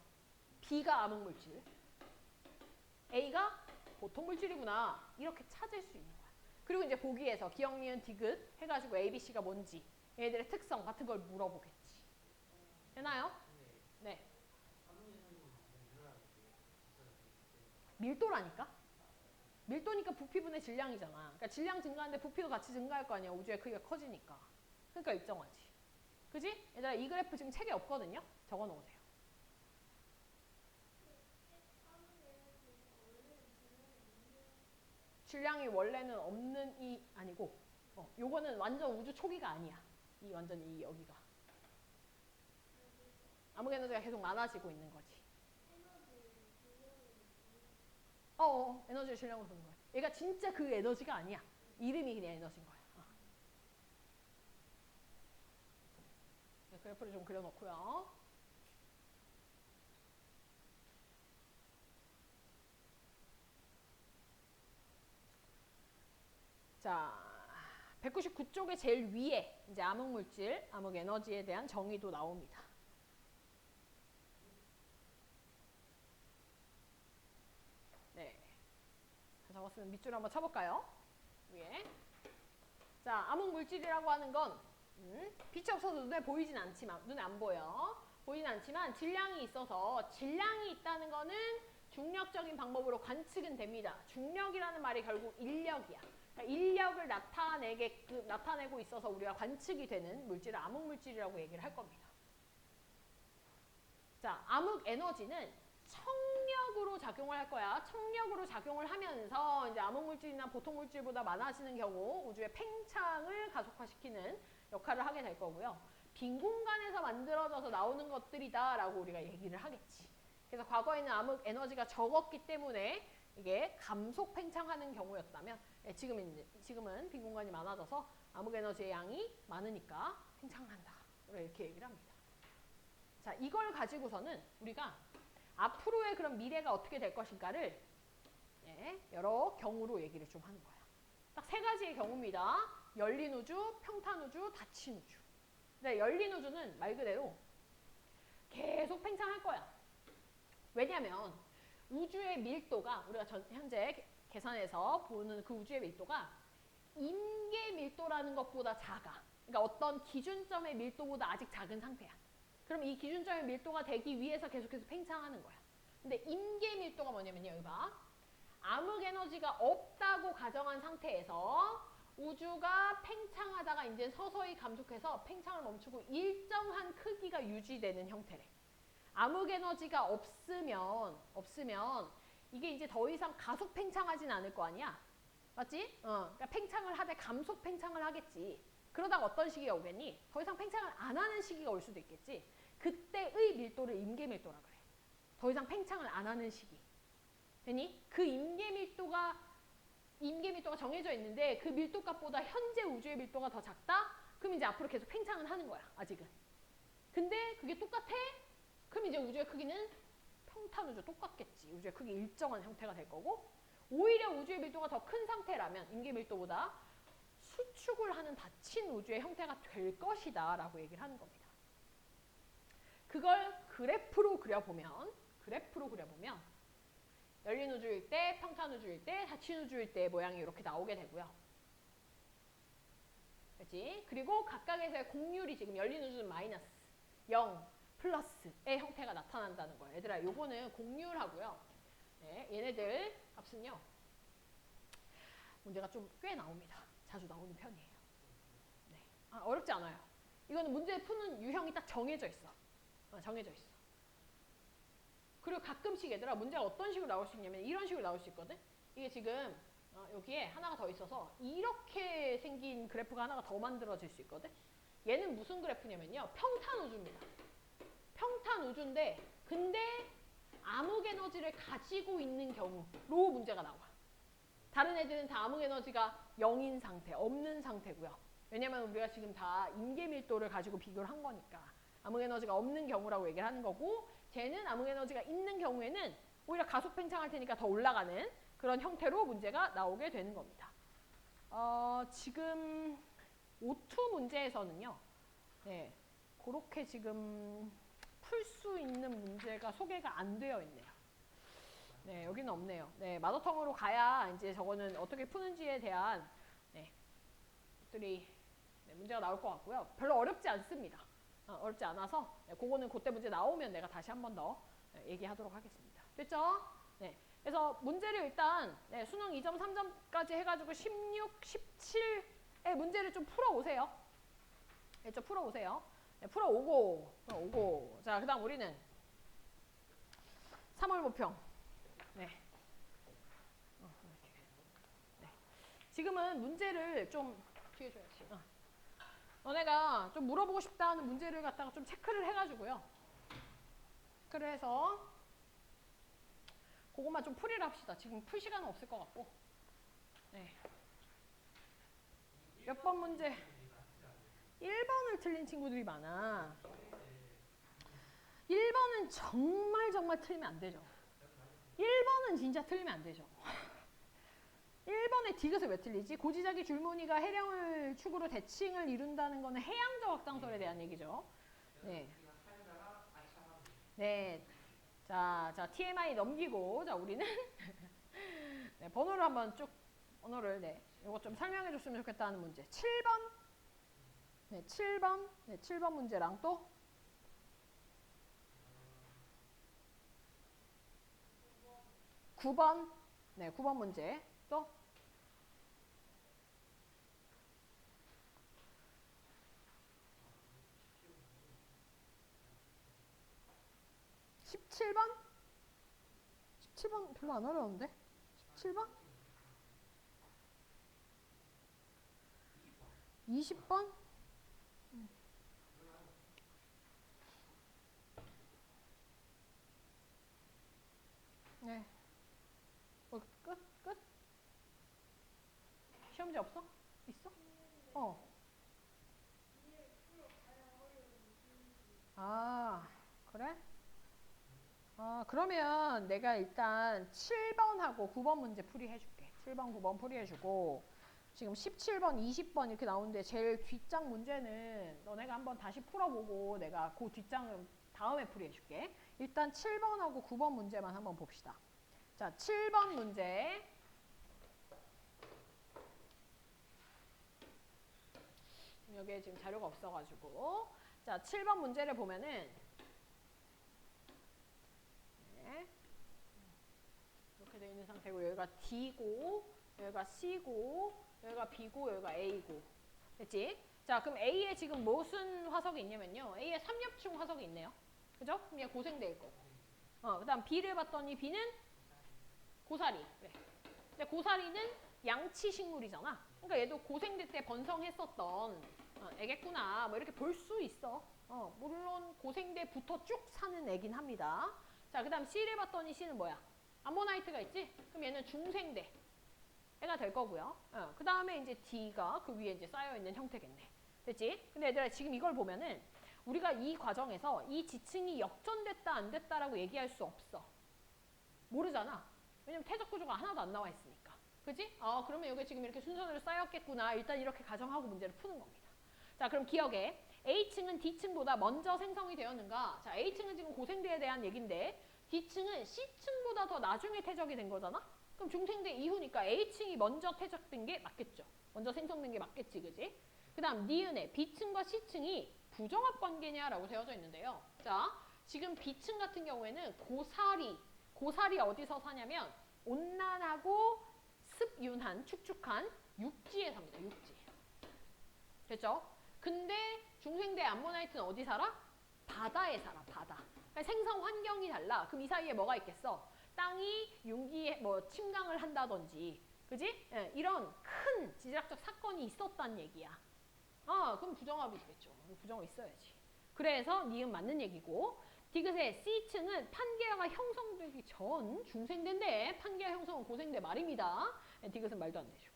B가 암흑 물질. A가 보통 물질이구나. 이렇게 찾을 수 있는 거야. 그리고 이제 보기에서 기억, 니은, 디귿 해가지고 A, B, C가 뭔지 얘네들의 특성 같은 걸 물어보겠지. 되나요? 네. 밀도라니까? 밀도니까 부피분의 질량이잖아. 그러니까 질량 증가하는데 부피도 같이 증가할 거 아니야. 우주의 크기가 커지니까. 그러니까 일정하지. 그지? 얘들아, 이 그래프 지금 책에 없거든요. 적어 놓으세요. 질량이 원래는 없는 이 아니고 요거는 완전 우주 초기가 아니야. 이 완전 이 여기가. 암흑 에너지가 계속 많아지고 있는 거지. 에너지를 질량으로 보는 거야. 얘가 진짜 그 에너지가 아니야. 이름이 그냥 에너지인 거야. 네, 그래프를 좀 그려놓고요. 자, 199쪽의 제일 위에 이제 암흑 물질, 암흑 에너지에 대한 정의도 나옵니다. 네. 적었으면 밑줄 한번 쳐볼까요? 위에. 자, 암흑 물질이라고 하는 건 빛이 없어서 눈에 보이진 않지만, 눈에 안 보여. 보이진 않지만 질량이 있어서 질량이 있다는 거는 중력적인 방법으로 관측은 됩니다. 중력이라는 말이 결국 인력이야. 그러니까 인력을 나타내고 있어서 우리가 관측이 되는 물질을 암흑 물질이라고 얘기를 할 겁니다. 자, 암흑 에너지는 청력으로 작용을 할 거야. 청력으로 작용을 하면서 이제 암흑 물질이나 보통 물질보다 많아지는 경우 우주의 팽창을 가속화시키는 역할을 하게 될 거고요. 빈 공간에서 만들어져서 나오는 것들이다라고 우리가 얘기를 하겠지. 그래서 과거에는 암흑 에너지가 적었기 때문에 이게 감속 팽창하는 경우였다면 지금은 빈 공간이 많아져서 암흑 에너지의 양이 많으니까 팽창한다. 이렇게 얘기를 합니다. 자, 이걸 가지고서는 우리가 앞으로의 그런 미래가 어떻게 될 것인가를 여러 경우로 얘기를 좀 하는 거야. 딱 세 가지의 경우입니다. 열린 우주, 평탄 우주, 닫힌 우주. 근데 열린 우주는 말 그대로 계속 팽창할 거야. 왜냐면 우주의 밀도가 우리가 현재 계산해서 보는 그 우주의 밀도가 임계 밀도라는 것보다 작아. 그러니까 어떤 기준점의 밀도보다 아직 작은 상태야. 그럼 이 기준점의 밀도가 되기 위해서 계속해서 팽창하는 거야. 근데 임계 밀도가 뭐냐면요. 여기 봐. 암흑 에너지가 없다고 가정한 상태에서 우주가 팽창하다가 이제 서서히 감속해서 팽창을 멈추고 일정한 크기가 유지되는 형태래. 암흑 에너지가 없으면 이게 이제 더 이상 가속 팽창하진 않을 거 아니야. 맞지? 그러니까 팽창을 하되 감속 팽창을 하겠지. 그러다가 어떤 시기가 오겠니? 더 이상 팽창을 안 하는 시기가 올 수도 있겠지. 그때의 밀도를 임계 밀도라 그래. 더 이상 팽창을 안 하는 시기. 되니? 그 임계 밀도가 정해져 있는데 그 밀도값보다 현재 우주의 밀도가 더 작다? 그럼 이제 앞으로 계속 팽창을 하는 거야. 아직은. 근데 그게 똑같아? 그럼 이제 우주의 크기는 평탄 우주 똑같겠지. 우주의 크기 일정한 형태가 될 거고, 오히려 우주의 밀도가 더 큰 상태라면 임계 밀도보다 수축을 하는 닫힌 우주의 형태가 될 것이다 라고 얘기를 하는 겁니다. 그걸 그래프로 그려보면 열린 우주일 때, 평탄 우주일 때, 닫힌 우주일 때의 모양이 이렇게 나오게 되고요. 그렇지? 그리고 각각에서의 공률이 지금 열린 우주는 마이너스, 0, 플러스의 형태가 나타난다는 거예요. 얘들아, 요거는 공률하고요. 네, 얘네들 값은요. 문제가 좀 꽤 나옵니다. 자주 나오는 편이에요. 네. 어렵지 않아요. 이거는 문제 푸는 유형이 딱 정해져 있어. 정해져 있어. 그리고 가끔씩 얘들아 문제가 어떤 식으로 나올 수 있냐면 이런 식으로 나올 수 있거든. 이게 지금 여기에 하나가 더 있어서 이렇게 생긴 그래프가 하나가 더 만들어질 수 있거든. 얘는 무슨 그래프냐면요. 평탄 우주입니다. 평탄 우주인데 근데 암흑 에너지를 가지고 있는 경우로 문제가 나와. 다른 애들은 다 암흑 에너지가 0인 상태, 없는 상태고요. 왜냐면 우리가 지금 다 임계 밀도를 가지고 비교를 한 거니까 암흑 에너지가 없는 경우라고 얘기를 하는 거고, 쟤는 암흑 에너지가 있는 경우에는 오히려 가속 팽창할 테니까 더 올라가는 그런 형태로 문제가 나오게 되는 겁니다. 지금 O2 문제에서는요. 네, 그렇게 지금 풀 수 있는 문제가 소개가 안 되어 있네요. 네, 여기는 없네요. 네, 마더텅으로 가야 이제 저거는 어떻게 푸는지에 대한 것들이 문제가 나올 것 같고요. 별로 어렵지 않습니다. 어렵지 않아서 그거는 그때 문제 나오면 내가 다시 한 번 더 얘기하도록 하겠습니다. 됐죠? 네. 그래서 문제를 일단 수능 2점, 3점까지 해가지고 16, 17의 문제를 좀 풀어오세요. 네, 좀 풀어오세요. 네, 풀어오고. 자, 그 다음 우리는 3월 모평. 네. 네. 지금은 문제를 좀 뒤에 줘야지. 너네가 좀 물어보고 싶다 하는 문제를 갖다가 좀 체크를 해가지고요. 체크를 해서 그것만 좀 풀이를 합시다. 지금 풀 시간은 없을 것 같고. 네. 몇 번 문제? 1번을 틀린 친구들이 많아. 1번은 정말 틀리면 안 되죠. 1번은 진짜 틀리면 안 되죠. 1번의 디귿을 왜 틀리지? 고지자기 줄무늬가 해령을 축으로 대칭을 이룬다는 거는 해양적 확장설에 대한 얘기죠. 네. 네. 자, TMI 넘기고, 자, 우리는 네, 번호를 한번 쭉, 이거 좀 설명해 줬으면 좋겠다는 문제. 7번. 네, 7번. 네, 7번 문제랑 또 9번. 네, 9번 문제. 또 17번? 17번 별로 안 어려운데? 17번? 20번? 네. 끝? 시험지 없어? 있어? 그래? 그러면 내가 일단 7번하고 9번 문제 풀이해줄게. 7번, 9번 풀이해주고 지금 17번, 20번 이렇게 나오는데 제일 뒷장 문제는 너네가 한번 다시 풀어보고 내가 그 뒷장을 다음에 풀이해줄게. 일단 7번하고 9번 문제만 한번 봅시다. 자, 7번 문제. 여기에 지금 자료가 없어가지고. 자, 7번 문제를 보면은 네. 이렇게 되어 있는 상태고 여기가 D고 여기가 C고 여기가 B고 여기가 A고. 됐지? 자, 그럼 A에 지금 무슨 화석이 있냐면요. A에 삼엽충 화석이 있네요. 그죠? 그럼 얘 고생대일 거고. 그 다음 B를 봤더니 B는 고사리. 그래. 근데 고사리는 양치식물이잖아. 그러니까 얘도 고생대 때 번성했었던 애겠구나. 뭐 이렇게 볼 수 있어. 물론 고생대부터 쭉 사는 애긴 합니다. 자, 그 다음 C를 봤더니 C는 뭐야? 암모나이트가 있지? 그럼 얘는 중생대. 애가 될 거고요. 그 다음에 이제 D가 그 위에 이제 쌓여있는 형태겠네. 됐지? 근데 얘들아 지금 이걸 보면은 우리가 이 과정에서 이 지층이 역전됐다 안 됐다라고 얘기할 수 없어. 모르잖아. 왜냐면 태적 구조가 하나도 안 나와 있으니까. 그지? 그러면 여기 지금 이렇게 순서대로 쌓였겠구나. 일단 이렇게 가정하고 문제를 푸는 겁니다. 자, 그럼 기억에 A층은 D층보다 먼저 생성이 되었는가? 자, A층은 지금 고생대에 대한 얘기인데 D층은 C층보다 더 나중에 태적이 된 거잖아? 그럼 중생대 이후니까 A층이 먼저 퇴적된 게 맞겠죠. 먼저 생성된 게 맞겠지, 그지? 그 다음 니은에 B층과 C층이 부정합 관계냐라고 되어져 있는데요. 자, 지금 B층 같은 경우에는 고사리 어디서 사냐면 온난하고 습윤한, 축축한 육지에 삽니다. 육지. 됐죠? 근데 중생대 암모나이트는 어디 살아? 바다에 살아, 바다. 그러니까 생성 환경이 달라. 그럼 이 사이에 뭐가 있겠어? 땅이 융기에 뭐 침강을 한다든지, 그지? 예, 이런 큰 지질학적 사건이 있었단 얘기야. 그럼 부정합이겠죠. 부정합 있어야지. 그래서 니은 맞는 얘기고, 디귿의 C층은 판계화가 형성되기 전 중생대인데 판계화 형성은 고생대 말입니다. 네, 디귿은 말도 안 되죠.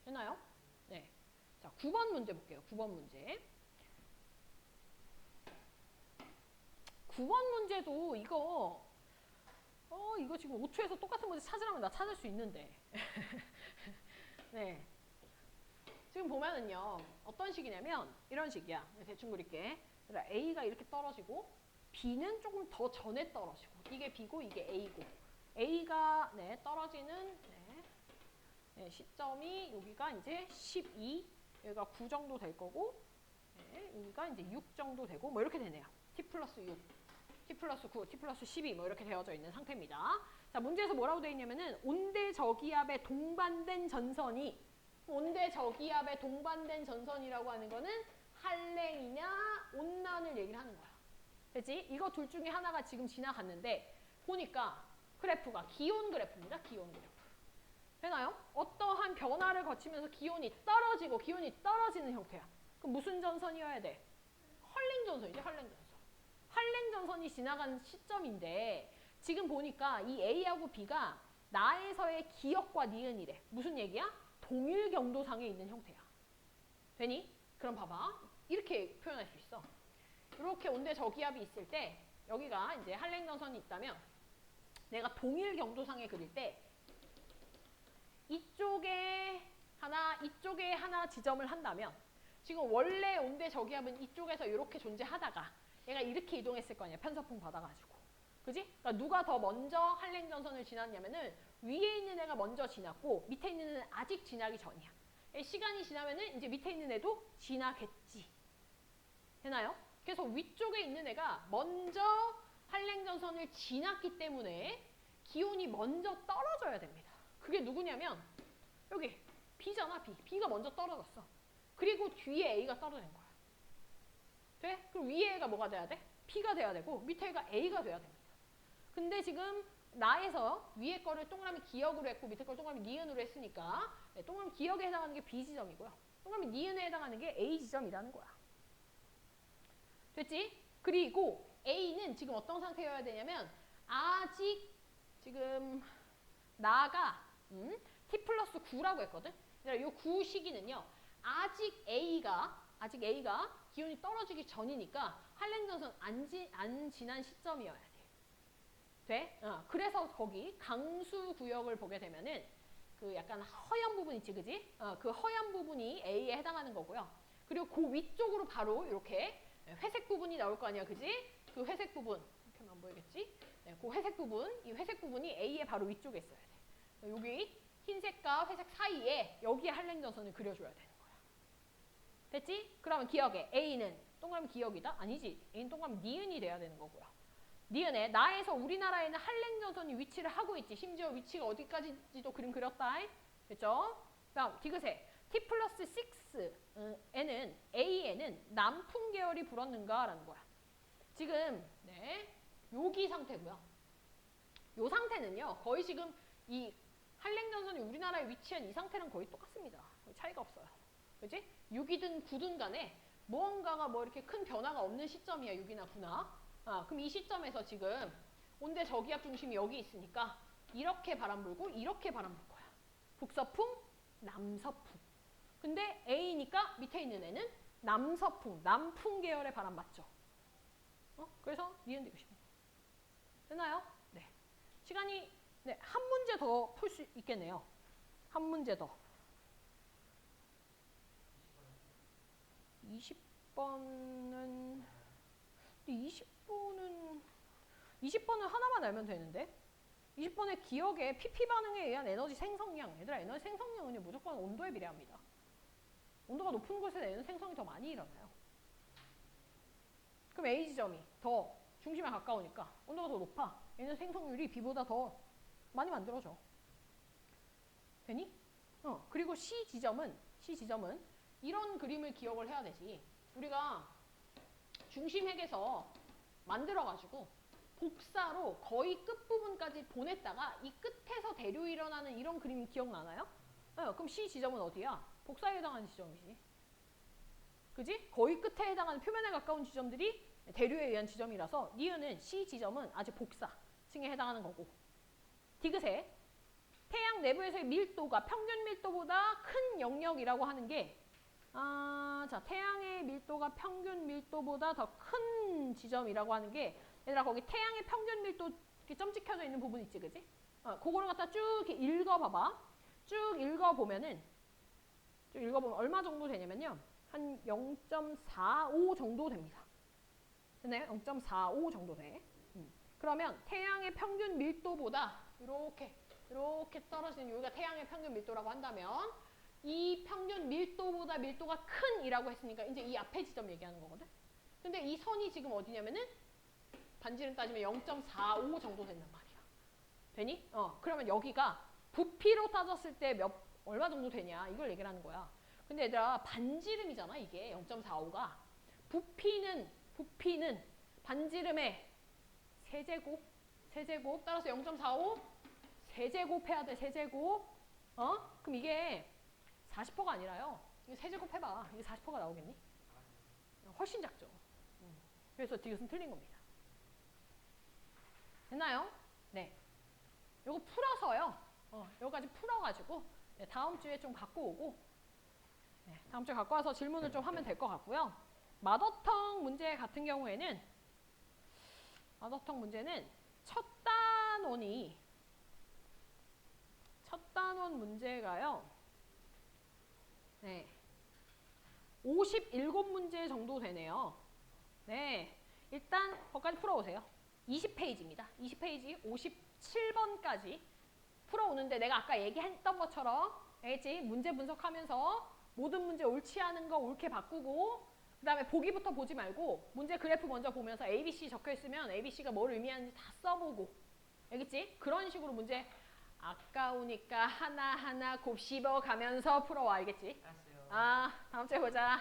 됐나요? 네. 자, 9번 문제 볼게요. 9번 문제. 9번 문제도 이거 지금 5초에서 똑같은 문제 찾으라면 나 찾을 수 있는데. 네. 지금 보면은요. 어떤 식이냐면 이런 식이야. 대충 그릴게. A가 이렇게 떨어지고 B는 조금 더 전에 떨어지고 이게 B고 이게 A고 A가 떨어지는 시점이 여기가 이제 12 여기가 9 정도 될 거고 여기가 이제 6 정도 되고 뭐 이렇게 되네요. T 플러스 6 T 플러스 9, T 플러스 12 뭐 이렇게 되어져 있는 상태입니다. 자, 문제에서 뭐라고 되어 있냐면은 온대 저기압에 동반된 전선이 온대 저기압에 동반된 전선이라고 하는 거는 한랭이냐 온난을 얘기를 하는 거야. 됐지? 이거 둘 중에 하나가 지금 지나갔는데 보니까 그래프가 기온 그래프입니다. 기온 그래프. 되나요? 어떠한 변화를 거치면서 기온이 떨어지고 기온이 떨어지는 형태야. 그럼 무슨 전선이어야 돼? 헐링 전선이지, 헐링 전선. 헐링 전선이 지나간 시점인데 지금 보니까 이 A하고 B가 나에서의 기역과 니은이래. 무슨 얘기야? 동일 경도상에 있는 형태야. 되니? 그럼 봐봐. 이렇게 표현할 수 있어. 이렇게 온대 저기압이 있을 때 여기가 이제 한랭 전선이 있다면 내가 동일 경도상에 그릴 때 이쪽에 하나 지점을 한다면 지금 원래 온대 저기압은 이쪽에서 이렇게 존재하다가 얘가 이렇게 이동했을 거 아니야. 편서풍 받아가지고. 그지? 그러니까 누가 더 먼저 한랭 전선을 지났냐면은 위에 있는 애가 먼저 지났고 밑에 있는 애는 아직 지나기 전이야. 시간이 지나면은 이제 밑에 있는 애도 지나겠지. 되나요? 그래서 위쪽에 있는 애가 먼저 한랭 전선을 지났기 때문에 기온이 먼저 떨어져야 됩니다. 그게 누구냐면 여기 B잖아. B가 먼저 떨어졌어. 그리고 뒤에 A가 떨어진 거야. 돼? 그럼 위에 애가 뭐가 돼야 돼? B가 돼야 되고 밑에 애가 A가 돼야 됩니다. 근데 지금 나에서 위에 거를 동그라미 기역으로 했고 밑에 걸 동그라미 니은으로 했으니까 동그라미 기역에 해당하는 게 B 지점이고요. 동그라미 니은에 해당하는 게 A 지점이라는 거야. 됐지? 그리고 A는 지금 어떤 상태여야 되냐면 아직 지금 나가 T 플러스 9라고 했거든? 이 9 시기는요. 아직 A가 기온이 떨어지기 전이니까 한랭 전선 안 지난 시점이어야 돼. 돼? 그래서 거기 강수 구역을 보게 되면은 그 약간 허연 부분 있지, 그지? 그 허연 부분이 A에 해당하는 거고요. 그리고 그 위쪽으로 바로 이렇게 회색 부분이 나올 거 아니야, 그지? 그 회색 부분, 이렇게는 안 보이겠지? 네, 그 회색 부분, 이 회색 부분이 A의 바로 위쪽에 있어야 돼. 여기 흰색과 회색 사이에 여기에 한랭전선을 그려줘야 되는 거야. 됐지? 그러면 기억해. A는 동그라미 기억이다? 아니지. A는 동그라미 니은이 돼야 되는 거고요. 니은에 나에서 우리나라에는 한랭전선이 위치를 하고 있지. 심지어 위치가 어디까지인지도 그림 그렸다. 됐죠? 다음 디귿에 T 플러스 6에는 A에는 남풍 계열이 불었는가? 라는 거야. 지금 네, 여기 상태고요. 요 상태는요. 거의 지금 이 한랭전선이 우리나라에 위치한 이 상태랑 거의 똑같습니다. 거의 차이가 없어요. 그치? 6이든 9든 간에 무언가가 뭐 이렇게 큰 변화가 없는 시점이야. 6이나 9나. 그럼 이 시점에서 지금 온대 저기압 중심이 여기 있으니까 이렇게 바람 불고 이렇게 바람 불 거야. 북서풍, 남서풍. 근데 A니까 밑에 있는 애는 남서풍, 남풍 계열의 바람 맞죠? 그래서 니은 디귿입니다. 됐나요? 네. 시간이 네, 한 문제 더 풀 수 있겠네요. 한 문제 더. 20번은 20번은 하나만 알면 되는데 20번의 기억에 PP 반응에 의한 에너지 생성량. 얘들아, 에너지 생성량은 무조건 온도에 비례합니다. 온도가 높은 곳에서 에너지 생성이 더 많이 일어나요. 그럼 A 지점이 더 중심에 가까우니까 온도가 더 높아. 에너지 생성률이 B보다 더 많이 만들어져. 되니? 그리고 C 지점은 이런 그림을 기억을 해야 되지. 우리가 중심핵에서 만들어가지고 복사로 거의 끝부분까지 보냈다가 이 끝에서 대류 일어나는 이런 그림 기억나나요? 그럼 C 지점은 어디야? 복사에 해당하는 지점이지. 그지? 거의 끝에 해당하는 표면에 가까운 지점들이 대류에 의한 지점이라서 니은은 C 지점은 아직 복사층에 해당하는 거고. 디귿에 태양 내부에서의 밀도가 평균 밀도보다 큰 영역이라고 하는 게 자, 태양의 밀도가 평균 밀도보다 더 큰 지점이라고 하는 게 얘들아 거기 태양의 평균 밀도 이렇게 점 찍혀져 있는 부분 있지, 그지? 그거를 갖다 쭉 이렇게 읽어봐봐. 쭉 읽어보면 얼마 정도 되냐면요. 한 0.45 정도 됩니다. 됐나요? 0.45 정도 돼. 그러면 태양의 평균 밀도보다 이렇게 떨어지는 여기가 태양의 평균 밀도라고 한다면 이 평균 밀도보다 밀도가 큰 이라고 했으니까 이제 이 앞에 지점 얘기하는 거거든. 근데 이 선이 지금 어디냐면은 반지름 따지면 0.45 정도 된단 말이야. 되니? 그러면 여기가 부피로 따졌을 때 얼마 정도 되냐 이걸 얘기를 하는 거야. 근데 얘들아 반지름이잖아 이게 0.45가. 부피는 반지름의 세제곱 따라서 0.45 세제곱 해야 돼. 세제곱. 그럼 이게 40%가 아니라요. 이거 세제곱 해봐. 이게 40%가 나오겠니? 훨씬 작죠. 그래서 디귿은 틀린 겁니다. 됐나요? 네. 요거 풀어서요. 여기까지 풀어가지고 네, 다음 주에 좀 갖고 오고 네, 다음 주에 갖고 와서 질문을 좀 하면 될 것 같고요. 마더텅 문제 같은 경우에는 첫 단원 문제가요. 네. 57문제 정도 되네요. 네. 일단 거기까지 풀어오세요. 20페이지입니다. 20페이지 57번까지 풀어오는데 내가 아까 얘기했던 것처럼 알겠지? 문제 분석하면서 모든 문제 옳지 않은 거 옳게 바꾸고 그 다음에 보기부터 보지 말고 문제 그래프 먼저 보면서 ABC 적혀있으면 ABC가 뭘 의미하는지 다 써보고 알겠지? 그런 식으로 문제 아까우니까 하나하나 곱씹어 가면서 풀어와 알겠지? 알았어요. 다음 주에 보자.